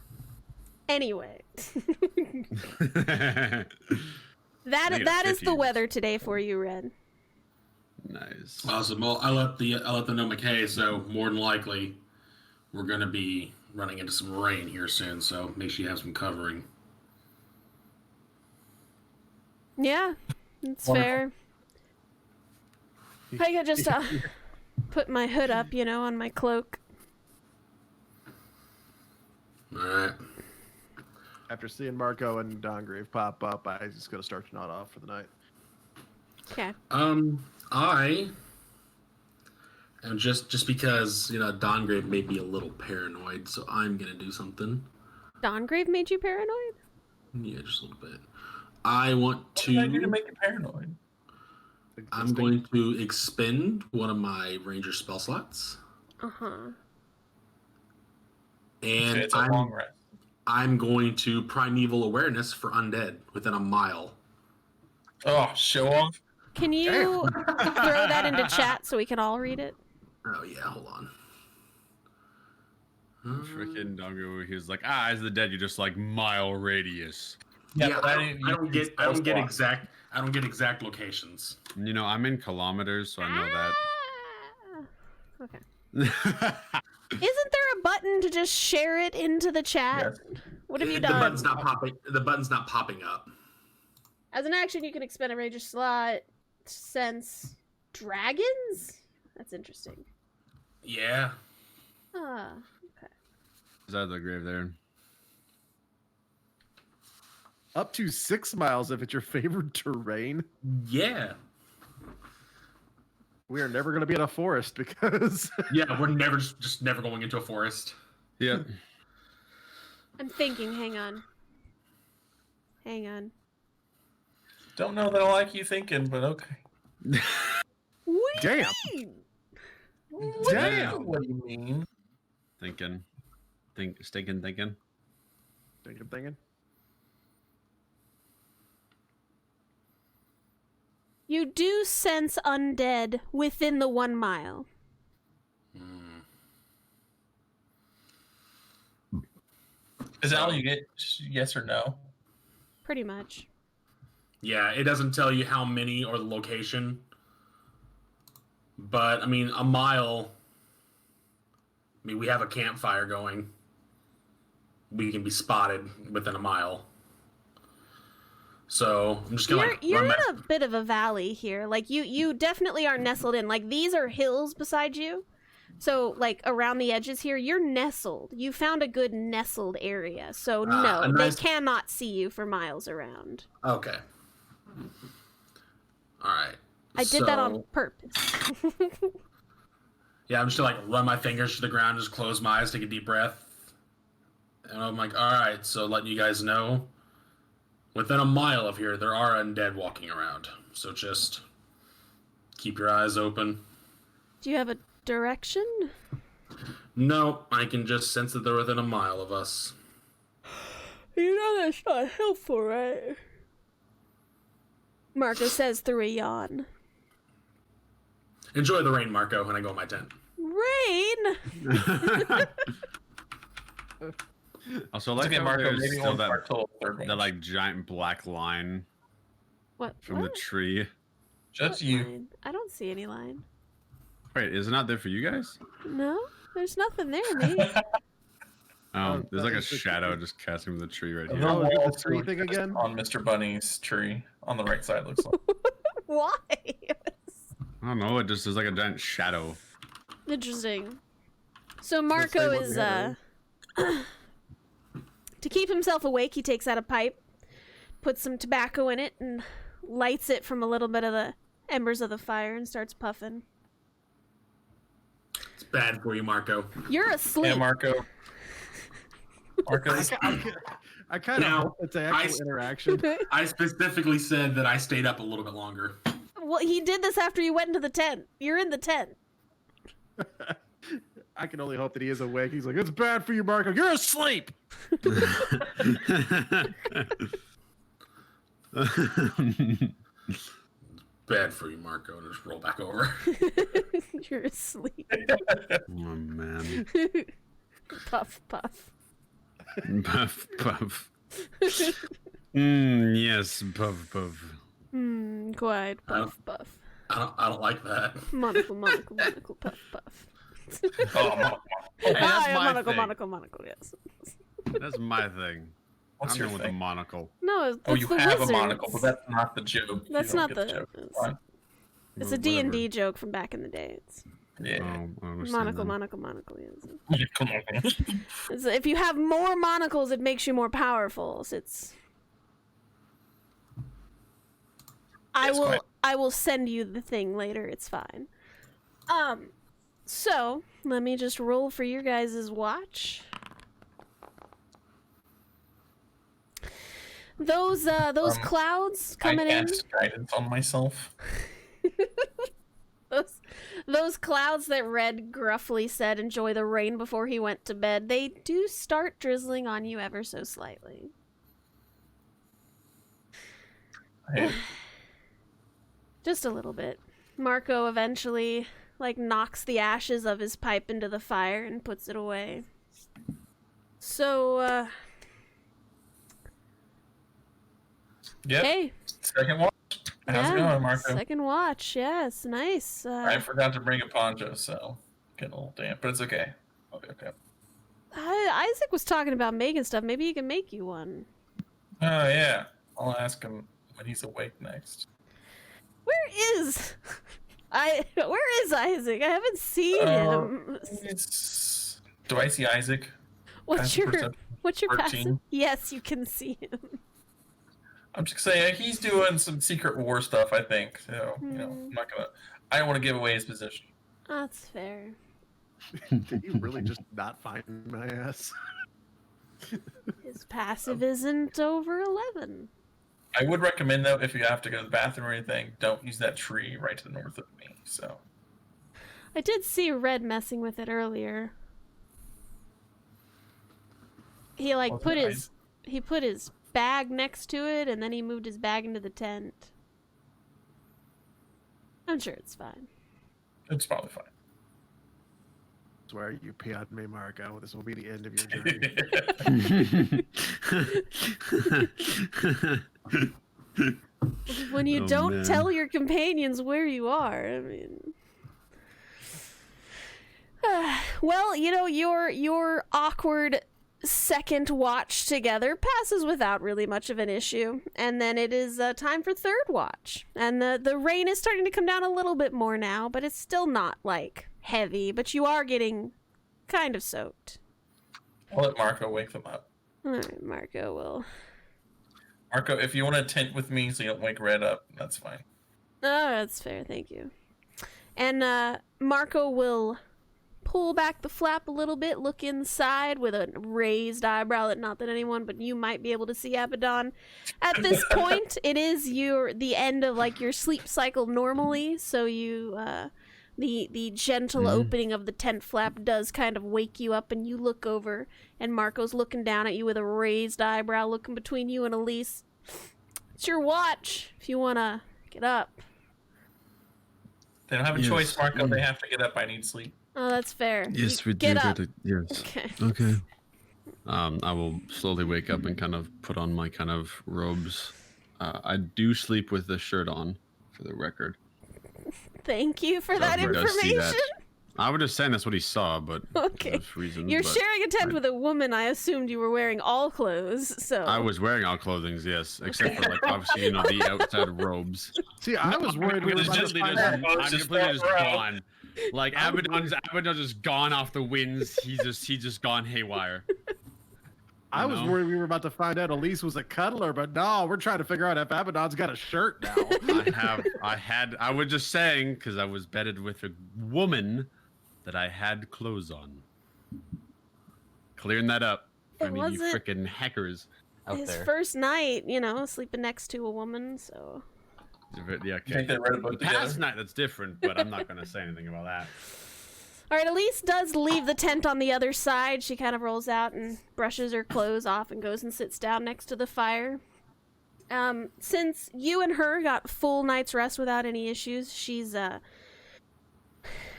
Anyway. Nice. That is the 50. weather today for you, Red. Awesome. Well, I let them know McKay. So more than likely, we're gonna be running into some rain here soon. So make sure you have some covering. Yeah, it's Wonderful. fair. I could just put my hood up, on my cloak. All right. After seeing Marco and Dongrave pop up, I just gotta start to nod off for the night. Okay. I am just because Dongrave made me a little paranoid, so I'm gonna do something. Dongrave made you paranoid? Yeah, just a little bit. I want What did I do to to. make you paranoid? I'm going to expend one of my ranger spell slots, Uh-huh. and It's a long rest. I'm going to primeval awareness for undead within a mile. Oh, show off. Can you throw that into chat so we can all read it? Oh yeah, hold on. Freaking Dongo, he was like, as the dead, you're just like mile radius. Yeah, but I didn't don't use get spell exact. I don't get exact locations. I'm in kilometers, so I know Ah! Okay. that. Isn't there a button to just share it into the chat? Yes. What have you The done? button's not popping. The button's not popping up. As an action, you can expend a ranger slot. Sense dragons? That's interesting. Yeah. Ah. Is that the grave there? Up to 6 miles if it's your favorite terrain. Yeah. We are never gonna be in a forest because Yeah. We're never just never going into a forest. Yeah. I'm thinking. Hang on. Don't know that I like you thinking, but okay. What do you Damn. mean? Damn. What do you mean? Thinking. thinking. You do sense undead within the 1 mile. Is that all you get? Yes or no? Pretty much. Yeah, it doesn't tell you how many or the location. But, I mean, a mile... I mean, we have a campfire going. We can be spotted within a mile. So, I'm just gonna, You're run in a bit of a valley here. Like, you definitely are nestled in. Like, these are hills beside you. So, like, around the edges here, you're nestled. You found a good nestled area. So, no, a nice- they cannot see you for miles around. Okay. Alright. I did that on purpose. Yeah, I'm just gonna, like, run my fingers to the ground, just close my eyes, take a deep breath. And I'm like, alright, so letting you guys know, within a mile of here, there are undead walking around. So just keep your eyes open. Do you have a direction? No, I can just sense that they're within a mile of us. You know that's not helpful, right? Marco says through a yawn. Enjoy the rain, Marco, when I go in my tent. Rain! Also, It's like okay, how Marco. there's Maybe still one that, part total third that range. like giant black line What? from the what? tree. Just What you. line? I don't see any line. Wait, is it not there for you guys? No, there's nothing there, me. Oh, there's like a is the shadow tree. just casting from the tree right The here. Oh, is it the walls tree look thing just again? on Mr. Bunny's tree on the right side looks like. Why? I don't know. It just is like a giant shadow. Interesting. So say Marco what is we had to keep himself awake, he takes out a pipe, puts some tobacco in it, and lights it from a little bit of the embers of the fire and starts puffing. It's bad for you, Marco. You're asleep. Yeah, Marco. Marco's I kind of Now, hope it's an actual interaction. I specifically said that I stayed up a little bit longer. Well, he did this after you went into the tent. You're in the tent. I can only hope that he is awake. He's like, it's bad for you, Marco. You're asleep. Bad for you, Marco, and just roll back over. You're asleep. Oh man. Puff, puff. Puff puff. Yes, puff puff. Quiet, puff, puff. I don't like that. Monocle, monocle, monocle, puff, puff. oh, Marco. Hey, that's Ah, yeah, my monocle, thing. monocle, monocle, yes. That's my thing. What's I'm your the one with the thing? monocle. No, that's Oh, you the have wizards. a monocle, but that's not the joke. You That's don't not get the- joke. it's- Fine. It's a Or D&D joke from back in the day. It's Yeah. Oh, I understand monocle, then. monocle, monocle, yes. Come on. It's, if you have more monocles, it makes you more powerful. So it's... It's fine. I will send you the thing later. It's fine. So let me just roll for your guys' watch. Those clouds coming I in. cast guidance on myself. Those clouds that Red gruffly said enjoy the rain before he went to bed, they do start drizzling on you ever so slightly. Hey, Just a little bit. Marco eventually, knocks the ashes of his pipe into the fire and puts it away. So, yep. hey. Second watch. How's it going, Marco? Second watch, yes, nice. I forgot to bring a poncho, so getting a little damp, but it's okay. Okay. Isaac was talking about making stuff. Maybe he can make you one. Oh yeah, I'll ask him when he's awake next. Where is Where is Isaac? I haven't seen him. Do I see Isaac? What's passive your perception, What's your 13? passive? Yes, you can see him. I'm just saying he's doing some secret war stuff. I think so. I'm not gonna. I don't want to give away his position. That's fair. Did you really just not find my ass? His passive isn't over 11. I would recommend though, if you have to go to the bathroom or anything, don't use that tree right to the north of me. So I did see Red messing with it earlier. He Wasn't put his bag next to it, and then he moved his bag into the tent. I'm sure it's fine. It's probably fine. Swear you pee on me, Marco. This will be the end of your journey. When you Oh, don't man. tell your companions where you are, I mean. Well, you know, your awkward second watch together passes without really much of an issue, and then it is time for third watch, and the rain is starting to come down a little bit more now, but it's still not like heavy, but you are getting kind of soaked. I'll let Marco wake them up. All right, Marco will. Marco, if you want to tent with me so you don't wake Red up, that's fine. Oh, that's fair, thank you. And Marco will pull back the flap a little bit, look inside with a raised eyebrow that not that anyone but you might be able to see, Abaddon. At this point, it is the end of like your sleep cycle normally, so you the gentle opening of the tent flap does kind of wake you up, and you look over, and Marco's looking down at you with a raised eyebrow, looking between you and Elise. It's your watch if you want to get up. They don't have a Yes. choice, Marco. They have to get up. I need sleep. Oh, that's fair. Yes, You we get do up. get it. Yes. Okay. Okay. I will slowly wake up and kind of put on my kind of robes. I do sleep with the shirt on, for the record. Thank you for So that everyone does see information. that. I was just saying that's what he saw, but Okay. there's reasons. You're but sharing a tent I- with a woman. I assumed you were wearing all clothes, so. I was wearing all clothing, yes, except for like obviously the outside robes. See, I was worried we were It's about just, to find out. I'm Just completely just throw her out. gone. Like Abaddon's just gone off the winds. He's just gone haywire. I was know? worried we were about to find out Elise was a cuddler, but no, we're trying to figure out if Abaddon's got a shirt now. I was just saying because I was bedded with a woman that I had clothes on. Clearing that up for It any of you wasn't freaking hackers out his there. first night, sleeping next to a woman, so. Yeah, I okay. think they read a The book past together. night that's different, but I'm not gonna say anything about that. All right, Elise does leave the tent on the other side. She kind of rolls out and brushes her clothes off and goes and sits down next to the fire. Since you and her got full night's rest without any issues, she's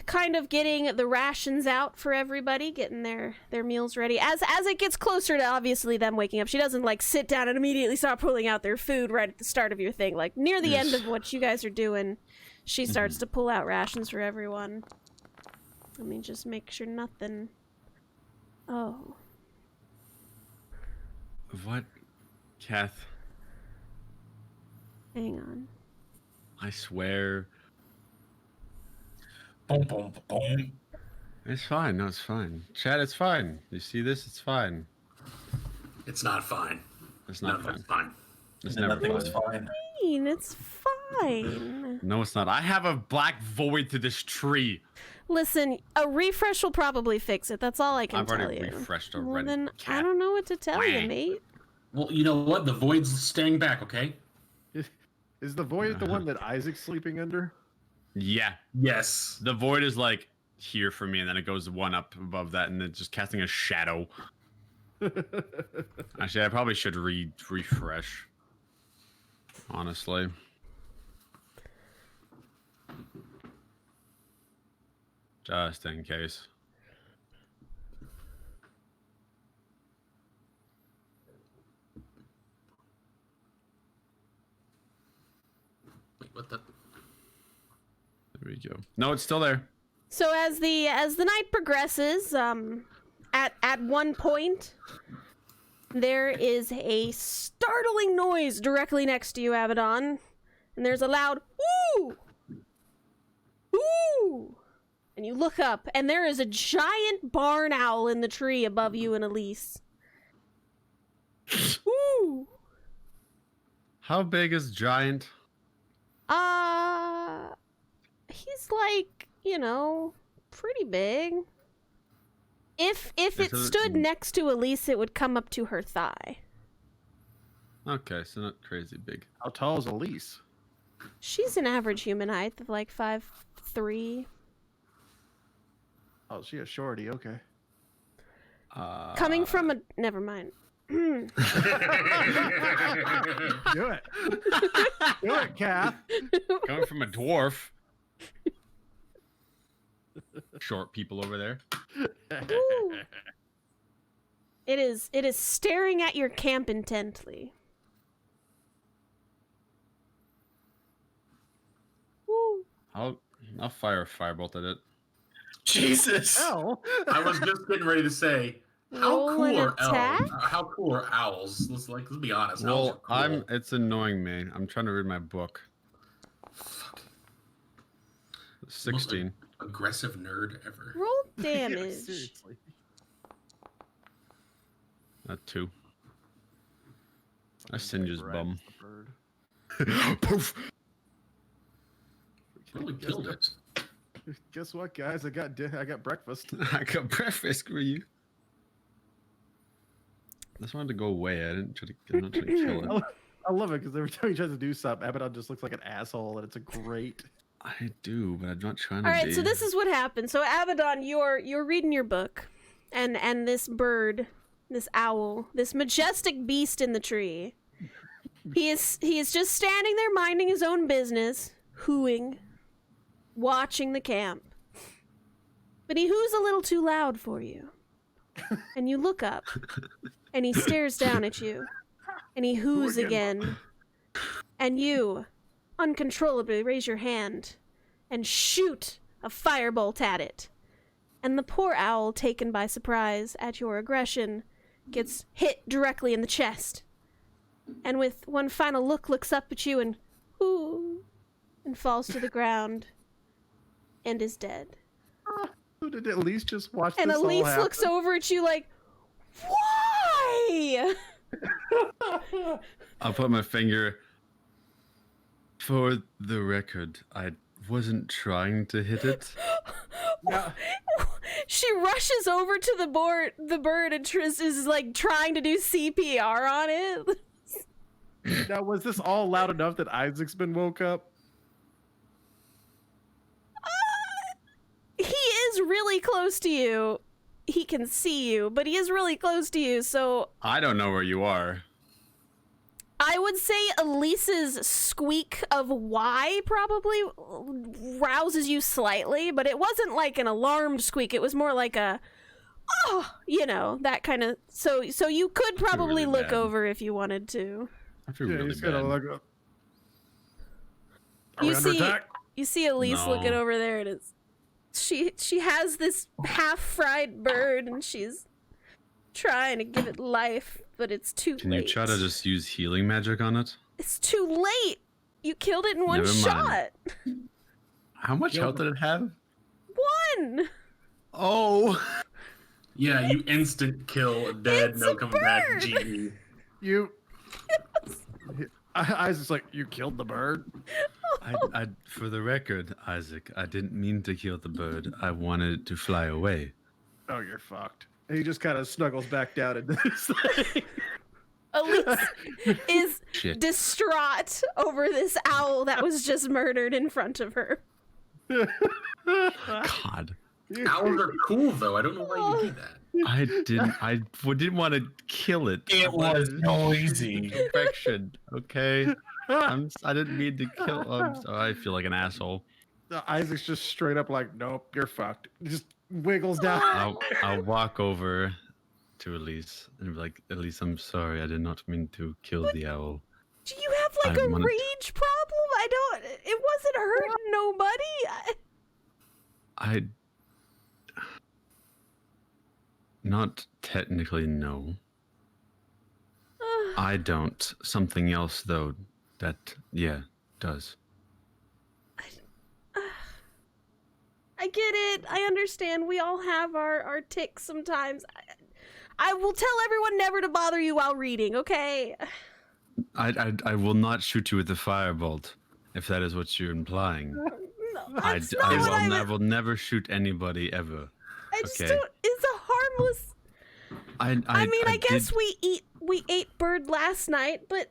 kind of getting the rations out for everybody, getting their meals ready. As it gets closer to obviously them waking up, she doesn't like sit down and immediately start pulling out their food right at the start of your thing. Like near the end of what you guys are doing, she starts to pull out rations for everyone. Let me just make sure nothing. Oh, What, Kath? hang on. I swear, Boom, boom, boom. it's fine. No, it's fine. Chad, it's fine. You see this? It's fine. It's not fine. It's not Nothing's fine. fine. It's And never nothing was fine. fine. It's fine. No, it's not. I have a black void to this tree. Listen, a refresh will probably fix it. That's all I can I've tell already you. refreshed Well, already. then I Cat. don't know what to tell you, Wah. mate. Well, you know what? The void's staying back, okay? Is the void the one that Isaac's sleeping under? Yeah, Yes. the void is like here for me, and then it goes one up above that, and then just casting a shadow. Actually, I probably should refresh. Honestly. Just in case. Wait, what the? There we go. No, it's still there. So as the night progresses, at one point, there is a startling noise directly next to you, Abaddon, and there's a loud "Ooh! Ooh!" And you look up, and there is a giant barn owl in the tree above you and Elise. Ooh! How big is Giant? He's like, pretty big. If it This is- stood next to Elise, it would come up to her thigh. Okay, so not crazy big. How tall is Elise? She's an average human height of like 5'3". Oh, she a shorty. Okay. Coming from a never mind. Do it. Do it, Kath. Coming from a dwarf. short people over there. Ooh. It is staring at your camp intently. Woo. I'll fire a firebolt at it. Jesus. Hell. I was just getting ready to say, how Roll cool an are attack? owls? How cool are owls? Let's be honest. Owls are Well, cool. it's annoying me. I'm trying to read my book. Fuck. 16. Aggressive nerd ever. Roll Yeah, damage. seriously. 2. I singe his Right, bum. the bird. Poof. Really killed it. Guess what, guys? I got breakfast. I got breakfast for you. I just wanted to go away. I'm not trying to kill it. I love it because every time he tries to do something, Abaddon just looks like an asshole, and it's a great. I do, but I'm not trying to All right, be. so this is what happened. So Abaddon, you're reading your book, and this bird, this owl, this majestic beast in the tree, he is just standing there minding his own business, hooing, watching the camp. But he hoos a little too loud for you. And you look up, and he stares down at you, and he hoos again. And you uncontrollably raise your hand and shoot a firebolt at it. And the poor owl, taken by surprise at your aggression, gets hit directly in the chest. And with one final look, looks up at you and ooh, and falls to the ground and is dead. Who did at least just watch And this all Elise happen? looks over at you like, why? I'll put my finger. For the record, I wasn't trying to hit it. Yeah. She rushes over to the bird, and Tris is like trying to do CPR on it. Now, was this all loud enough that Isaac's been woke up? He is really close to you. He can see you, but he is really close to you, so I don't know where you are. I would say Elise's squeak of why probably rouses you slightly, but it wasn't like an alarmed squeak. It was more like a, oh, that kind of. So you could probably really look bad. over if you wanted to. I feel Yeah, really he's bad. gonna look up. Are You we under see- attack? You see Elise No. looking over there, and she has this half-fried bird, and she's trying to give it life, but it's too Can late. you try to just use healing magic on it? It's too late. You killed it in one Never mind. shot. How much health did it have? One. Oh! Yeah, you instant kill, dead, It's no a coming back, bird. GG. You. Isaac's like, you killed the bird. For the record, Isaac, I didn't mean to kill the bird. I wanted it to fly away. Oh, you're fucked. And he just kind of snuggles back down into this thing. Elise is Shit. distraught over this owl that was just murdered in front of her. God. Owls are cool, though. I don't know why you do that. I didn't want to kill it. It was noisy. Perfection, okay? I didn't mean to kill. I feel like an asshole. Isaac's just straight up like, nope, you're fucked. Just wiggles down. I'll walk over to Elise and be like, Elise, I'm sorry. I did not mean to kill the owl. Do you have like I a wanted- rage problem? It wasn't hurting nobody. I not technically no. I don't. Something else though that does. I get it. I understand. We all have our tics sometimes. I will tell everyone never to bother you while reading, okay? I will not shoot you with the firebolt if that is what you're implying. No, that's not what I I meant. will never shoot anybody ever. I just okay. don't. It's a harmless. I mean, I guess we ate bird last night, but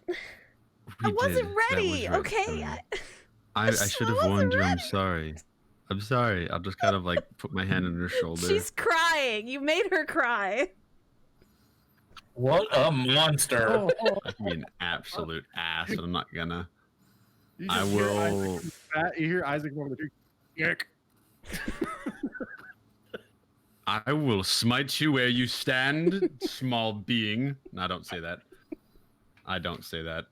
I wasn't ready. Okay. I just- should I have wasn't warned you. I'm ready. sorry. I'm sorry. I'll just kind of like put my hand on her shoulder. She's crying. You made her cry. What a monster. Oh, oh. I can be an absolute ass, and I'm not gonna. You I just hear will. Isaac from the back- You hear Isaac over the tree. Yuck. I will smite you where you stand, small being. No, I don't say that. I don't say that.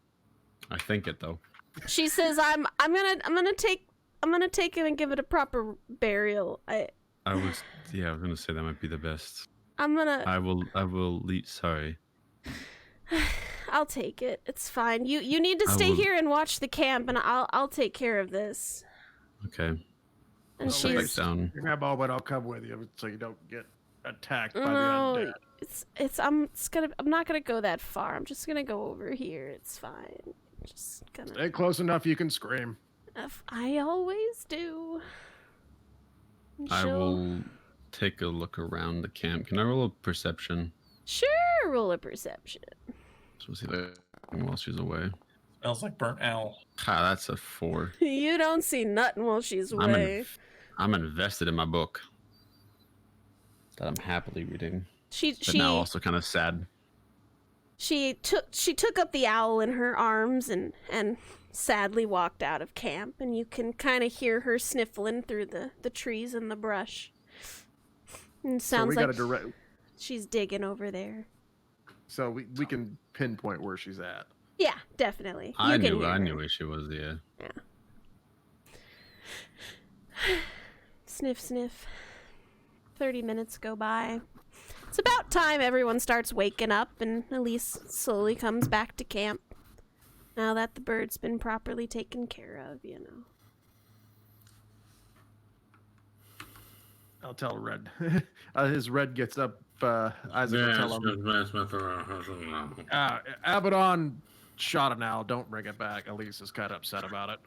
I think it though. She says, I'm gonna take it and give it a proper burial. I was gonna say that might be the best. I will sorry. I'll take it. It's fine. You need to stay here and watch the camp, and I'll take care of this. Okay. And She's down. You grab all, but I'll come with you so you don't get attacked by the No, undead. I'm not gonna go that far. I'm just gonna go over here. It's fine. Just gonna. Stay close enough you can scream. I always do. And I she'll- will take a look around the camp. Can I roll a perception? Sure, roll a perception. So see that while she's away. Smells like burnt owl. Ha, that's a 4. You don't see nothing while she's away. I'm invested in my book that I'm happily reading, She but now also kind of sad. She took up the owl in her arms and sadly walked out of camp, and you can kind of hear her sniffling through the trees and the brush. And it sounds like she's digging over there. So we can pinpoint where she's at. Yeah, definitely. I You can knew hear her. where she was. Yeah. Sniff, sniff. 30 minutes go by. It's about time everyone starts waking up, and Elise slowly comes back to camp. Now that the bird's been properly taken care of, you know. I'll tell Red. As Red gets up, Isaac will tell him. Abaddon shot an owl. Don't bring it back. Elise is kind of upset about it.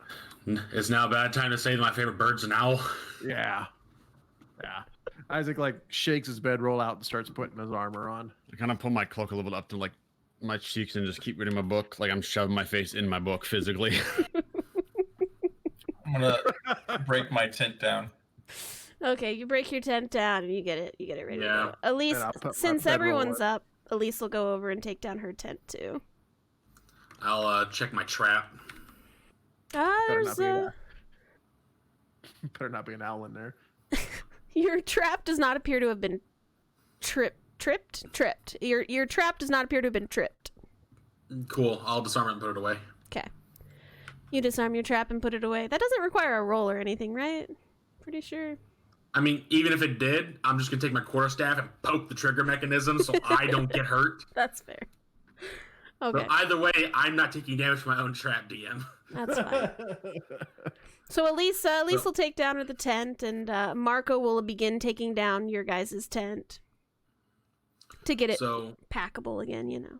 It's now a bad time to say my favorite bird's an owl. Yeah. Isaac shakes his bedroll out and starts putting his armor on. I kind of pull my cloak a little bit up to my cheeks and just keep reading my book, like I'm shoving my face in my book physically. I'm gonna break my tent down. Okay, you break your tent down and you get it ready to go. Elise, And I'll put my since bedroll everyone's up. up, Elise will go over and take down her tent too. I'll check my trap. There's Better not be an owl in there. your trap does not appear to have been tripped. Your trap does not appear to have been tripped. Cool. I'll disarm it and put it away. Okay. You disarm your trap and put it away. That doesn't require a roll or anything, right? Pretty sure. I mean, even if it did, I'm just gonna take my quarterstaff and poke the trigger mechanism so I don't get hurt. That's fair. Okay, So either way, I'm not taking damage from my own trap, DM. that's fine. So Elise will take down the tent, and Marco will begin taking down your guys' tent to get it So, packable again, you know.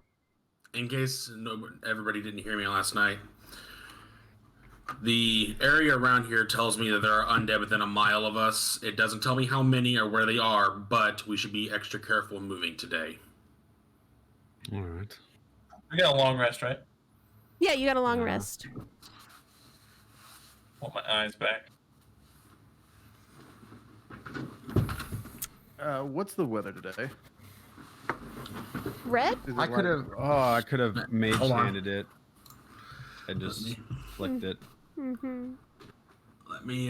in case everybody didn't hear me last night, the area around here tells me that there are undead within a mile of us. It doesn't tell me how many or where they are, but we should be extra careful moving today. All right. We got a long rest, right? Yeah, you got a long Yeah. rest. Want my eyes back. What's the weather today? Red? Is it I could have. Oh, I could have mage Hold on. handed it. I just flicked it. Mm-hmm. Let me,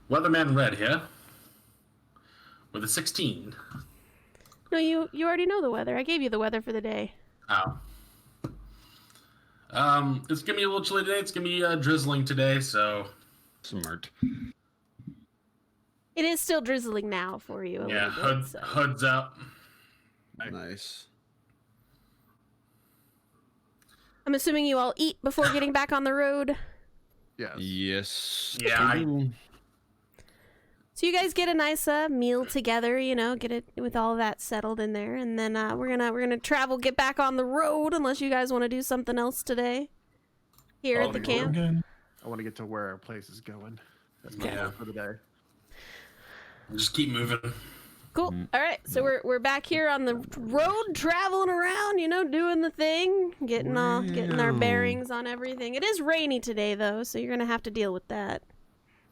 Weatherman Red here. With a 16. No, you already know the weather. I gave you the weather for the day. Oh. It's gonna be a little chilly today. It's gonna be drizzling today, so Smart. It is still drizzling now for you a yeah, little bit. So. hoods up. Nice. I'm assuming you all eat before getting back on the road. Yes. Yes. Yeah, I- do. So you guys get a nice meal together, you know, get it with all of that settled in there, and then we're gonna travel, get back on the road, unless you guys want to do something else today here at the camp. I want to get to where our place is going. That's my Yeah. goal for the day. Just keep moving. Cool. All right, so we're back here on the road, traveling around, you know, doing the thing, getting our Wow. bearings on everything. It is rainy today though, so you're gonna have to deal with that.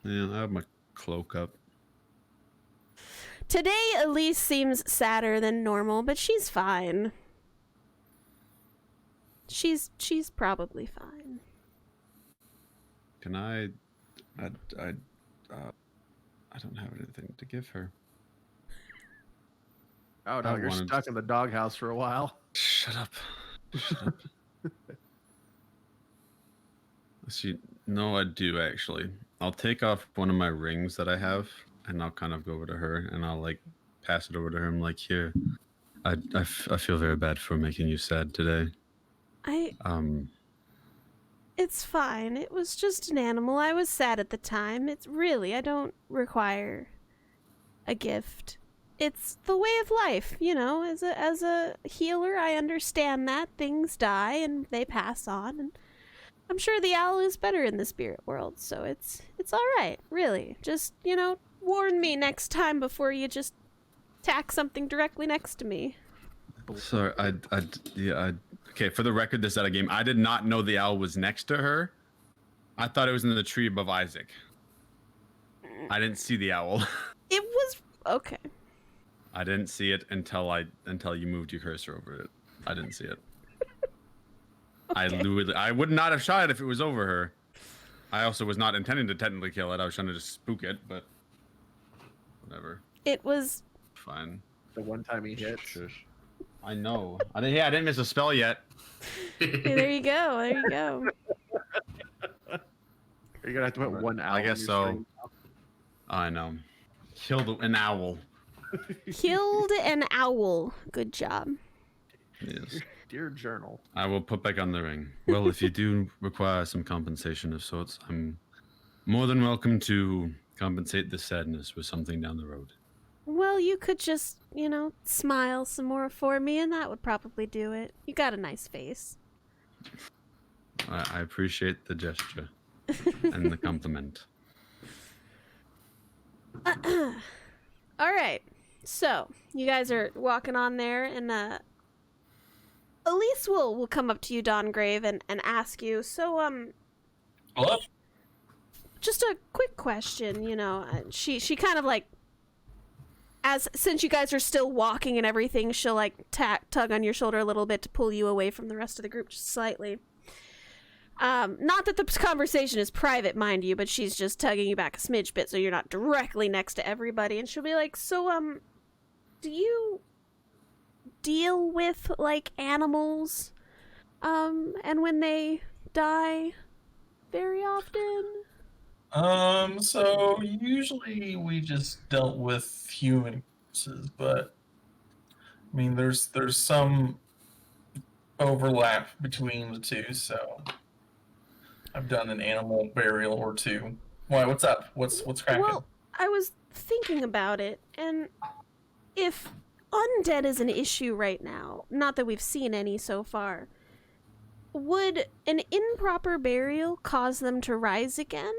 Yeah, I have my cloak up. Today, Elise seems sadder than normal, but she's fine. She's probably fine. Can I don't have anything to give her. Oh no, I you're wanted- stuck in the doghouse for a while. Shut up. Shut up. See, no, I do actually. I'll take off one of my rings that I have, and I'll kind of go over to her, and I'll like pass it over to her. I'm like, here. I feel very bad for making you sad today. It's fine. It was just an animal. I was sad at the time. It's really, I don't require a gift. It's the way of life, you know. As a healer, I understand that things die and they pass on, and I'm sure the owl is better in the spirit world, so it's all right, really. Just, you know, warn me next time before you just tack something directly next to me. Sorry, okay, for the record, this is at a game. I did not know the owl was next to her. I thought it was in the tree above Isaac. I didn't see the owl. It was okay. I didn't see it until you moved your cursor over it. I didn't see it. Okay. I would not have shot it if it was over her. I also was not intending to technically kill it. I was trying to just spook it, but whatever. It was Fine. The one time he hits. Shush. I know. I didn't miss a spell yet. there you go. There you go. You're gonna have to put one owl. I guess in so. your stream. I know. Killed an owl. Killed an owl. Good job. Yes. Dear journal. I will put back on the ring. Well, if you do require some compensation of sorts, I'm more than welcome to compensate the sadness with something down the road. Well, you could just, you know, smile some more for me, and that would probably do it. You got a nice face. I appreciate the gesture and the compliment. All right. So, you guys are walking on there, and Elise will come up to you, Dawngrave, and ask you, so, Hello? just a quick question, you know. She kind of like, since you guys are still walking and everything, she'll like tug on your shoulder a little bit to pull you away from the rest of the group just slightly. Not that the conversation is private, mind you, but she's just tugging you back a smidge bit so you're not directly next to everybody, and she'll be like, so, do you deal with, like, animals, and when they die very often? So usually we just dealt with human corpses, but I mean, there's some overlap between the two, so I've done an animal burial or two. Why? What's up? What's cracking? Well, I was thinking about it, and if undead is an issue right now, not that we've seen any so far, would an improper burial cause them to rise again?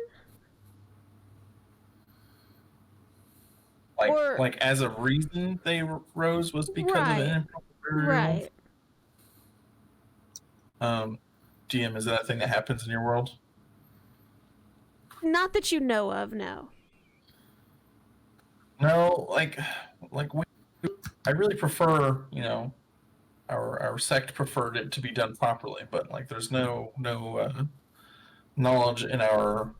Like as a reason they rose was because of Right. an improper burial? Right. GM, is that a thing that happens in your world? Not that you know of, no. No, like I really prefer, you know, our sect preferred it to be done properly, but like there's no knowledge in our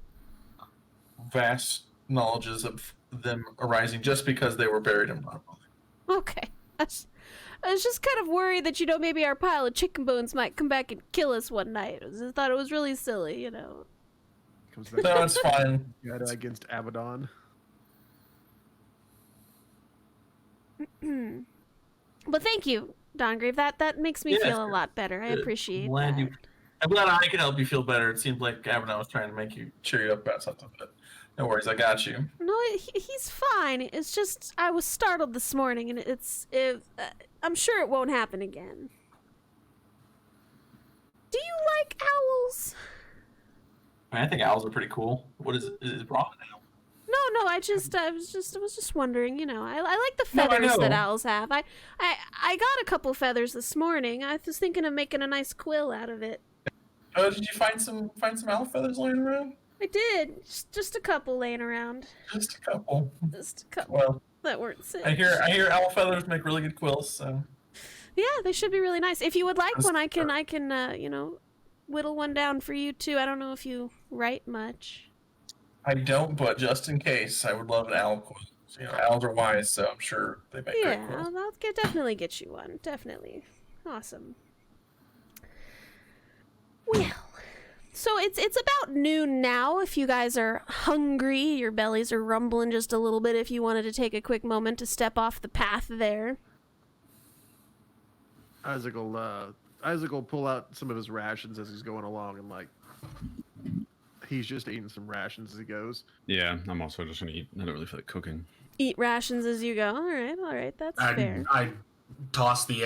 vast knowledges of them arising just because they were buried improperly. Okay. I was just kind of worried that, you know, maybe our pile of chicken bones might come back and kill us one night. I thought it was really silly, you know. Comes back No, it's fine. against Abaddon. But thank you, Dawngrave. That makes me Yeah, feel a sure. lot better. I appreciate I'm glad that. I'm glad I could help you feel better. It seemed like Abaddon was trying to make you cheer you up about something, but no worries, I got you. No, he's fine. It's just I was startled this morning, and I'm sure it won't happen again. Do you like owls? I mean, I think owls are pretty cool. What is it wrong with owl? No, I was just wondering. You know, I like the No, I feathers that know. owls have. I got a couple feathers this morning. I was thinking of making a nice quill out of it. Oh, did you find some owl feathers laying around? I did. Just a couple laying around. Just a couple. Just a couple Well, that weren't sick. I hear owl feathers make really good quills. So Yeah, they should be really nice. If you would like That's one, I can you know, whittle one down for you too. I don't know if you write much. I don't, but just in case, I would love an owl quill. So, owls are wise, so I'm sure they make Yeah, great quills. I'll definitely get you one. Definitely. Awesome. Well, so it's about noon now. If you guys are hungry, your bellies are rumbling just a little bit. If you wanted to take a quick moment to step off the path there. Isaac will pull out some of his rations as he's going along, and like he's just eating some rations as he goes. Yeah, I'm also just gonna eat. I don't really feel like cooking. Eat rations as you go. All right, that's fair. I toss the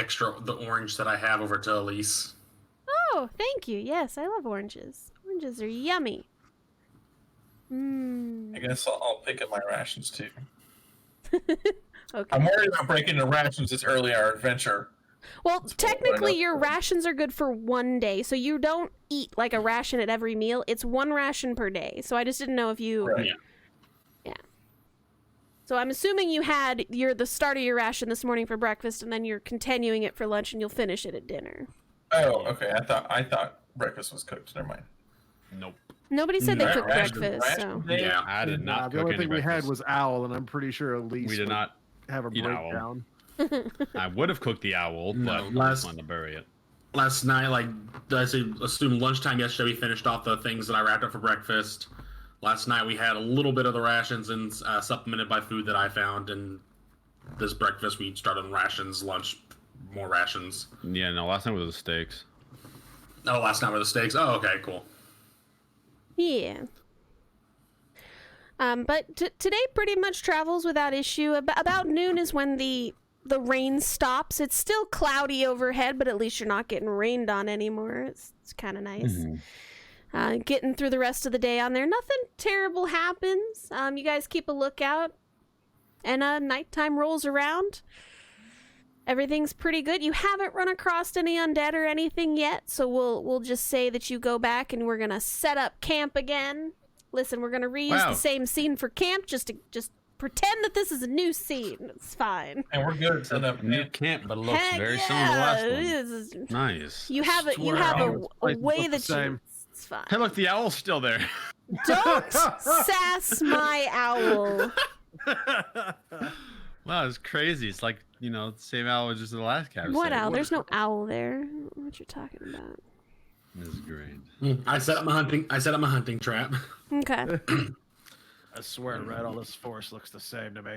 orange that I have over to Elise. Oh, thank you. Yes, I love oranges. Oranges are yummy. I guess I'll pick up my rations too. Okay. I'm worried about breaking the rations this early in our adventure. Well, That's technically, what I your know. rations are good for one day, so you don't eat like a ration at every meal. It's one ration per day. So I just didn't know if you. Right. Yeah. So I'm assuming you had the start of your ration this morning for breakfast, and then you're continuing it for lunch, and you'll finish it at dinner. Oh, okay. I thought breakfast was cooked. Never mind. Nope. Nobody said they No, cooked Ration- breakfast, ration so day? Yeah. I did not the cook only any thing we had breakfast. was owl, and I'm pretty sure Elise We did would not. have a eat owl. breakdown. I would have cooked the owl, No, but I last- just wanted to bury it. Last night, like, I assume lunchtime yesterday, we finished off the things that I wrapped up for breakfast. Last night, we had a little bit of the rations and supplemented by food that I found. And this breakfast, we started on rations. Lunch, more rations. Yeah, no. Last night was the steaks. Oh, last night were the steaks. Oh, okay, cool. yeah. But today pretty much travels without issue. About noon is when the rain stops. It's still cloudy overhead, but at least you're not getting rained on anymore. It's kind of nice. Getting through the rest of the day on there. Nothing terrible happens. You guys keep a lookout, and nighttime rolls around. Everything's pretty good. You haven't run across any undead or anything yet, so we'll just say that you go back and we're gonna set up camp again. Listen, we're gonna reuse the same scene for camp. Just pretend that this is a new scene. It's fine. And we're good at setting up New camp. camp, but it looks Heck very similar to the last it one. is. Nice. You have a Swear all a those places way look the that you. same. It's fine. Hey, look, the owl's still there. Don't sass my owl. Wow, it's crazy. It's like, the same owl as just the last cabin. What owl? There's no owl there. I don't know what you're talking about. This is great. I set up my hunting trap. Okay. I swear, Red, all this forest looks the same to me.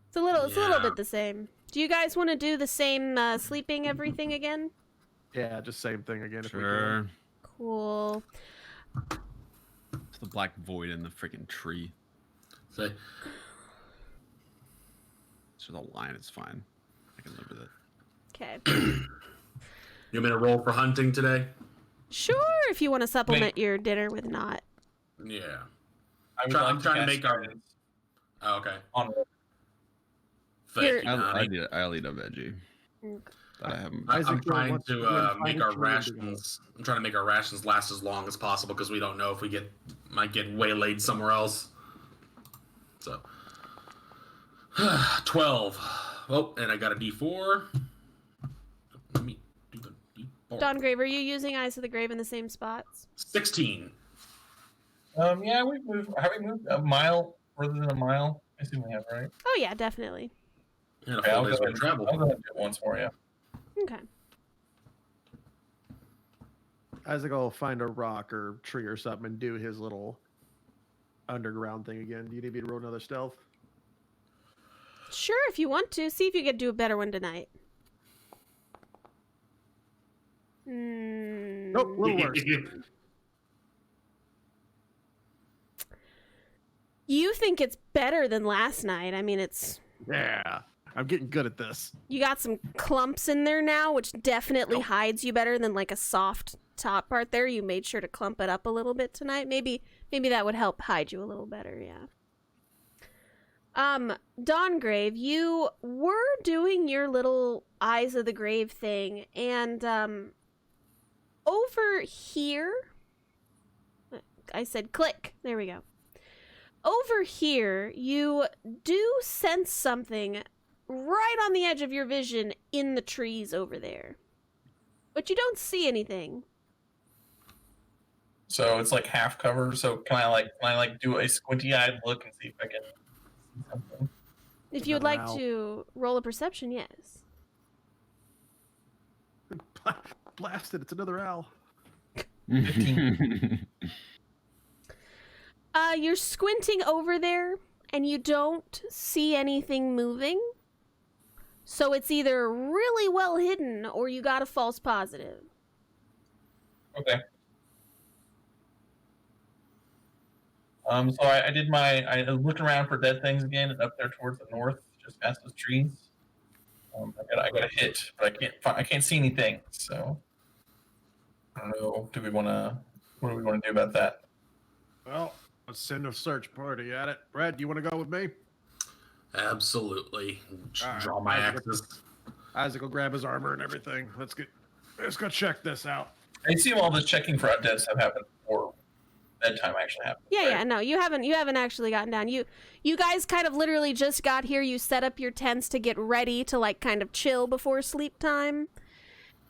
It's a little Yeah. bit the same. Do you guys want to do the same sleeping everything again? Yeah, just same thing again. If we Sure. can. Cool. It's the black void in the freaking tree. So, It's just a line. It's fine. I can live with it. Okay. you want me to roll for hunting today? Sure, if you want to supplement your dinner with not. Yeah. I would I'm like trying to cast make our- guidance Oh, okay. on Thank You're- you, Nani. I'll eat a veggie. Okay. But I haven't. I'm Isaac, trying what's- to you wanna make find our a tree and do rations. I'm trying to make our rations last as long as possible because we don't know if we might get waylaid somewhere else. So, 12. Oh, and I got a D4. Let me do the D4. Dongrave, are you using Eyes of the Grave in the same spots? 16. Yeah, we moved. Have we moved a mile further than a mile? I assume we have, right? Oh yeah, definitely. And a Okay, full I'll day's go worth of travel. I'll go ahead and do it once for you. Okay. Isaac will find a rock or tree or something and do his little underground thing again. Do you need me to roll another stealth? Sure, if you want to. See if you can do a better one tonight. Nope, a little worse. You think it's better than last night. I mean, Yeah, I'm getting good at this. you got some clumps in there now, which definitely hides you better than like a soft top part there. You made sure to clump it up a little bit tonight. Maybe that would help hide you a little better, yeah. Dawngrave, you were doing your little Eyes of the Grave thing, and over here, I said click. There we go. Over here, you do sense something right on the edge of your vision in the trees over there. But you don't see anything. so it's like half cover. So can I like do a squinty-eyed look and see if I can see something? If you would Another like owl. to roll a perception, yes. Blasted! It's another owl. 15. You're squinting over there, and you don't see anything moving. So it's either really well hidden, or you got a false positive. Okay. So I looked around for dead things again, and up there towards the north, just past those trees. I got a hit, but I can't see anything. So I don't know. What do we want to do about that? Well, let's send a search party at it. Brad, do you want to go with me? Absolutely. All right, Draw my Isaac. axes. Isaac will grab his armor and everything. Let's go check this out. I assume all this checking for undead stuff happened before bedtime actually happened. Yeah, right? yeah, no, you haven't actually gotten down. You guys kind of literally just got here. You set up your tents to get ready to like kind of chill before sleep time,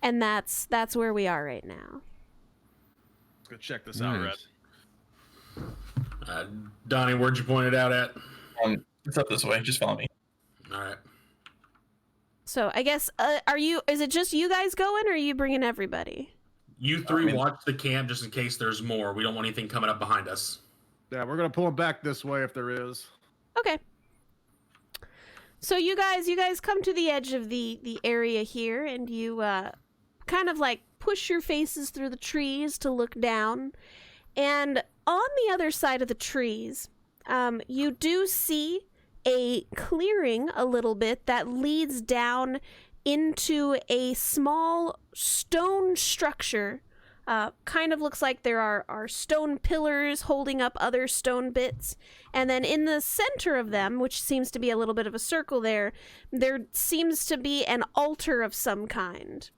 and that's where we are right now. Let's go check this out, Red. Nice. Donnie, where'd you point it out at? It's up this way. Just follow me. All right. So I guess is it just you guys going, or are you bringing everybody? You three watch the camp just in case there's more. We don't want anything coming up behind us. Yeah, we're gonna pull him back this way if there is. Okay. So you guys come to the edge of the area here, and you kind of like push your faces through the trees to look down. And on the other side of the trees, you do see a clearing a little bit that leads down into a small stone structure. Kind of looks like there are stone pillars holding up other stone bits. And then in the center of them, which seems to be a little bit of a circle there seems to be an altar of some kind.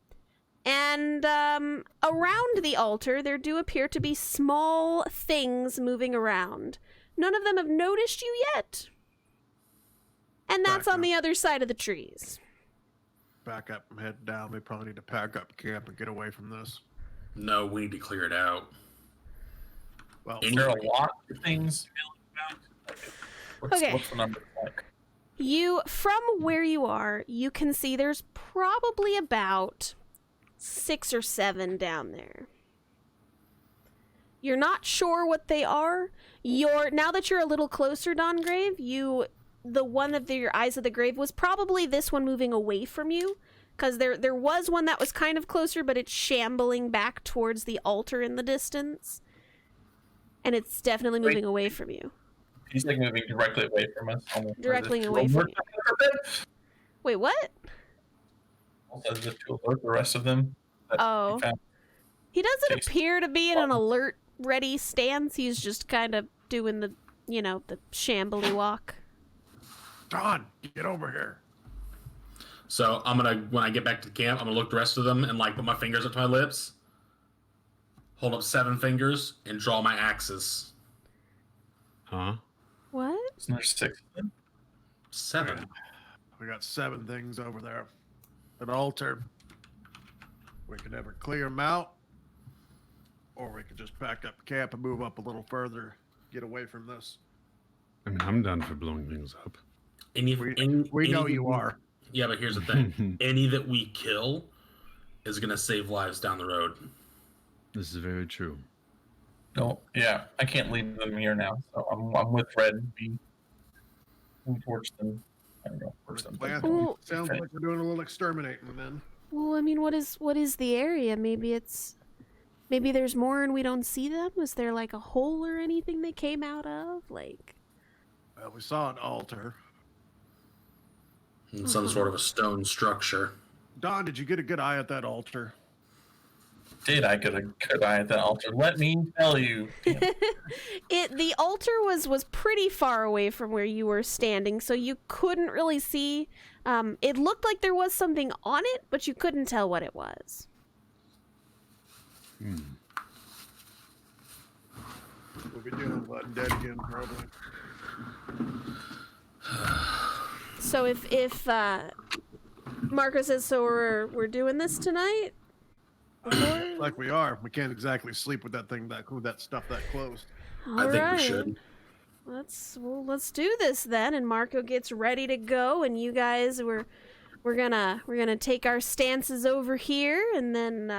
And around the altar, there do appear to be small things moving around. None of them have noticed you yet. And that's Back on up. the other side of the trees. Back up and head down. We probably need to pack up camp and get away from this. No, we need to clear it out. Well, Is there a lot of things? Okay. What's the number like? From where you are, you can see there's probably about 6 or 7 down there. You're not sure what they are. Now that you're a little closer, Dongrave, the one of your eyes of the grave was probably this one moving away from you, because there was one that was kind of closer, but it's shambling back towards the altar in the distance, and it's definitely moving away from you. He's like moving directly away from us. Directly away from you. Wait, what? Also, as if to alert the rest of them. that Oh. we found. He doesn't Chase. appear to be in an alert, ready stance. He's just kind of doing the shambly walk. Don, get over here. So when I get back to the camp, I'm gonna look the rest of them and like put my fingers up to my lips, hold up 7 fingers, and draw my axes. Huh? What? Isn't there 6 of them? 7. We got 7 things over there. An altar. We can either clear them out, or we can just pack up camp and move up a little further, get away from this. I mean, I'm done for blowing things up. We We know you are. Yeah, but here's the thing: any that we kill is gonna save lives down the road. This is very true. No, yeah, I can't leave them here now, so I'm with Red. We torch them. I don't know, torch them. Plan. Ooh. Sounds like we're doing a little exterminating then. Well, I mean, what is the area? Maybe there's more and we don't see them. Was there like a hole or anything they came out of? Like, Well, we saw an altar. And some sort of a stone structure. Don, did you get a good eye at that altar? Did I get a good eye at that altar? Let me tell you. Damn. the altar was pretty far away from where you were standing, so you couldn't really see. It looked like there was something on it, but you couldn't tell what it was. We'll be dealing with undead again, probably. So if Marco says so, we're doing this tonight. Before? like we are. We can't exactly sleep with that stuff that close. I think we should. Let's do this then. And Marco gets ready to go, and you guys we're gonna take our stances over here, and then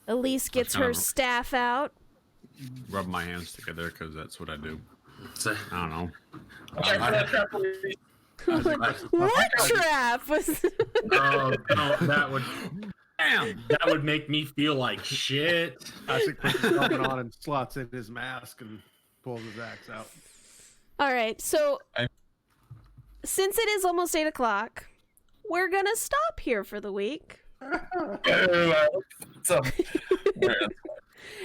Elise gets her staff out. Rub my hands together because that's what I do. So, I don't know. What trap was? oh, no, that would Damn. make me feel like shit. Isaac puts his helmet on and slots in his mask and pulls his axe out. All right, so I- since it is almost 8 o'clock, we're gonna stop here for the week.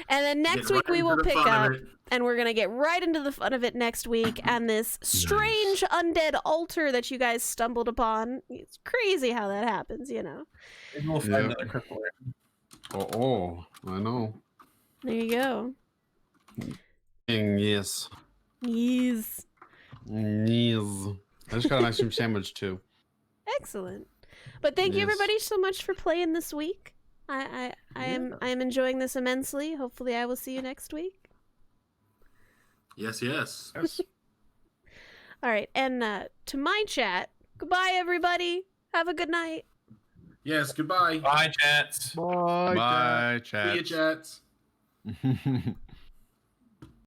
And then next Get week right we will into the pick fun up, of it. and we're gonna get right into the fun of it next week. And this strange undead altar that you guys stumbled upon. It's crazy how that happens, you know. Maybe we'll find another cripple there. Oh, I know. There you go. Yes. Yes. Yes. I just got an ice cream sandwich too. Excellent. But thank you Yes. everybody so much for playing this week. I am enjoying this immensely. Hopefully I will see you next week. Yes, yes. Yes. All right, and to my chat, goodbye everybody. Have a good night. Yes, goodbye. Bye, chats. Bye. Bye, See you, chat. chats.